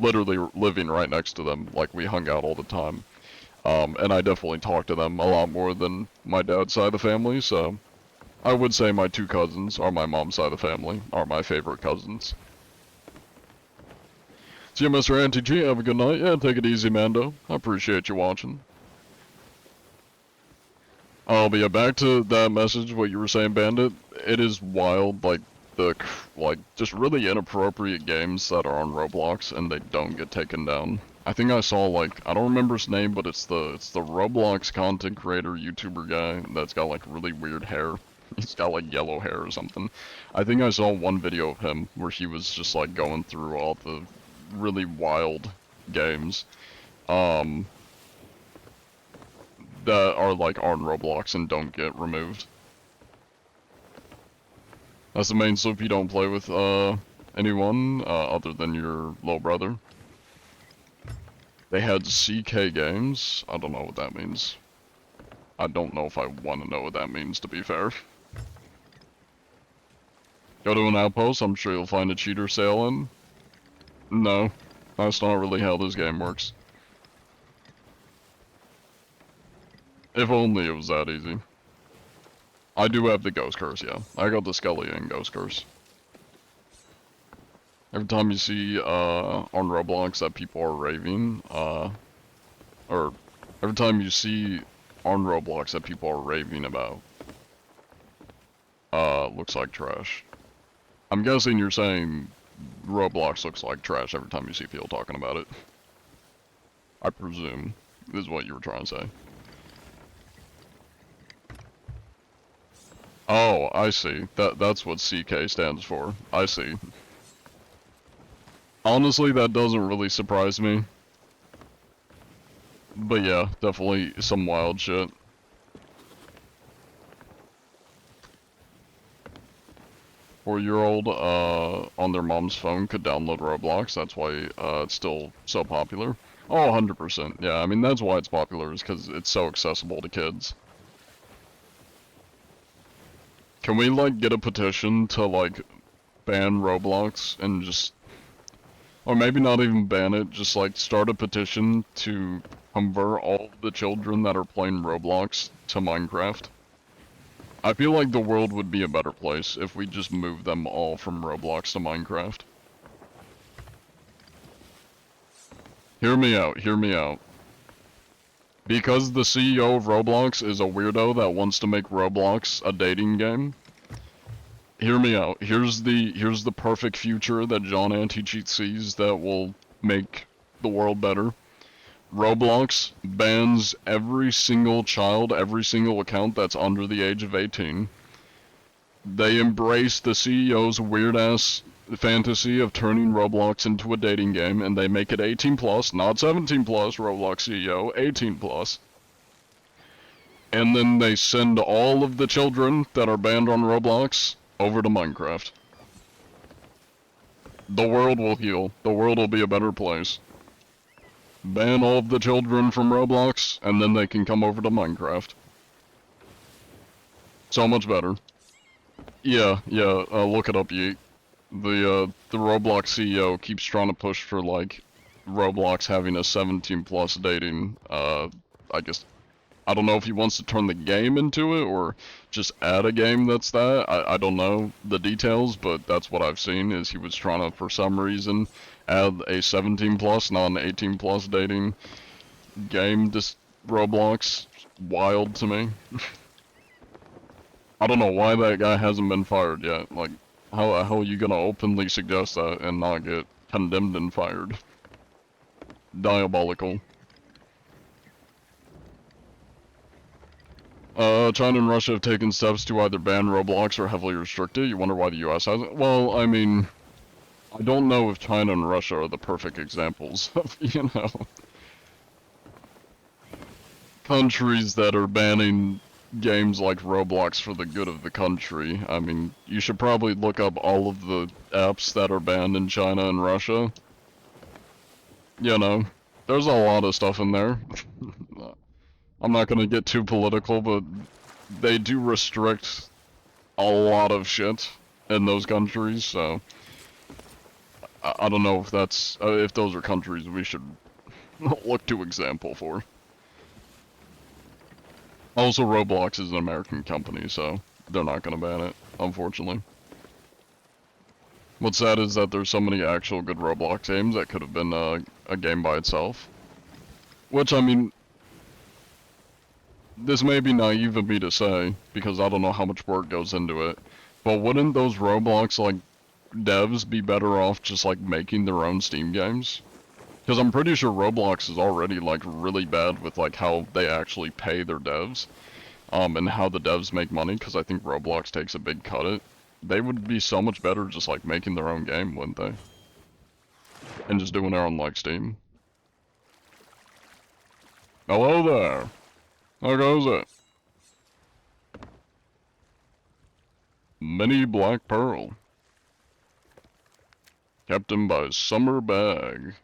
literally living right next to them, like we hung out all the time. And I definitely talk to them a lot more than my dad's side of the family, so I would say my two cousins on my mom's side of the family are my favorite cousins. See you, Mr. Anti-G. Have a good night. Yeah, take it easy, Mando. I appreciate you watching. But yeah, back to that message, what you were saying, Bandit. It is wild, like, just really inappropriate games that are on Roblox and they don't get taken down. I think I saw, like, I don't remember his name, but it's the Roblox content creator YouTuber guy that's got, like, really weird hair. He's got, like, yellow hair or something. I think I saw one video of him where he was just, like, going through all the really wild games. That are, like, on Roblox and don't get removed. That's the main sloop you don't play with, anyone, other than your little brother. They had CK games. I don't know what that means. I don't know if I want to know what that means, to be fair. Go to an outpost, I'm sure you'll find a cheater sailing. No, that's not really how this game works. If only it was that easy. I do have the Ghost Curse, yeah. I got the Skelly and Ghost Curse. Every time you see, on Roblox that people are raving, or every time you see on Roblox that people are raving about, looks like trash. I'm guessing you're saying Roblox looks like trash every time you see people talking about it. I presume, is what you were trying to say. Oh, I see. That's what CK stands for. I see. Honestly, that doesn't really surprise me. But yeah, definitely some wild shit. Four-year-old, on their mom's phone could download Roblox. That's why, it's still so popular. Oh, 100%. Yeah, I mean, that's why it's popular, is because it's so accessible to kids. Can we, like, get a petition to, like, ban Roblox and just... Or maybe not even ban it, just, like, start a petition to convert all the children that are playing Roblox to Minecraft? I feel like the world would be a better place if we just moved them all from Roblox to Minecraft. Hear me out, hear me out. Because the CEO of Roblox is a weirdo that wants to make Roblox a dating game, hear me out. Here's the perfect future that John Anti-Cheat sees that will make the world better. Roblox bans every single child, every single account that's under the age of 18. They embrace the CEO's weird-ass fantasy of turning Roblox into a dating game, and they make it 18 plus, not 17 plus, Roblox CEO, 18 plus. And then they send all of the children that are banned on Roblox over to Minecraft. The world will heal. The world will be a better place. Ban all of the children from Roblox, and then they can come over to Minecraft. So much better. Yeah, look it up, Yeet. The Roblox CEO keeps trying to push for, like, Roblox having a 17 plus dating, I guess, I don't know if he wants to turn the game into it, or just add a game that's that, I don't know the details, but that's what I've seen, is he was trying to, for some reason, add a 17 plus, not an 18 plus dating game, just Roblox. Wild to me. I don't know why that guy hasn't been fired yet, like, how the hell are you gonna openly suggest that and not get condemned and fired? Diabolical. China and Russia have taken steps to either ban Roblox or heavily restrict it. You wonder why the US hasn't? Well, I mean, I don't know if China and Russia are the perfect examples of, you know, countries that are banning games like Roblox for the good of the country. I mean, you should probably look up all of the apps that are banned in China and Russia. You know, there's a lot of stuff in there. I'm not gonna get too political, but they do restrict a lot of shit in those countries, so I don't know if that's, if those are countries we should look to example for. Also, Roblox is an American company, so they're not gonna ban it, unfortunately. What's sad is that there's so many actual good Roblox games that could have been a game by itself. Which, I mean, this may be naive of me to say, because I don't know how much work goes into it, but wouldn't those Roblox, like, devs be better off just, like, making their own Steam games? Because I'm pretty sure Roblox is already, like, really bad with, like, how they actually pay their devs, and how the devs make money, because I think Roblox takes a big cut at it. They would be so much better just, like, making their own game, wouldn't they? And just doing it on, like, Steam. Hello there! How goes it? Mini Black Pearl. Captained by Summer Bag.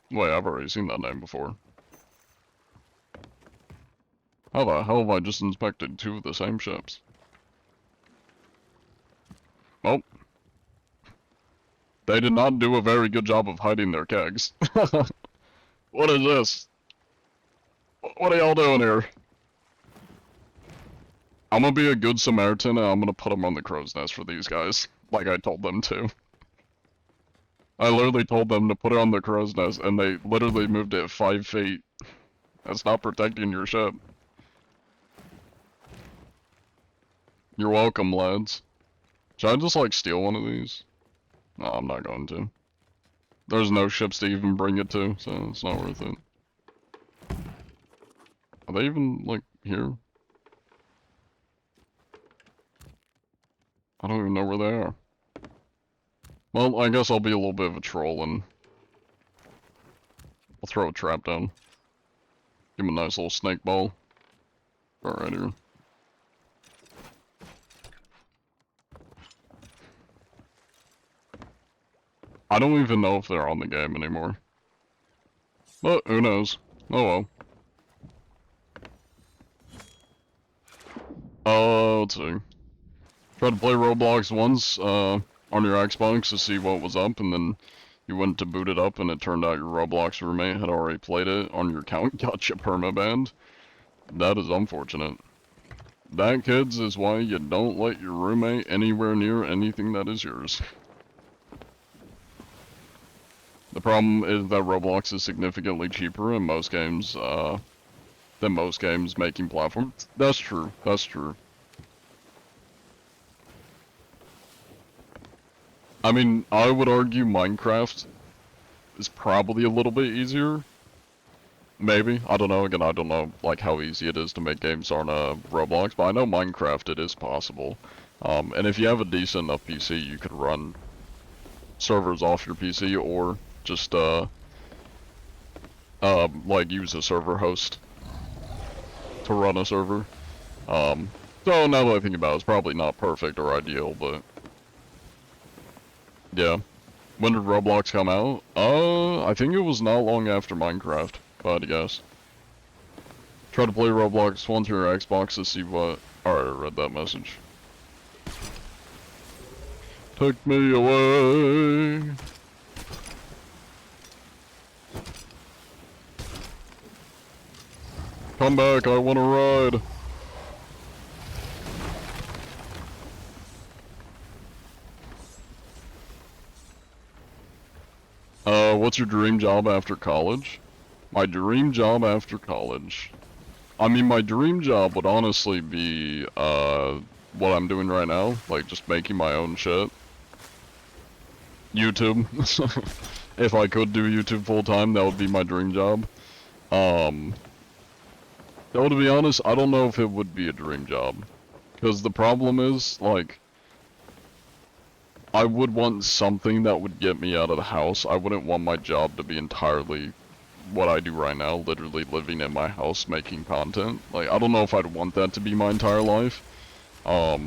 Wait, I've already seen that name before. How the hell have I just inspected two of the same ships? Oh. They did not do a very good job of hiding their kegs. What is this? What are y'all doing here? I'm gonna be a good Samaritan and I'm gonna put them on the crow's nest for these guys. Like I told them to. I literally told them to put it on the crow's nest, and they literally moved it 5 feet. That's not protecting your ship. You're welcome, lads. Should I just, like, steal one of these? No, I'm not going to. There's no ships to even bring it to, so it's not worth it. Are they even, like, here? I don't even know where they are. Well, I guess I'll be a little bit of a troll and I'll throw a trap down. Give him a nice little snake ball. Right here. I don't even know if they're on the game anymore. But who knows? Oh well. Let's see. Tried to play Roblox once, on your Xbox to see what was up, and then you went to boot it up and it turned out your Roblox roommate had already played it on your account, got you permabanned. That is unfortunate. That, kids, is why you don't let your roommate anywhere near anything that is yours. The problem is that Roblox is significantly cheaper in most games, than most games making platforms. That's true, that's true. I mean, I would argue Minecraft is probably a little bit easier. Maybe. I don't know. Again, I don't know like how easy it is to make games on Roblox, but I know Minecraft it is possible. And if you have a decent enough PC, you could run servers off your PC or just like use a server host to run a server. So now that I think about it, it's probably not perfect or ideal, but yeah. When did Roblox come out? I think it was not long after Minecraft, if I had to guess. Try to play Roblox once on your Xbox to see what... Alright, I read that message. Take me away. Come back, I want to ride. What's your dream job after college? My dream job after college. I mean, my dream job would honestly be, what I'm doing right now. Like, just making my own shit. YouTube. If I could do YouTube full-time, that would be my dream job. Though, to be honest, I don't know if it would be a dream job. Because the problem is, like, I would want something that would get me out of the house. I wouldn't want my job to be entirely what I do right now, literally living in my house making content. Like, I don't know if I'd want that to be my entire life. But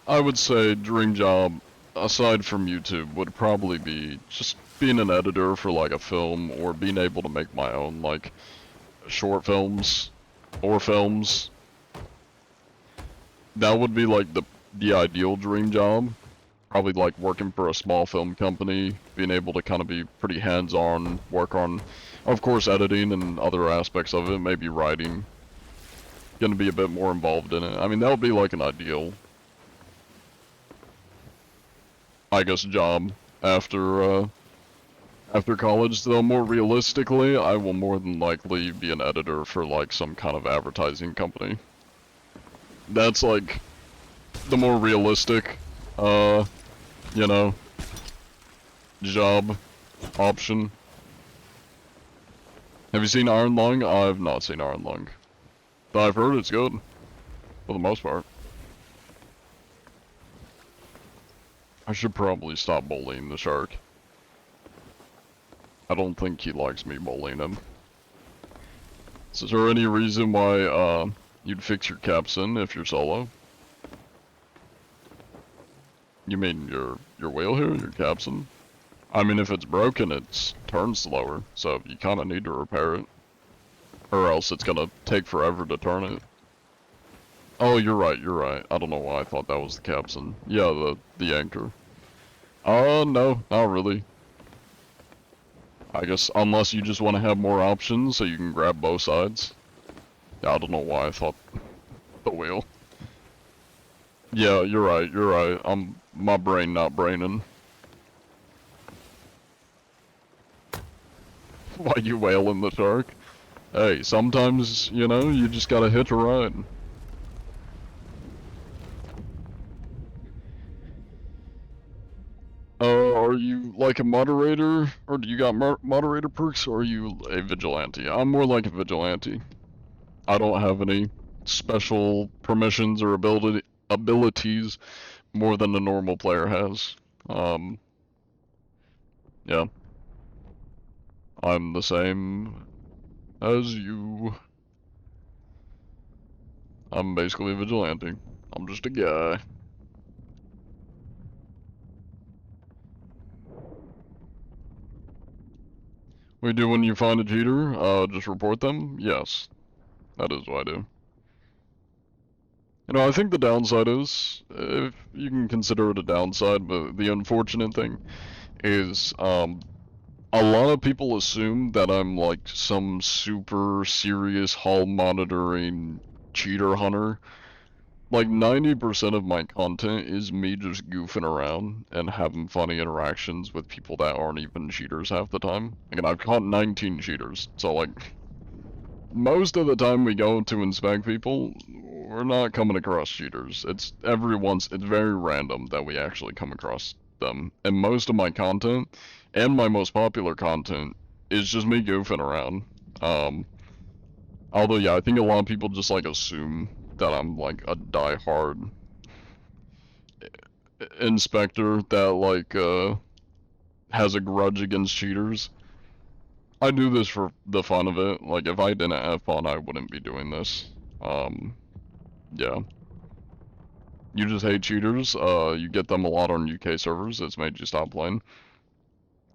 I would say dream job, aside from YouTube, would probably be just being an editor for like a film, or being able to make my own like short films or films. That would be like the ideal dream job. Probably like working for a small film company, being able to kind of be pretty hands-on, work on, of course, editing and other aspects of it, maybe writing. Gonna be a bit more involved in it. I mean, that would be like an ideal, I guess, job after college. Though more realistically, I will more than likely be an editor for like some kind of advertising company. That's like the more realistic, you know, job option. Have you seen Iron Lung? I've not seen Iron Lung, but I've heard it's good, for the most part. I should probably stop bullying the shark. I don't think he likes me bullying him. So is there any reason why, you'd fix your capstan if you're solo? You mean your wheel here, your capstan? I mean, if it's broken, it turns slower, so you kind of need to repair it. Or else it's gonna take forever to turn it. Oh, you're right, you're right. I don't know why I thought that was the capstan. Yeah, the anchor. No, not really. I guess, unless you just want to have more options so you can grab both sides. Yeah, I don't know why I thought the wheel. Yeah, you're right, you're right. My brain not braining. Why you whaling the shark? Hey, sometimes, you know, you just gotta hitch a ride. Are you like a moderator, or do you got moderator perks, or are you a vigilante? I'm more like a vigilante. I don't have any special permissions or abilities more than a normal player has. Yeah. I'm the same as you. I'm basically a vigilante. I'm just a guy. What you do when you find a cheater? Just report them? Yes. That is what I do. You know, I think the downside is, if you can consider it a downside, but the unfortunate thing is, a lot of people assume that I'm like some super serious hall monitoring cheater hunter. Like 90% of my content is me just goofing around and having funny interactions with people that aren't even cheaters half the time. Again, I've caught 19 cheaters, so like, most of the time we go to inspect people, we're not coming across cheaters. It's it's very random that we actually come across them. And most of my content, and my most popular content, is just me goofing around. Although, yeah, I think a lot of people just, like, assume that I'm, like, a die-hard inspector that, like, has a grudge against cheaters. I do this for the fun of it. Like, if I didn't have fun, I wouldn't be doing this. Yeah. You just hate cheaters, you get them a lot on UK servers, it's made you stop playing.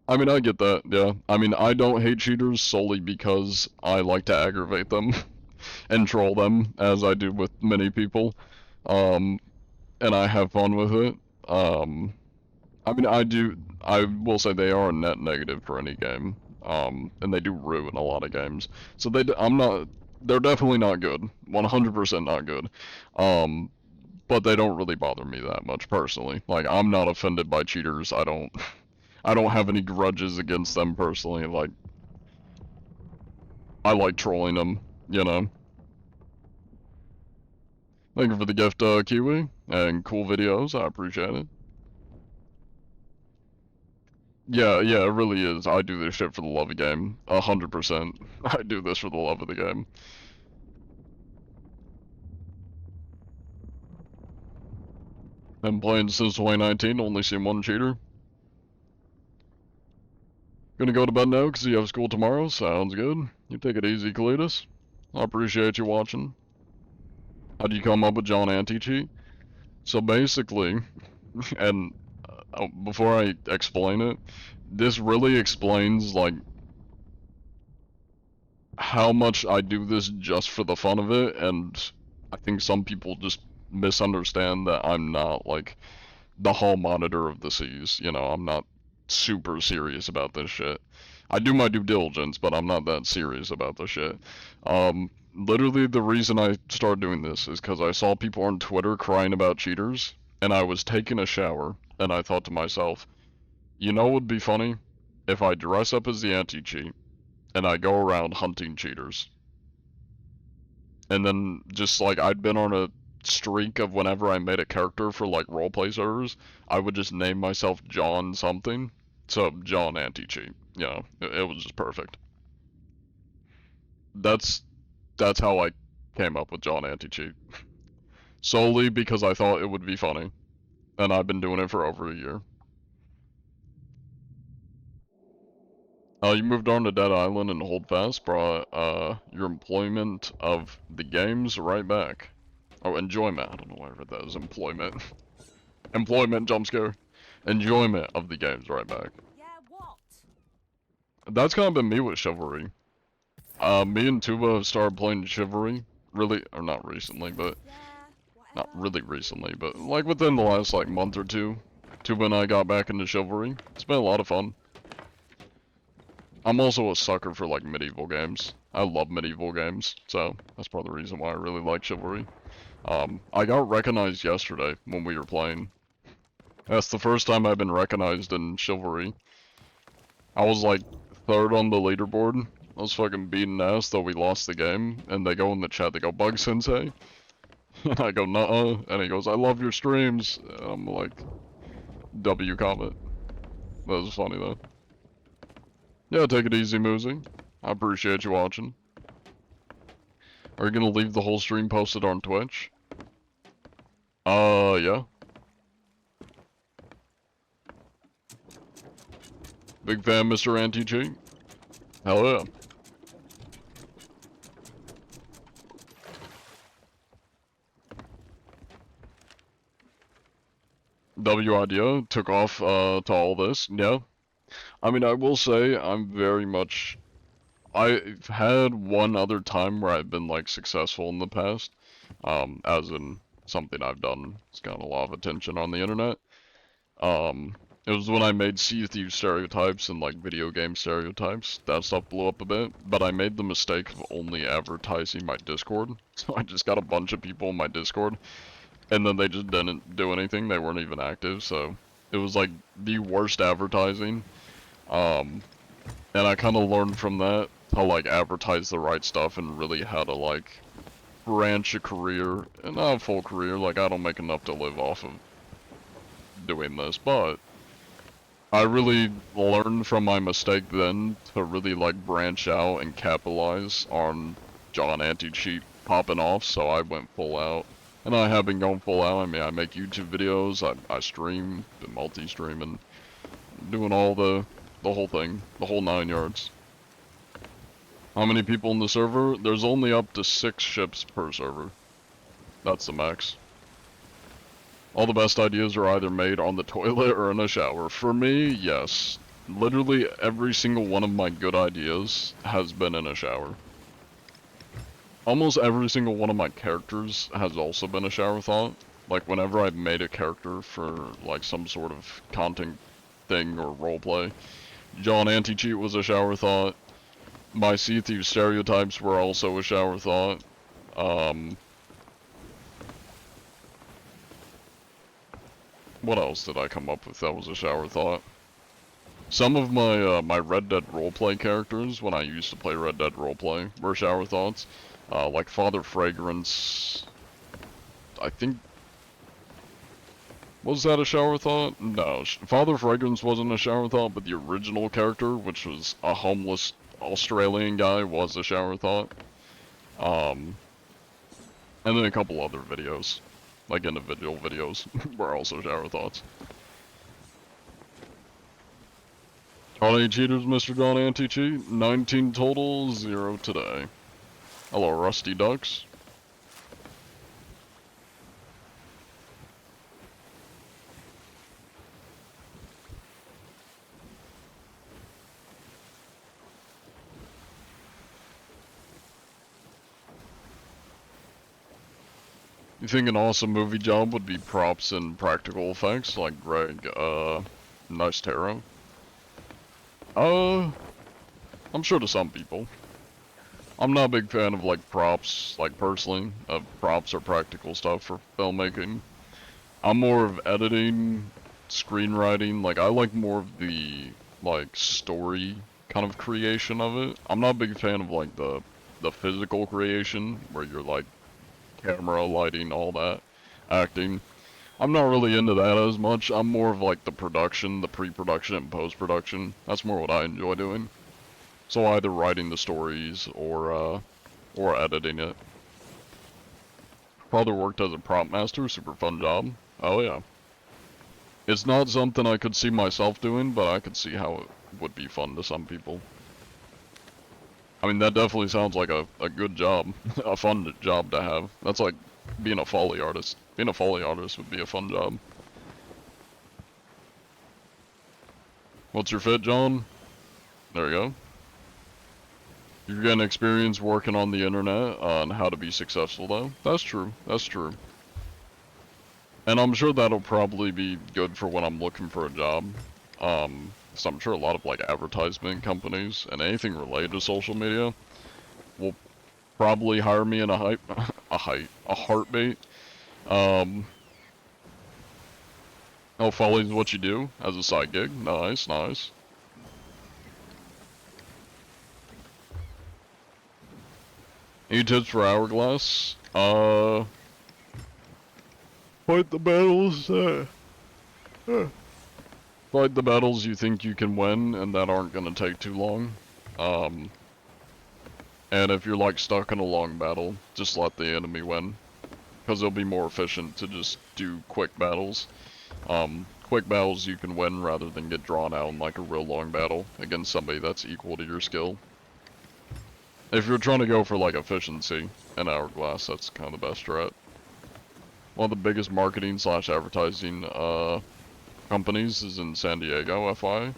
I mean, I get that, yeah. I mean, I don't hate cheaters solely because I like to aggravate them and troll them, as I do with many people. And I have fun with it. I mean, I will say they are a net negative for any game. And they do ruin a lot of games. So they're definitely not good. 100% not good. But they don't really bother me that much personally. Like, I'm not offended by cheaters. I don't have any grudges against them personally. Like, I like trolling them, you know. Thank you for the gift, Kiwi, and cool videos. I appreciate it. Yeah, it really is. I do this shit for the love of the game. 100%. I do this for the love of the game. Been playing since 2019, only seen one cheater. Gonna go to bed now because you have school tomorrow. Sounds good. You take it easy, Cletus. I appreciate you watching. How do you come up with John Anti-Cheat? So basically, and before I explain it, this really explains, like, how much I do this just for the fun of it, and I think some people just misunderstand that I'm not, like, the hall monitor of the seas. You know, I'm not super serious about this shit. I do my due diligence, but I'm not that serious about this shit. Literally the reason I started doing this is because I saw people on Twitter crying about cheaters, and I was taking a shower, and I thought to myself, you know what would be funny? If I dress up as the anti-cheat, and I go around hunting cheaters. And then, just like, I'd been on a streak of whenever I made a character for, like, roleplay servers, I would just name myself John something. So, John Anti-Cheat. You know, it was just perfect. That's how I came up with John Anti-Cheat. Solely because I thought it would be funny. And I've been doing it for over a year. You moved on to Dead Island and Holdfast brought, your employment of the games right back. Oh, enjoyment. I don't know why I read that as employment. Employment jump scare. Enjoyment of the games right back. Yeah, what? That's kind of been me with Chivalry. Me and Tuba have started playing Chivalry. Really, or not recently, but... Yeah, Not whatever. really recently, but like within the last, like, month or two. Tuba and I got back into Chivalry. It's been a lot of fun. I'm also a sucker for, like, medieval games. I love medieval games, so that's part of the reason why I really like Chivalry. I got recognized yesterday when we were playing. That's the first time I've been recognized in Chivalry. I was, like, third on the leaderboard. I was fucking beating ass, though we lost the game, and they go in the chat, they go, Bug Sensei? And I go, nuh-uh, and he goes, I love your streams. And I'm like, W comment. That was funny, though. Yeah, take it easy, Moosey. I appreciate you watching. Are you gonna leave the whole stream posted on Twitch? Yeah. Big fan, Mr. Anti-Cheat? Hell yeah. WIDO took off, to all this, yeah. I mean, I will say, I'm very much... I've had one other time where I've been, like, successful in the past. As in, something I've done. It's gotten a lot of attention on the internet. It was when I made Sea of Thieves stereotypes and, like, video game stereotypes. That stuff blew up a bit, but I made the mistake of only advertising my Discord. So I just got a bunch of people in my Discord, and then they just didn't do anything. They weren't even active, so it was, like, the worst advertising. And I kind of learned from that how, like, advertise the right stuff and really how to, like, branch a career, and not a full career, like I don't make enough to live off of doing this, but I really learned from my mistake then to really like branch out and capitalize on John Anti-Cheat popping off, so I went full out. And I have been going full out. I mean, I make YouTube videos, I stream, been multi-streaming, doing all the whole thing, the whole 9 yards. How many people in the server? There's only up to 6 ships per server. That's the max. All the best ideas are either made on the toilet or in a shower. For me, yes. Literally every single one of my good ideas has been in a shower. Almost every single one of my characters has also been a shower thought. Like whenever I've made a character for like some sort of content thing or roleplay, John Anti-Cheat was a shower thought. My Sea Thief stereotypes were also a shower thought. What else did I come up with that was a shower thought? Some of my my Red Dead roleplay characters, when I used to play Red Dead roleplay, were shower thoughts. Like Father Fragrance, I think, was that a shower thought? No, Father Fragrance wasn't a shower thought, but the original character, which was a homeless Australian guy, was a shower thought. And then a couple other videos, like individual videos, were also shower thoughts. All 8 cheaters, Mr. John Anti-Cheat. 19 total, 0 today. Hello, Rusty Ducks. You think an awesome movie job would be props and practical effects like Greg, Nicetero? I'm sure to some people. I'm not a big fan of like props, like personally, of props or practical stuff for filmmaking. I'm more of editing, screenwriting, like I like more of the like story kind of creation of it. I'm not a big fan of like the physical creation where you're like camera, lighting, all that, acting. I'm not really into that as much. I'm more of like the production, the pre-production and post-production. That's more what I enjoy doing. So either writing the stories or editing it. Father worked as a prop master, super fun job. Oh yeah. It's not something I could see myself doing, but I could see how it would be fun to some people. I mean, that definitely sounds like a good job, a fun job to have. That's like being a Foley artist. Being a Foley artist would be a fun job. What's your fit, John? There you go. You're getting experience working on the internet on how to be successful though. That's true, that's true. And I'm sure that'll probably be good for when I'm looking for a job. So I'm sure a lot of like advertisement companies and anything related to social media will probably hire me in a heartbeat. Oh, Foley's what you do as a side gig. Nice, nice. Any tips for Hourglass? Fight the battles, fight the battles you think you can win and that aren't gonna take too long. And if you're like stuck in a long battle, just let the enemy win. Because it'll be more efficient to just do quick battles. Quick battles you can win rather than get drawn out in like a real long battle against somebody that's equal to your skill. If you're trying to go for like efficiency in Hourglass, that's kind of the best strat. One of the biggest marketing / advertising companies is in San Diego, FY.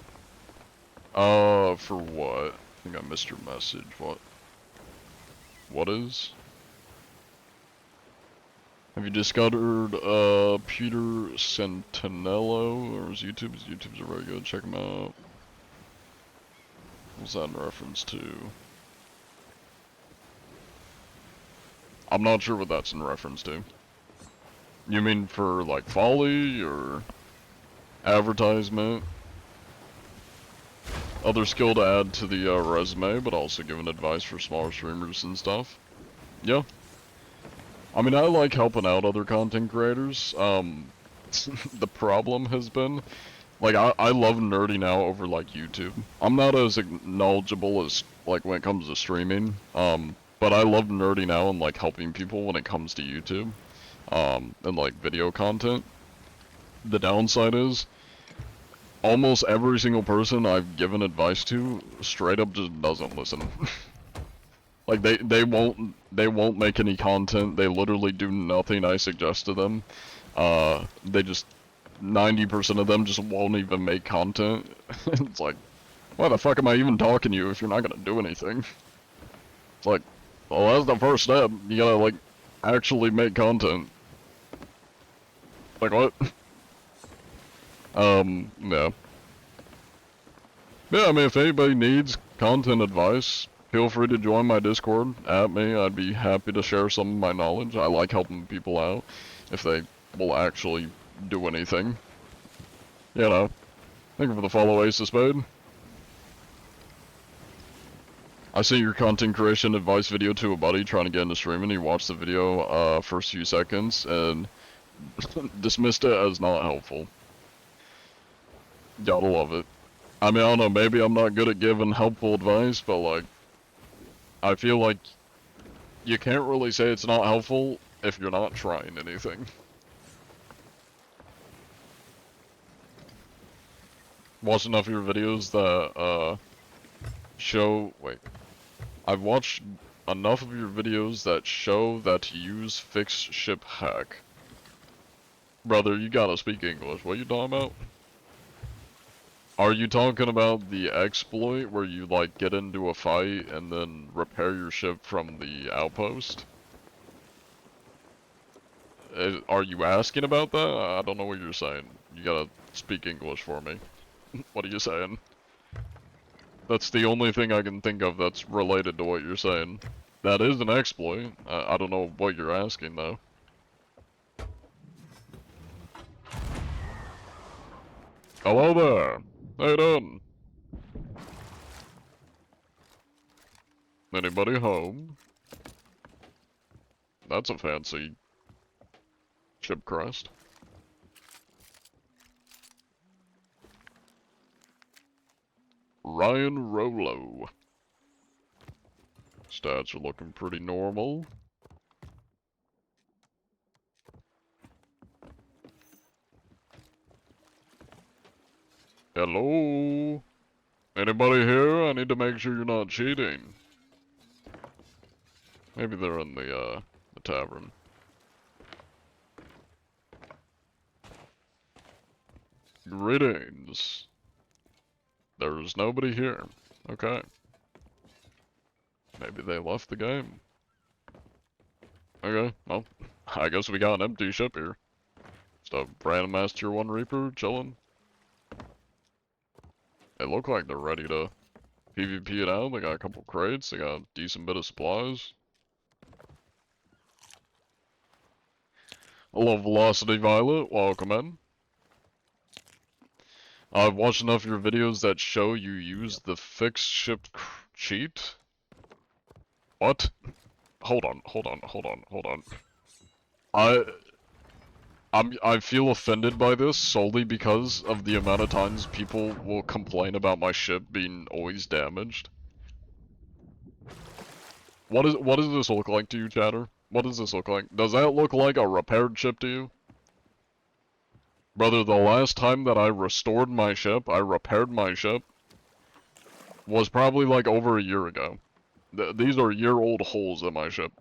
For what? I think I missed your message. What? What is? Have you discovered Peter Santinello or his YouTube? His YouTubes are very good. Check him out. What's that in reference to? I'm not sure what that's in reference to. You mean for like Foley or advertisement? Other skill to add to the resume, but also giving advice for smaller streamers and stuff. Yeah. I mean, I like helping out other content creators. The problem has been, like, I love nerding out over, like, YouTube. I'm not as knowledgeable as, like, when it comes to streaming, but I love nerding out and, like, helping people when it comes to YouTube, and, like, video content. The downside is, almost every single person I've given advice to straight up just doesn't listen. Like they won't make any content. They literally do nothing I suggest to them. They just 90% of them just won't even make content. It's like, why the fuck am I even talking to you if you're not gonna do anything? It's like, well, that's the first step. You gotta like actually make content. Like what? Yeah. Yeah, I mean, if anybody needs content advice, feel free to join my Discord at me. I'd be happy to share some of my knowledge. I like helping people out if they will actually do anything. You know. Thank you for the follow, Ace of Spade. I sent your content creation advice video to a buddy trying to get into streaming. He watched the video, first few seconds, and dismissed it as not helpful. Gotta love it. I mean, I don't know, maybe I'm not good at giving helpful advice, but like, I feel like you can't really say it's not helpful if you're not trying anything. Watched enough of your videos that, I've watched enough of your videos that show that you use fixed ship hack. Brother, you gotta speak English. What you talking about? Are you talking about the exploit where you, like, get into a fight and then repair your ship from the outpost? Are you asking about that? I don't know what you're saying. You gotta speak English for me. What are you saying? That's the only thing I can think of that's related to what you're saying. That is an exploit. I don't know what you're asking, though. Hello there. How you doing? Anybody home? That's a fancy ship crest. Ryan Rolo. Stats are looking pretty normal. Hello? Anybody here? I need to make sure you're not cheating. Maybe they're in the tavern. Greetings. There's nobody here. Okay. Maybe they left the game. Okay, well, I guess we got an empty ship here. Just a random ass tier 1 Reaper chilling. They look like they're ready to PvP it out. They got a couple crates. They got a decent bit of supplies. Hello, Velocity Violet. Welcome in. I've watched enough of your videos that show you use the fixed ship cheat. What? Hold on. I feel offended by this solely because of the amount of times people will complain about my ship being always damaged. What does this look like to you, chatter? What does this look like? Does that look like a repaired ship to you? Brother, the last time that I restored my ship, I repaired my ship, was probably like over a year ago. These are year-old holes in my ship.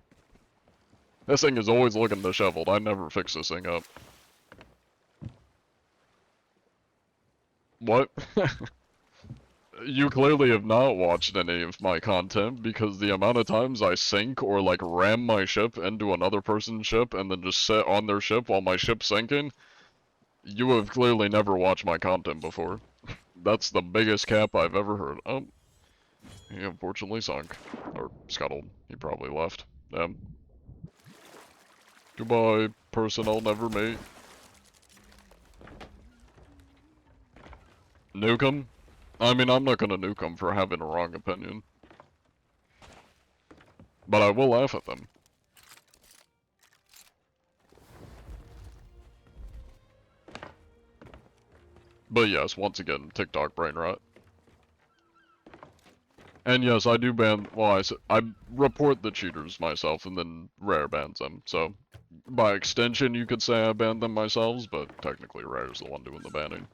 This thing is always looking disheveled. I never fix this thing up. What? You clearly have not watched any of my content because the amount of times I sink or like ram my ship into another person's ship and then just sit on their ship while my ship's sinking, you have clearly never watched my content before. That's the biggest cap I've ever heard. Oh, he unfortunately sunk. Or scuttled. He probably left. Damn. Goodbye, person I'll never meet. Nuke him? I mean, I'm not gonna nuke him for having a wrong opinion. But I will laugh at them. But yes, once again, TikTok brain rot. And yes, I do ban, well, I report the cheaters myself and then Rare bans them. So, by extension, you could say I banned them myself, but technically Rare's the one doing the banning.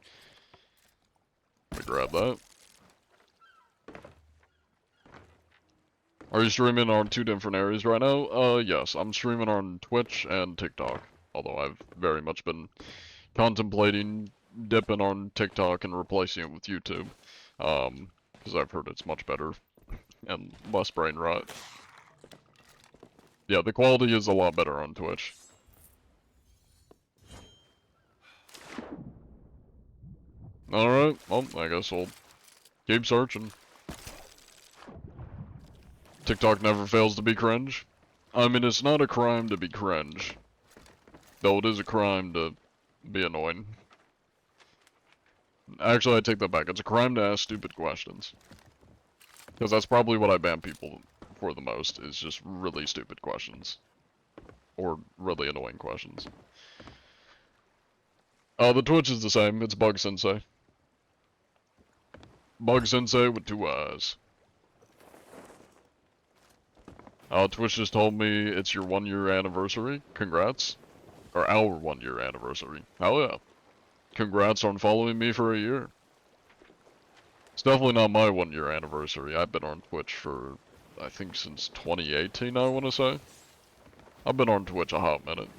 Let me grab that. Are you streaming on 2 different areas right now? Yes, I'm streaming on Twitch and TikTok. Although I've very much been contemplating dipping on TikTok and replacing it with YouTube. Because I've heard it's much better and less brain rot. Yeah, the quality is a lot better on Twitch. Alright, well, I guess we'll keep searching. TikTok never fails to be cringe. I mean, it's not a crime to be cringe. Though it is a crime to be annoying. Actually, I take that back. It's a crime to ask stupid questions. Because that's probably what I ban people for the most, is just really stupid questions. Or really annoying questions. The Twitch is the same. It's Bug Sensei. Bug Sensei with 2 eyes. Twitch just told me it's your 1-year anniversary. Congrats. Or our 1-year anniversary. Hell yeah. Congrats on following me for a year. It's definitely not my 1-year anniversary. I've been on Twitch for, I think, since 2018, I want to say. I've been on Twitch a hot minute.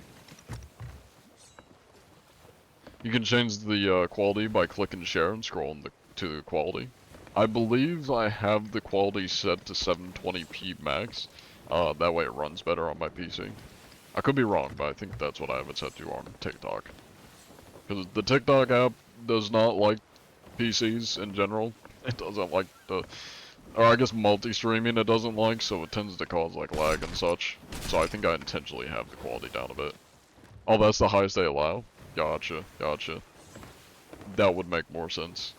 You can change the quality by clicking share and scrolling to the quality. I believe I have the quality set to 720p max. That way it runs better on my PC. I could be wrong, but I think that's what I have it set to on TikTok. Because the TikTok app does not like PCs in general. It doesn't like the... Or I guess multi-streaming it doesn't like, so it tends to cause like lag and such. So I think I intentionally have the quality down a bit. Oh, that's the highest they allow? Gotcha, gotcha. That would make more sense.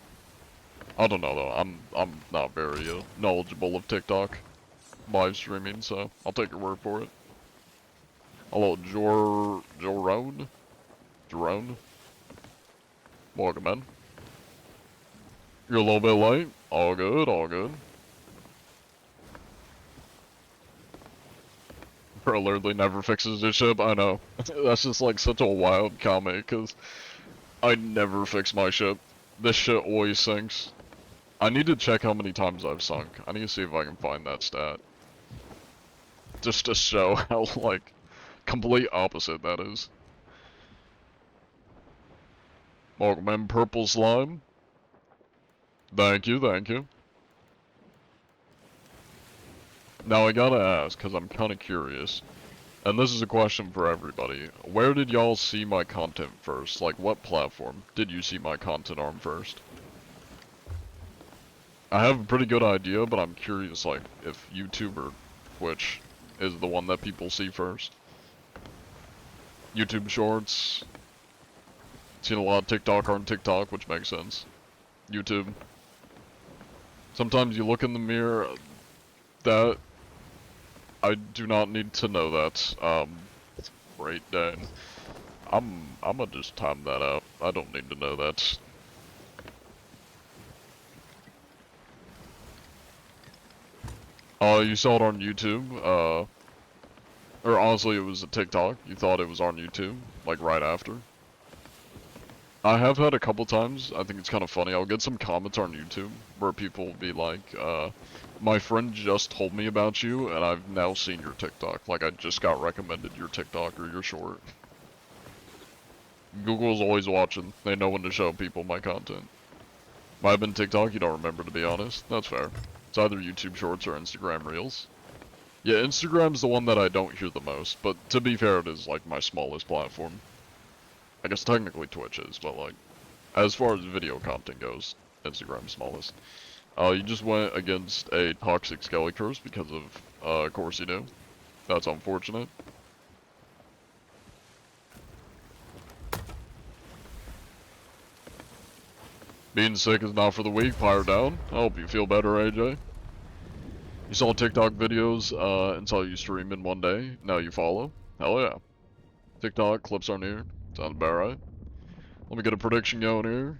I don't know though, I'm not very knowledgeable of TikTok live streaming, so I'll take your word for it. Hello, Jerone? Jerone? Welcome in. You're a little bit late. All good, all good. Bro literally never fixes his ship, I know. That's just like such a wild comment, cause I never fix my ship. This shit always sinks. I need to check how many times I've sunk. I need to see if I can find that stat. Just to show how, like, complete opposite that is. Welcome in, Purple Slime. Thank you, thank you. Now I gotta ask, cause I'm kinda curious. And this is a question for everybody. Where did y'all see my content first? Like, what platform did you see my content on first? I have a pretty good idea, but I'm curious, like, if YouTube or Twitch is the one that people see first. YouTube Shorts. Seen a lot of TikTok on TikTok, which makes sense. YouTube. Sometimes you look in the mirror, that... I do not need to know that. Great day. I'ma just time that out. I don't need to know that. You saw it on YouTube, or honestly it was a TikTok. You thought it was on YouTube, like right after. I have had a couple times, I think it's kind of funny, I'll get some comments on YouTube where people will be like, my friend just told me about you and I've now seen your TikTok. Like I just got recommended your TikTok or your short. Google's always watching, they know when to show people my content. Might have been TikTok, you don't remember to be honest, that's fair. It's either YouTube Shorts or Instagram Reels. Yeah, Instagram's the one that I don't hear the most, but to be fair, it is like my smallest platform. I guess technically Twitch is, but like, as far as video content goes, Instagram's smallest. You just went against a toxic Skelly curse because of, course you do. That's unfortunate. Being sick is not for the weak, fire down. I hope you feel better, AJ. You saw TikTok videos, and saw you stream in one day. Now you follow. Hell yeah. TikTok clips are near. Sounds about right. Let me get a prediction going here.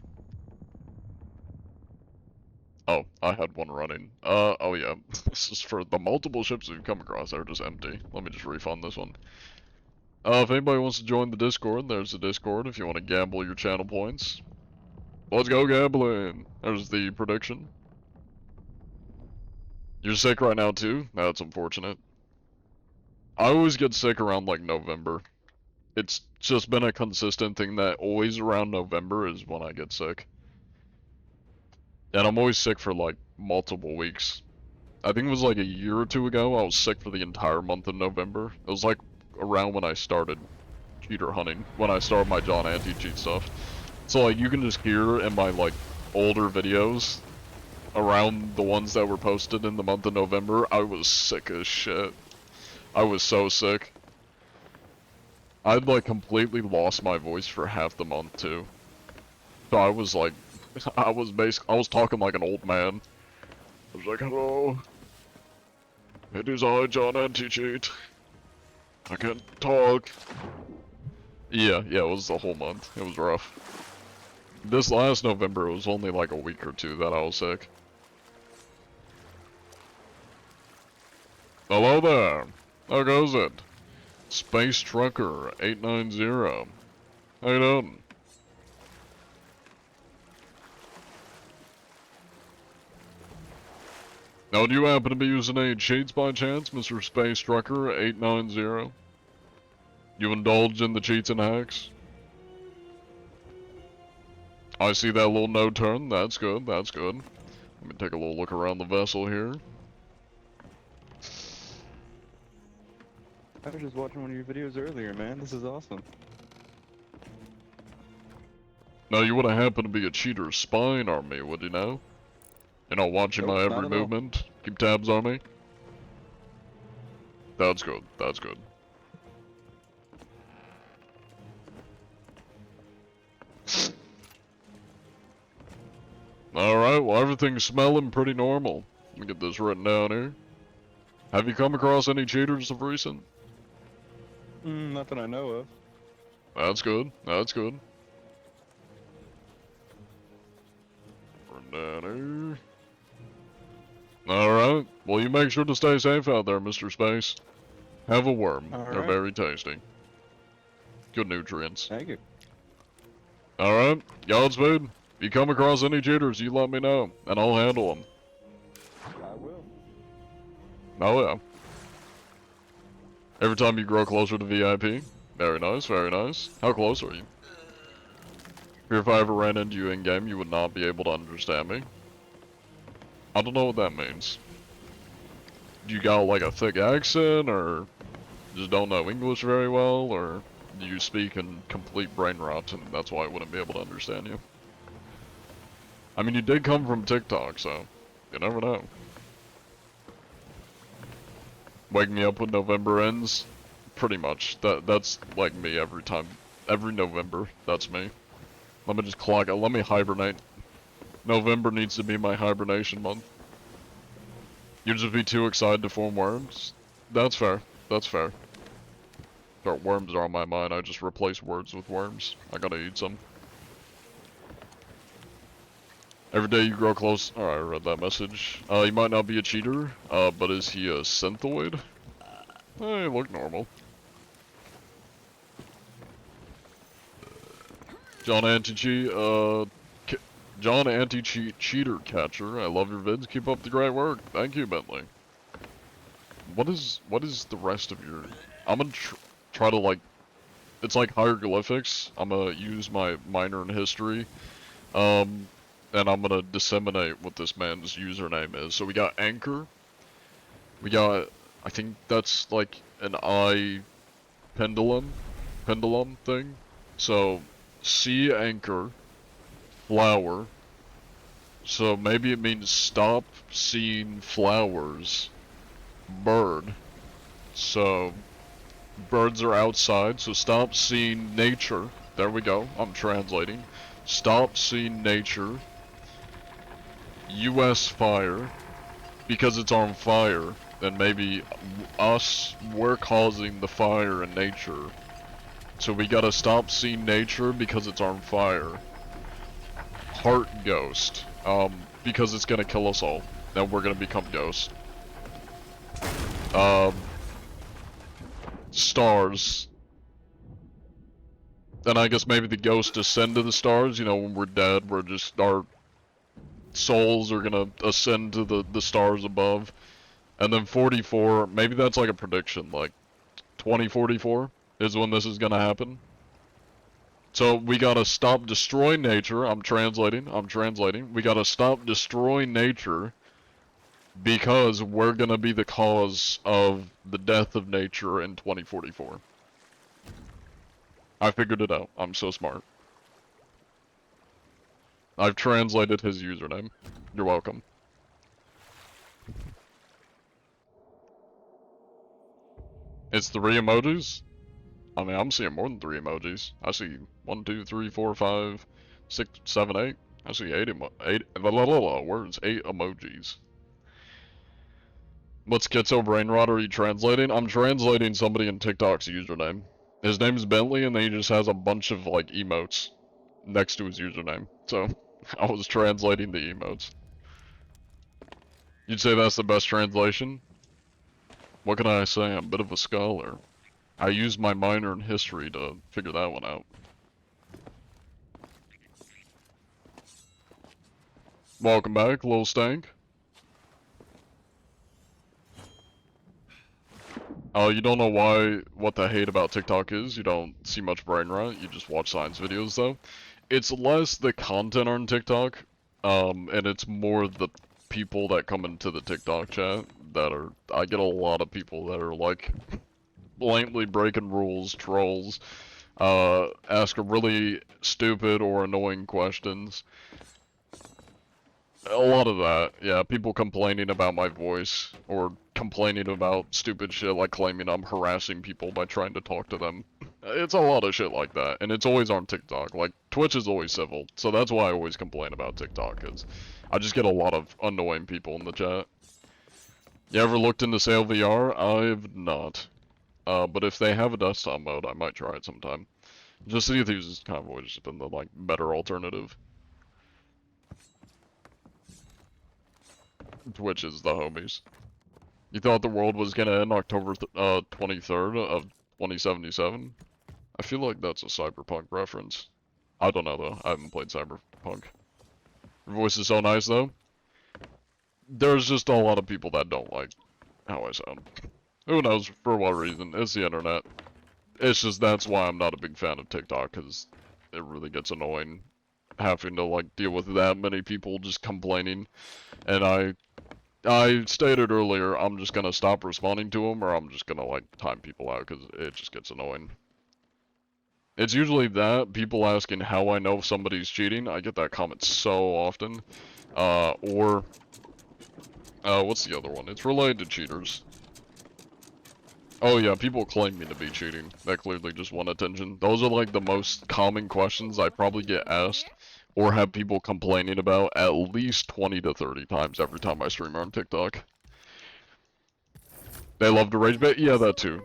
Oh, I had one running. Oh yeah. This is for the multiple ships we've come across. They're just empty. Let me just refund this one. If anybody wants to join the Discord, there's the Discord if you want to gamble your channel points. Let's go gambling! There's the prediction. You're sick right now too? That's unfortunate. I always get sick around like November. It's just been a consistent thing that always around November is when I get sick. And I'm always sick for like multiple weeks. I think it was like a year or two ago, I was sick for the entire month of November. It was like around when I started cheater hunting, when I started my John anti-cheat stuff. So like you can just hear in my like older videos, around the ones that were posted in the month of November, I was sick as shit. I was so sick. I'd like completely lost my voice for half the month too. So I was like, I was talking like an old man. I was like, hello. It is I, John Anti-Cheat. I can't talk. Yeah, it was the whole month. It was rough. This last November, it was only like a week or two that I was sick. Hello there. How goes it? Space Trucker 890. How you doing? Now, do you happen to be using any cheats by chance, Mr. Space Trucker 890? You indulge in the cheats and hacks? I see that little no turn. That's good. That's good. Let me take a little look around the vessel here. I was just watching one of your videos earlier, man. This is awesome. Now, you wouldn't happen to be a cheater spying on me, would you know? You know, watching Nope, my not every at all. movement? Keep tabs on me? That's good. That's good. Alright, well everything's smelling pretty normal. Let me get this written down here. Have you come across any cheaters of recent? Not that I know of. That's good. That's good. Written down here. Alright, well you make sure to stay safe out there, Mr. Space. Have a worm. All They're right. very tasty. Good nutrients. Thank you. Alright, Godspeed. If you come across any cheaters, you let me know, and I'll handle them. I will. Oh yeah. Every time you grow closer to VIP. Very nice, very nice. How close are you? If I ever ran into you in-game, you would not be able to understand me. I don't know what that means. You got like a thick accent, or just don't know English very well, or do you speak in complete brain rot, and that's why I wouldn't be able to understand you? I mean, you did come from TikTok, so you never know. Wake me up when November ends? Pretty much. That's like me every time. Every November, that's me. Let me just clock it. Let me hibernate. November needs to be my hibernation month. You'd just be too excited to form worms? That's fair. That's fair. But worms are on my mind. I just replace words with worms. I gotta eat some. Every day you grow close. Alright, I read that message. He might not be a cheater, but is he a synthoid? Hey, look normal. John Anti-Cheat, John Anti-Cheat Cheater Catcher. I love your vids. Keep up the great work. Thank you, Bentley. What is the rest of your... I'm gonna try to like... It's like hieroglyphics. I'm gonna use my minor in history. And I'm gonna disseminate what this man's username is. So we got Anchor. We got... I think that's like an eye pendulum thing. So... Sea anchor, flower, so maybe it means stop seeing flowers, bird, so birds are outside, so stop seeing nature, there we go, I'm translating, stop seeing nature, US fire, because it's on fire, then maybe we're causing the fire in nature. So we gotta stop seeing nature because it's on fire. Heart Ghost. because it's gonna kill us all. Then we're gonna become ghosts. Stars. Then I guess maybe the ghosts ascend to the stars, you know, when we're dead, we're just, our souls are gonna ascend to the stars above. And then 44, maybe that's like a prediction, like 2044 is when this is gonna happen. So we gotta stop destroying nature. I'm translating. We gotta stop destroying nature because we're gonna be the cause of the death of nature in 2044. I figured it out. I'm so smart. I've translated his username. You're welcome. It's 3 emojis? I mean, I'm seeing more than 3 emojis. I see 1, 2, 3, 4, 5, 6, 7, 8. I see 8 words, 8 emojis. What Schizo Brainrot are you translating? I'm translating somebody in TikTok's username. His name's Bentley, and then he just has a bunch of, like, emotes next to his username. So, I was translating the emotes. You'd say that's the best translation? What can I say? I'm a bit of a scholar. I used my minor in history to figure that one out. Welcome back, Lil Stank. You don't know what the hate about TikTok is? You don't see much brain rot, you just watch science videos though? It's less the content on TikTok, and it's more the people that come into the TikTok chat that are, I get a lot of people that are like, blatantly breaking rules, trolls, ask really stupid or annoying questions. A lot of that, yeah, people complaining about my voice, or complaining about stupid shit like claiming I'm harassing people by trying to talk to them. It's a lot of shit like that, and it's always on TikTok. Like, Twitch is always civil, so that's why I always complain about TikTok, is I just get a lot of annoying people in the chat. You ever looked into Sail VR? I've not. But if they have a desktop mode, I might try it sometime. Just Sea of Thieves has kind of always been the, like, better alternative. Twitch is the homies. You thought the world was gonna end October 23rd of 2077? I feel like that's a Cyberpunk reference. I don't know though, I haven't played Cyberpunk. Your voice is so nice though. There's just a lot of people that don't like how I sound. Who knows for what reason, it's the internet. It's just that's why I'm not a big fan of TikTok, because it really gets annoying having to like deal with that many people just complaining. And I stated earlier, I'm just gonna stop responding to them, or I'm just gonna like time people out, because it just gets annoying. It's usually that, people asking how I know if somebody's cheating. I get that comment so often. What's the other one? It's related to cheaters. Oh yeah, people claim me to be cheating. That clearly just want attention. Those are like the most common questions I probably get asked, or have people complaining about at least 20 to 30 times every time I stream on TikTok. They love to rage bait? Yeah, that too.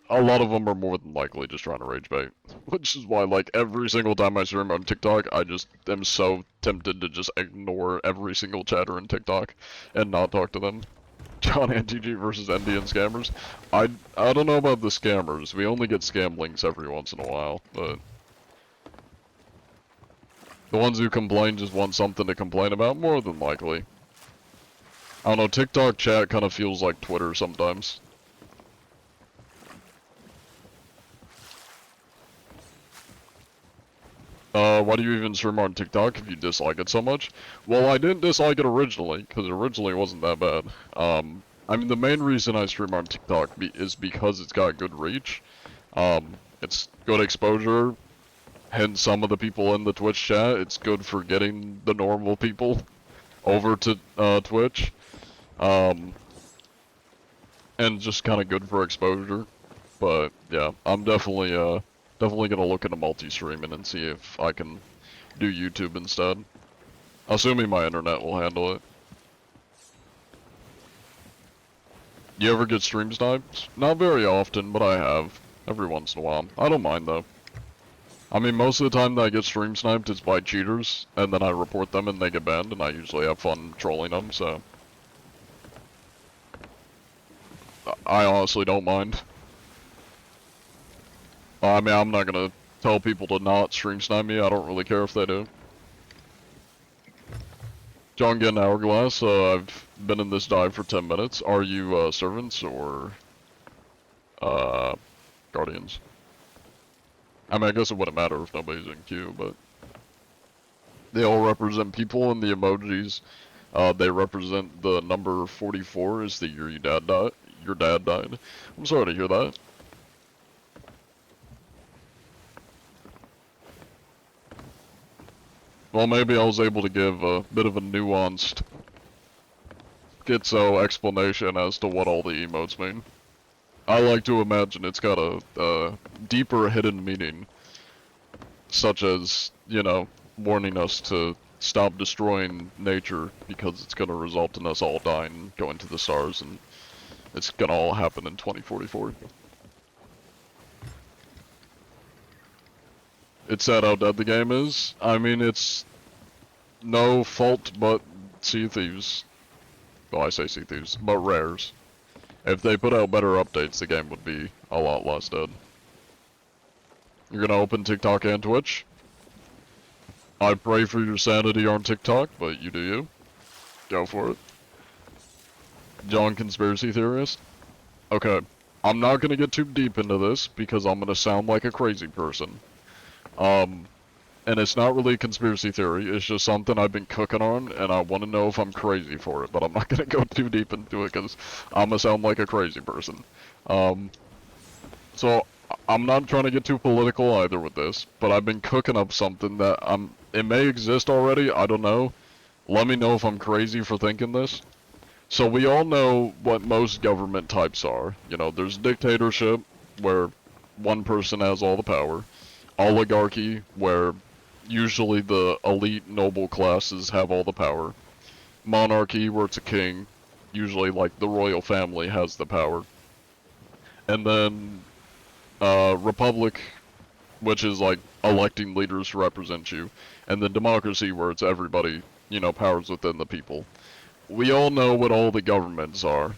A lot of them are more than likely just trying to rage bait. Which is why, like, every single time I stream on TikTok, I just am so tempted to just ignore every single chatter in TikTok and not talk to them. John NTG versus Indian scammers. I don't know about the scammers. We only get scam links every once in a while, but the ones who complain just want something to complain about, more than likely. I don't know, TikTok chat kind of feels like Twitter sometimes. Why do you even stream on TikTok if you dislike it so much? Well, I didn't dislike it originally, because originally it wasn't that bad. I mean, the main reason I stream on TikTok is because it's got good reach. It's good exposure, hence some of the people in the Twitch chat. It's good for getting the normal people over to Twitch. And just kind of good for exposure. But yeah, I'm definitely gonna look into multi-streaming and see if I can do YouTube instead. Assuming my internet will handle it. You ever get stream sniped? Not very often, but I have. Every once in a while. I don't mind though. I mean, most of the time that I get stream sniped is by cheaters, and then I report them and they get banned, and I usually have fun trolling them, so... I honestly don't mind. I mean, I'm not gonna tell people to not stream snipe me, I don't really care if they do. John Getting Hourglass, I've been in this dive for 10 minutes. Are you, servants or, guardians? I mean, I guess it wouldn't matter if nobody's in queue, but... They all represent people, and the emojis, they represent the number 44 is the year your dad died. I'm sorry to hear that. Well, maybe I was able to give a bit of a nuanced schizo explanation as to what all the emotes mean. I like to imagine it's got a deeper hidden meaning, such as, you know, warning us to stop destroying nature because it's going to result in us all dying and going to the stars, and it's going to all happen in 2044. It's sad how dead the game is. I mean, it's no fault but Sea Thieves. Well, I say Sea Thieves, but Rares. If they put out better updates, the game would be a lot less dead. You're gonna open TikTok and Twitch? I pray for your sanity on TikTok, but you do you. Go for it. John Conspiracy Theorist? Okay, I'm not gonna get too deep into this because I'm gonna sound like a crazy person. And it's not really a conspiracy theory, it's just something I've been cooking on, and I want to know if I'm crazy for it, but I'm not gonna go too deep into it because I'm gonna sound like a crazy person. So, I'm not trying to get too political either with this, but I've been cooking up something that it may exist already, I don't know. Let me know if I'm crazy for thinking this. So we all know what most government types are. You know, there's dictatorship, where one person has all the power. Oligarchy, where usually the elite noble classes have all the power. Monarchy, where it's a king, usually like the royal family has the power. And then republic, which is like electing leaders to represent you. And then democracy, where it's everybody, you know, powers within the people. We all know what all the governments are.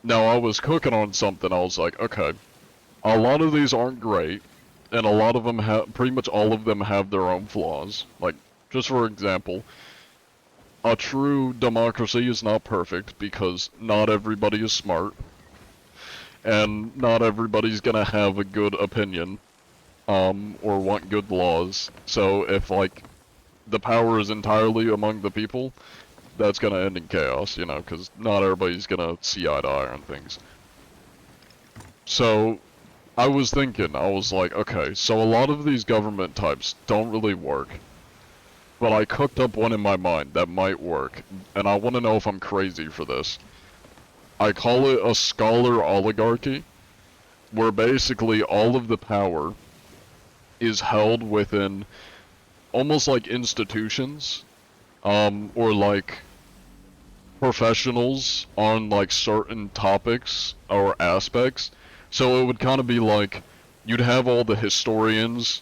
Now, I was cooking on something, I was like, okay, a lot of these aren't great, and a lot of them have, pretty much all of them have their own flaws. Like, just for example, a true democracy is not perfect because not everybody is smart, and not everybody's gonna have a good opinion, or want good laws. So if, like, the power is entirely among the people, that's gonna end in chaos, you know, because not everybody's gonna see eye to eye on things. So, I was thinking, I was like, okay, so a lot of these government types don't really work. But I cooked up one in my mind that might work, and I want to know if I'm crazy for this. I call it a scholar oligarchy, where basically all of the power is held within almost like institutions, or like professionals on like certain topics or aspects. So it would kind of be like, you'd have all the historians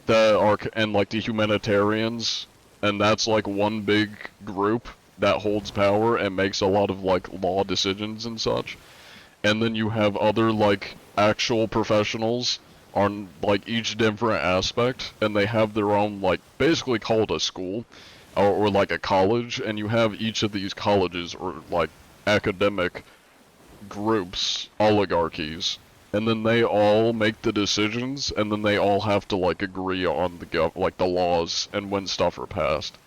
that are, and like the humanitarians, and that's like one big group that holds power and makes a lot of like law decisions and such. And then you have other like actual professionals on like each different aspect, and they have their own like, basically called a school, or like a college, and you have each of these colleges or like academic groups, oligarchies, and then they all make the decisions, and then they all have to like agree on the laws and when stuff are passed.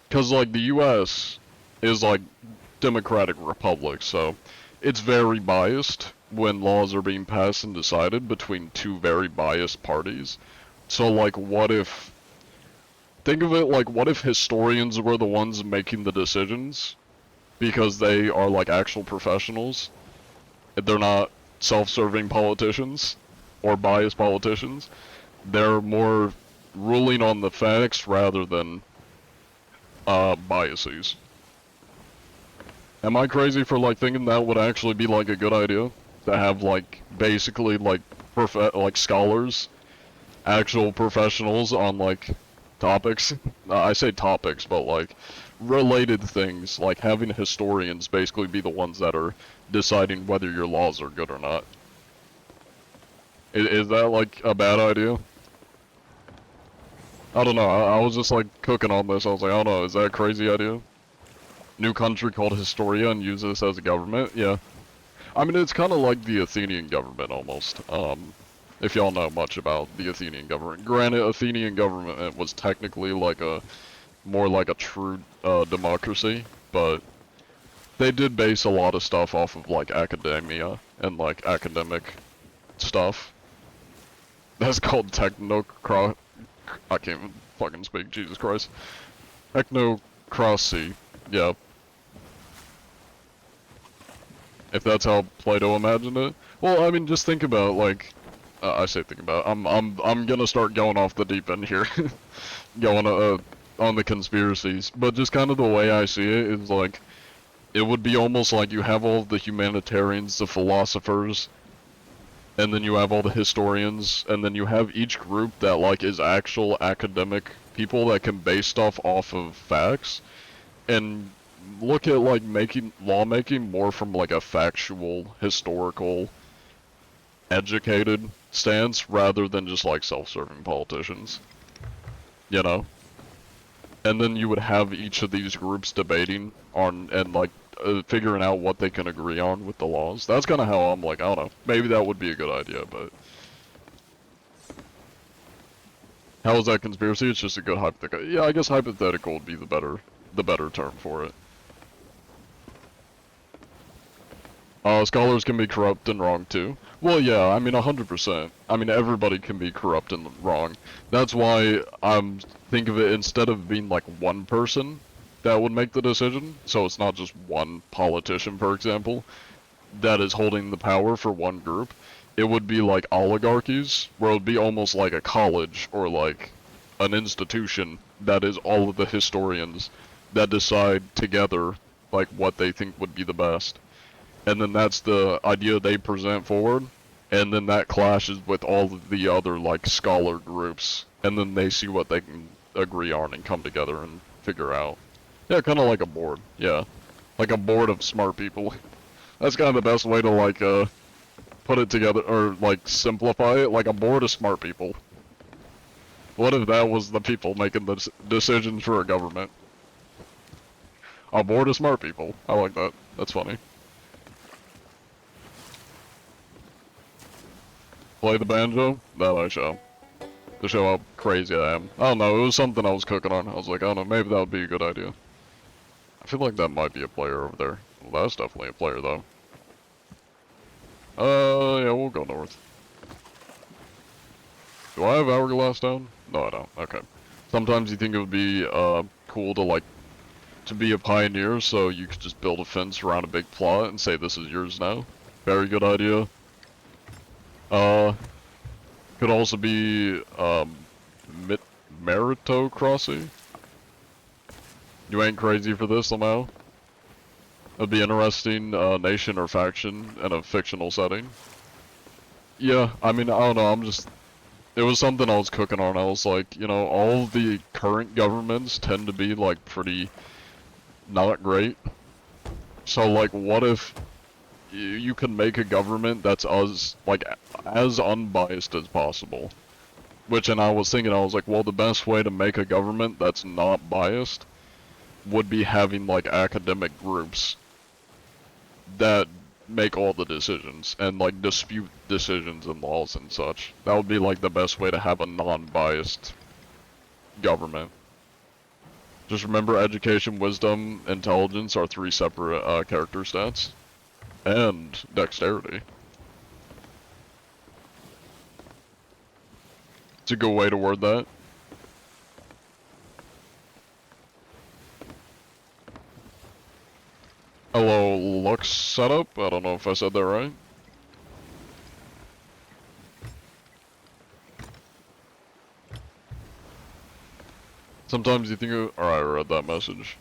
Cause like the US is like democratic republic, so it's very biased when laws are being passed and decided between two very biased parties. So like, what if, think of it like, what if historians were the ones making the decisions because they are like actual professionals? They're not self-serving politicians or biased politicians. They're more ruling on the facts rather than biases. Am I crazy for like thinking that would actually be like a good idea? To have like basically like scholars actual professionals on like topics. I say topics, but like related things, like having historians basically be the ones that are deciding whether your laws are good or not. Is that like a bad idea? I don't know, I was just like cooking on this, I was like, I don't know, is that a crazy idea? New country called Historia and use this as a government? Yeah. I mean, it's kind of like the Athenian government almost, if y'all know much about the Athenian government. Granted, Athenian government was technically like more like a true democracy, but they did base a lot of stuff off of like academia and like academic stuff. That's called technocracy. I can't even fucking speak, Jesus Christ. Technocracy, yeah. If that's how Plato imagined it. Well, I mean, just think about like, I say think about. I'm gonna start going off the deep end here, going on the conspiracies. But just kind of the way I see it is like, it would be almost like you have all the humanitarians, the philosophers, and then you have all the historians, and then you have each group that like is actual academic people that can base stuff off of facts, and look at like lawmaking more from like a factual, historical, educated stance rather than just like self-serving politicians, you know? And then you would have each of these groups debating on and like figuring out what they can agree on with the laws. That's kind of how I'm like, I don't know, maybe that would be a good idea, but how is that conspiracy? It's just a good hypothetical. Yeah, I guess hypothetical would be the better term for it. Scholars can be corrupt and wrong too. Well, yeah, I mean 100%. I mean everybody can be corrupt and wrong. That's why I'm think of it instead of being like one person that would make the decision. So it's not just one politician, for example, that is holding the power for one group. It would be like oligarchies, where it would be almost like a college or like an institution that is all of the historians that decide together like what they think would be the best. And then that's the idea they present forward, and then that clashes with all of the other like scholar groups, and then they see what they can agree on and come together and figure out. Yeah, kind of like a board. Yeah, like a board of smart people. That's kind of the best way to like put it together, or like simplify it, like a board of smart people. What if that was the people making the decisions for a government? A board of smart people. I like that. That's funny. Play the banjo? That I shall. To show how crazy I am. I don't know, it was something I was cooking on. I was like, I don't know, maybe that would be a good idea. I feel like that might be a player over there. Well, that's definitely a player though. Yeah, we'll go north. Do I have hourglass down? No, I don't. Okay. Sometimes you think it would be, cool to, like, to be a pioneer, so you could just build a fence around a big plot and say this is yours now. Very good idea. Could also be, meritocracy. You ain't crazy for this, somehow? It'd be interesting, nation or faction in a fictional setting. Yeah, I mean, I don't know, it was something I was cooking on. I was like, you know, all the current governments tend to be, like, pretty not great. So, like, what if you can make a government that's as unbiased as possible? And I was thinking, I was like, well, the best way to make a government that's not biased would be having, like, academic groups that make all the decisions and like dispute decisions and laws and such. That would be like the best way to have a non-biased government. Just remember, education, wisdom, intelligence are 3 separate character stats. And dexterity. It's a good way to word that. Hello, Lux setup? I don't know if I said that right. Sometimes you think of— alright, I read that message.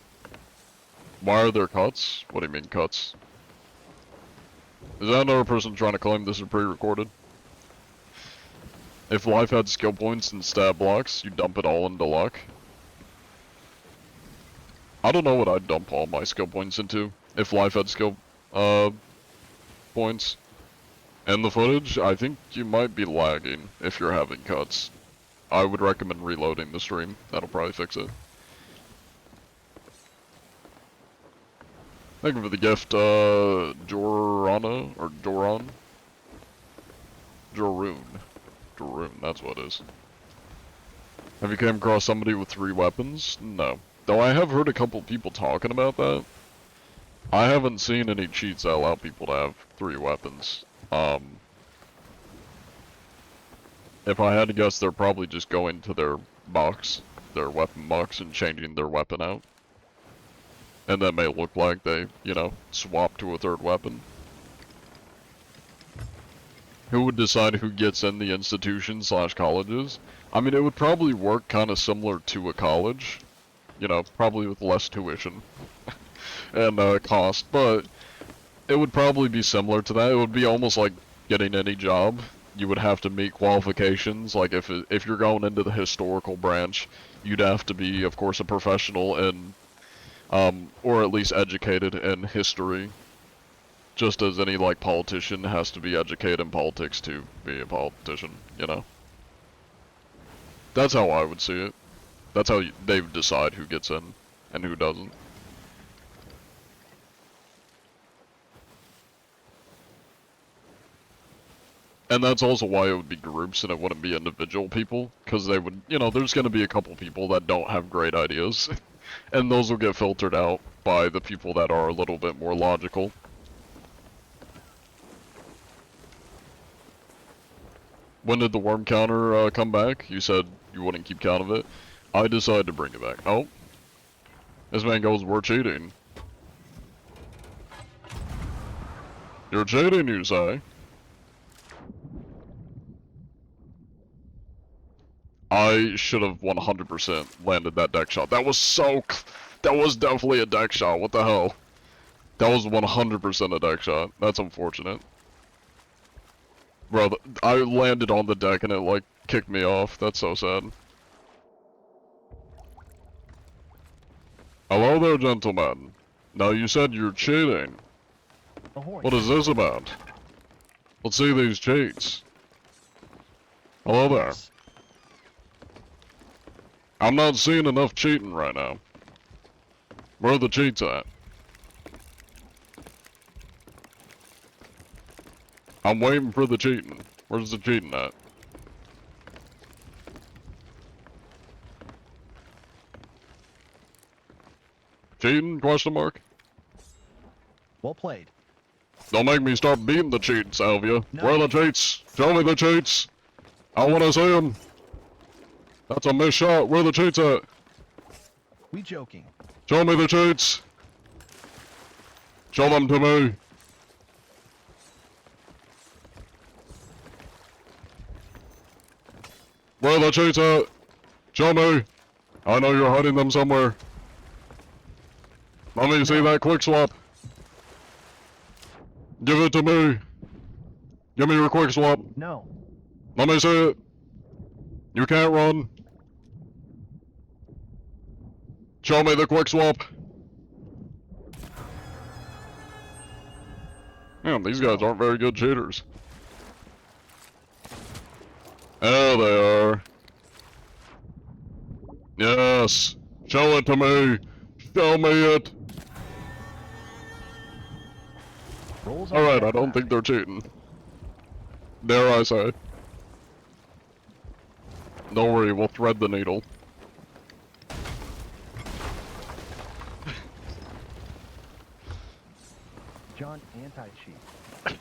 Why are there cuts? What do you mean cuts? Is that another person trying to claim this is pre-recorded? If life had skill points and stat blocks, you dump it all into luck. I don't know what I'd dump all my skill points into. If life had skill, points. And the footage, I think you might be lagging if you're having cuts. I would recommend reloading the stream. That'll probably fix it. Thank you for the gift, Jorana, or Joron? Joroon. Joroon, that's what it is. Have you come across somebody with 3 weapons? No. Though I have heard a couple people talking about that. I haven't seen any cheats that allow people to have 3 weapons. If I had to guess, they're probably just going to their box, their weapon box, and changing their weapon out. And that may look like they, you know, swap to a 3rd weapon. Who would decide who gets in the institution/colleges? I mean, it would probably work kind of similar to a college. You know, probably with less tuition and cost, but it would probably be similar to that. It would be almost like getting any job. You would have to meet qualifications. Like if you're going into the historical branch, you'd have to be, of course, a professional in, or at least educated in history. Just as any, like, politician has to be educated in politics to be a politician, you know? That's how I would see it. That's how they decide who gets in and who doesn't. And that's also why it would be groups and it wouldn't be individual people, because they would, you know, there's going to be a couple people that don't have great ideas, and those will get filtered out by the people that are a little bit more logical. When did the worm counter come back? You said you wouldn't keep count of it. I decided to bring it back. Oh. This man goes, we're cheating. You're cheating, you say? I should have 100% landed that deck shot. That was that was definitely a deck shot. What the hell? That was 100% a deck shot. That's unfortunate. Bro, I landed on the deck and it, like, kicked me off. That's so sad. Hello there, gentlemen. Now, you said you're cheating. What is this about? Let's see these cheats. Hello there. I'm not seeing enough cheating right now. Where are the cheats at? I'm waiting for the cheating. Where's the cheating at? Cheating? Question mark? Well played. Don't make me start beating the cheats, Salvia. Where are the cheats? Show me the cheats. I wanna see them. That's a missed shot. Where are the cheats at? We joking. Show me the cheats. Show them to me. Where are the cheats at? Show me. I know you're hiding them somewhere. Let me see that quick swap. Give it to me. Give me your quick swap. No. Let me see it. You can't run. Show me the quick swap. Man, these guys aren't very good cheaters. There they are. Yes. Show it to me. Show me it. Alright, I don't think they're cheating. Dare I say. Don't worry, we'll thread the needle. John, anti-cheat.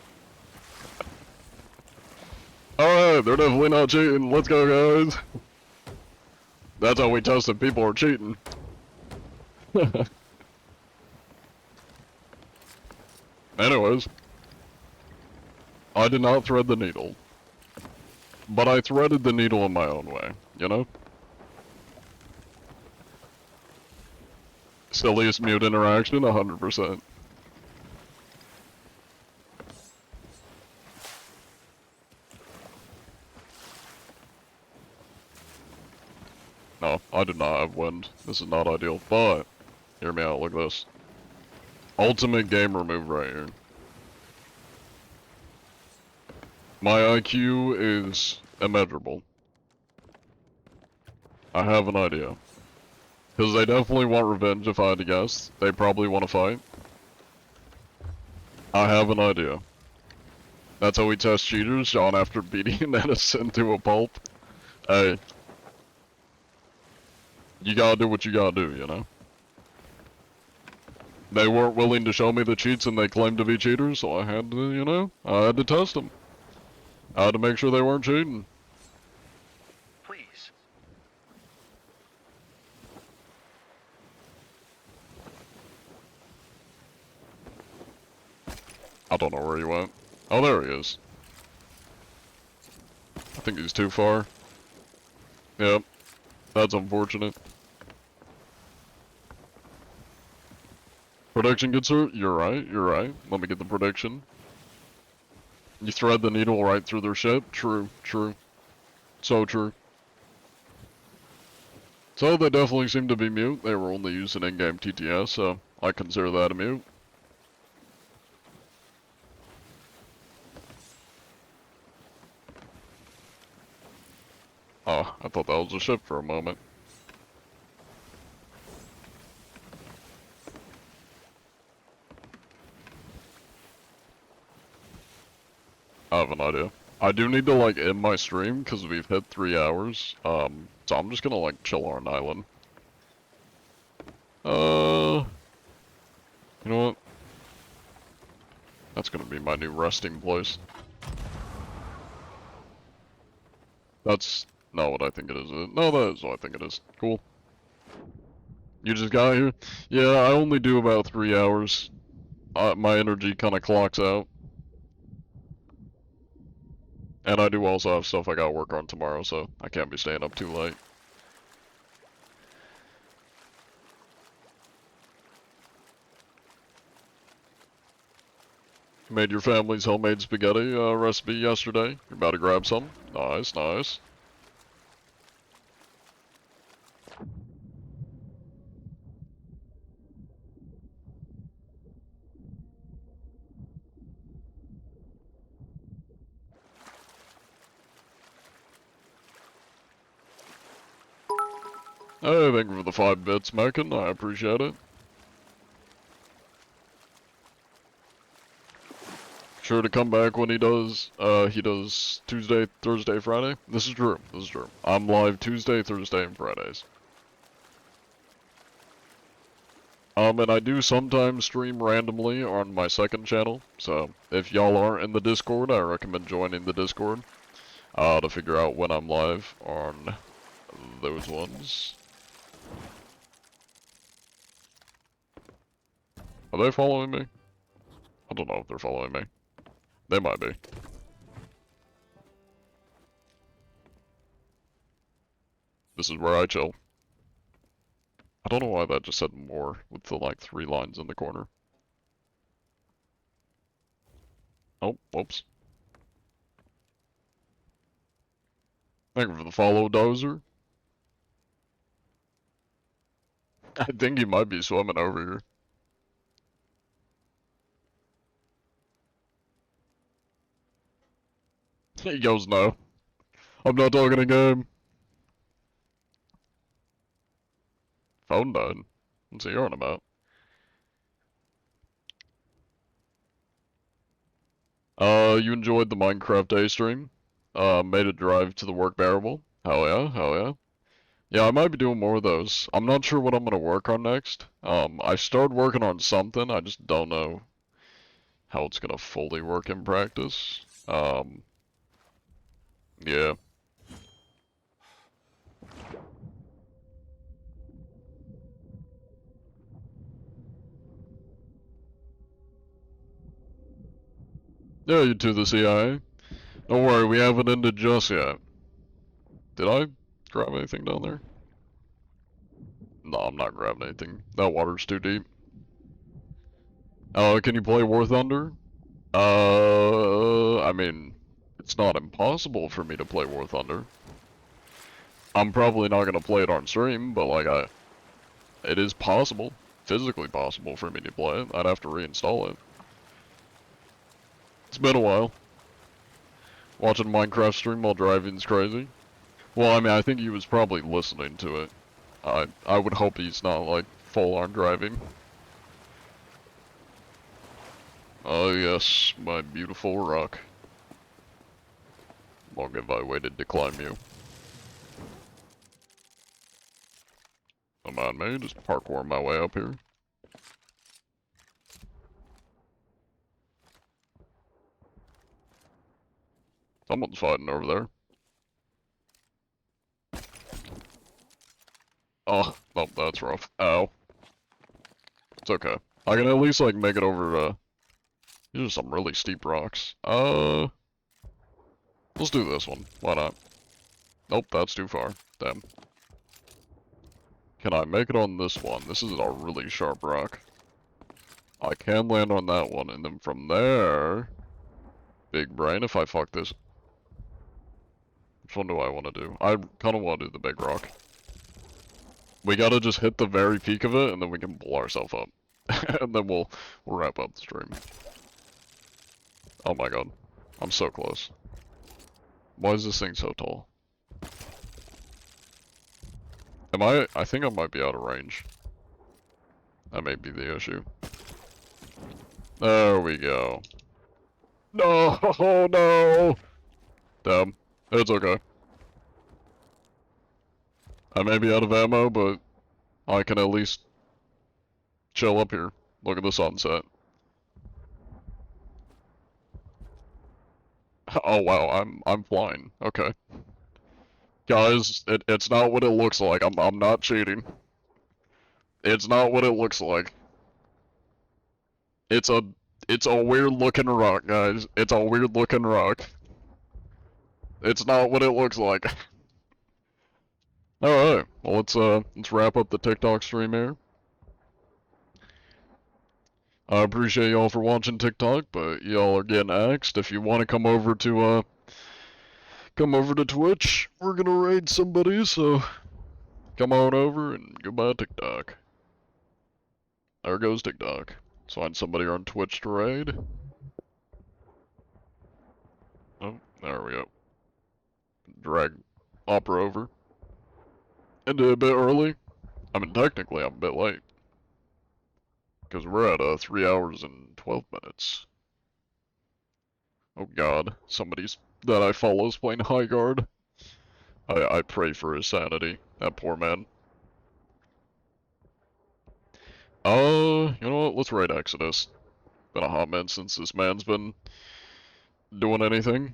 Alright, they're definitely not cheating. Let's go, guys. That's how we test if people are cheating. Anyways. I did not thread the needle. But I threaded the needle in my own way, you know? Silliest mute interaction, 100%. No, I do not have wind. This is not ideal, but hear me out, look at this. Ultimate gamer move right here. My IQ is immeasurable. I have an idea. Because they definitely want revenge, if I had to guess. They probably want to fight. I have an idea. That's how we test cheaters, John, after beating an innocent to a pulp. Hey. You gotta do what you gotta do, you know? They weren't willing to show me the cheats and they claimed to be cheaters, so I had to, you know, I had to test them. I had to make sure they weren't cheating. Please. I don't know where he went. Oh, there he is. I think he's too far. Yep. That's unfortunate. Prediction, good sir? You're right, you're right. Let me get the prediction. You thread the needle right through their ship? True, true. So true. So they definitely seem to be mute. They were only using in-game TTS, so I consider that a mute. Oh, I thought that was a ship for a moment. I have an idea. I do need to like end my stream because we've hit 3 hours. So I'm just gonna like chill on an island. You know what? That's gonna be my new resting place. That's not what I think it is. No, that is what I think it is. Cool. You just got here? Yeah, I only do about 3 hours. My energy kind of clocks out. And I do also have stuff I gotta work on tomorrow, so I can't be staying up too late. You made your family's homemade spaghetti recipe yesterday. You're about to grab some? Nice, nice. Hey, thank you for the 5 bits, Mekin. I appreciate it. Sure to come back when he does Tuesday, Thursday, Friday. This is true, this is true. I'm live Tuesday, Thursday, and Fridays. And I do sometimes stream randomly on my second channel, so if y'all aren't in the Discord, I recommend joining the Discord, to figure out when I'm live on those ones. Are they following me? I don't know if they're following me. They might be. This is where I chill. I don't know why that just said more with the like 3 lines in the corner. Oh, whoops. Thank you for the follow, Dozer. I think he might be swimming over here. He goes, no. I'm not talking to game. Phone died. What's he on about? You enjoyed the Minecraft day stream? Made a drive to the work bearable? Hell yeah, hell yeah. Yeah, I might be doing more of those. I'm not sure what I'm gonna work on next. I started working on something, I just don't know how it's gonna fully work in practice. Yeah. Yeah, you to the CIA. Don't worry, we haven't ended just yet. Did I grab anything down there? No, I'm not grabbing anything. That water's too deep. Can you play War Thunder? I mean, it's not impossible for me to play War Thunder. I'm probably not gonna play it on stream, but like it is possible, physically possible for me to play it. I'd have to reinstall it. It's been a while. Watching Minecraft stream while driving's crazy. Well, I mean, I think he was probably listening to it. I would hope he's not like full on driving. Oh yes, my beautiful rock. Long have I waited to climb you. Come on, man, just parkour my way up here. Someone's fighting over there. Oh, oh, that's rough. Ow. It's okay. I can at least like make it over, these are some really steep rocks. Let's do this one. Why not? Nope, that's too far. Damn. Can I make it on this one? This is a really sharp rock. I can land on that one, and then from there... Big brain, if I fuck this... Which one do I want to do? I kind of want to do the big rock. We gotta just hit the very peak of it, and then we can blow ourselves up. And then we'll wrap up the stream. Oh my god. I'm so close. Why is this thing so tall? I think I might be out of range. That may be the issue. There we go. No, oh no! Damn, it's okay. I may be out of ammo, but I can at least chill up here. Look at the sunset. Oh wow, I'm flying. Okay. Guys, it's not what it looks like. I'm not cheating. It's not what it looks like. It's a weird looking rock, guys. It's a weird looking rock. It's not what it looks like. Alright, well let's wrap up the TikTok stream here. I appreciate y'all for watching TikTok, but y'all are getting axed. If you want to come over to Twitch, we're gonna raid somebody, so come on over and goodbye TikTok. There goes TikTok. Let's find somebody on Twitch to raid. Oh, there we go. Drag Opera over. Ended a bit early. I mean, technically I'm a bit late. Because we're at 3 hours and 12 minutes. Oh god, somebody's that I follow is playing High Guard. I pray for his sanity, that poor man. You know what, let's raid Exodus. Been a hot minute since this man's been doing anything.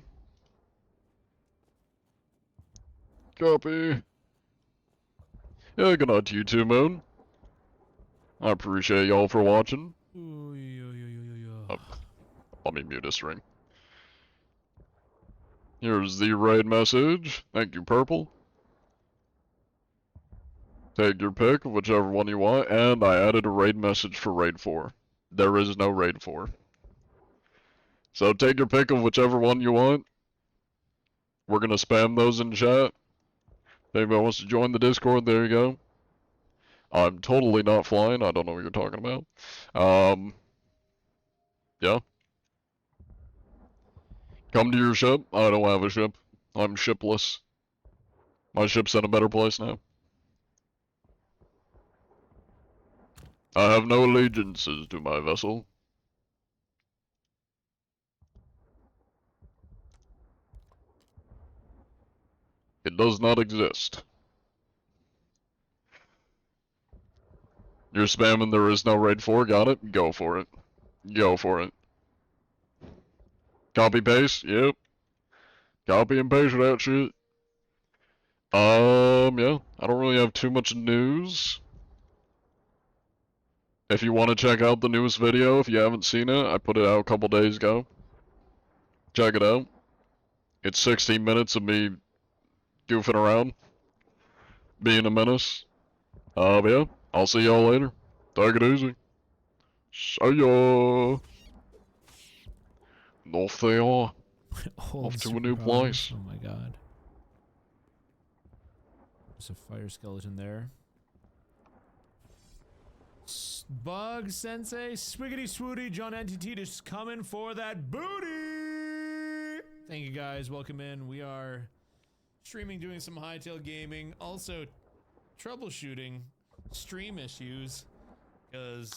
Copy. Yeah, good night to you too, Moon. I appreciate y'all for watching. Let me mute this string. Here's the raid message. Thank you, Purple. Take your pick of whichever one you want, and I added a raid message for Raid 4. There is no Raid 4. So take your pick of whichever one you want. We're gonna spam those in chat. If anybody wants to join the Discord, there you go. I'm totally not flying, I don't know what you're talking about. Yeah. Come to your ship. I don't have a ship. I'm shipless. My ship's in a better place now. I have no allegiances to my vessel. It does not exist. You're spamming there is no raid 4, got it? Go for it. Go for it. Copy paste, yep. Copy and paste that shit. Yeah, I don't really have too much news. If you want to check out the newest video, if you haven't seen it, I put it out a couple days ago. Check it out. It's 16 minutes of me goofing around, being a menace. Yeah, I'll see y'all later. Take it easy. See ya. Off they are. Oh, Off to a Super new Brothers. place. Oh my god. There's a fire skeleton there. Bug Sensei, Swiggity Swooty, John Antititus coming for that booty! Thank you guys, welcome in. We are streaming, doing some Hightail gaming, also troubleshooting stream issues, because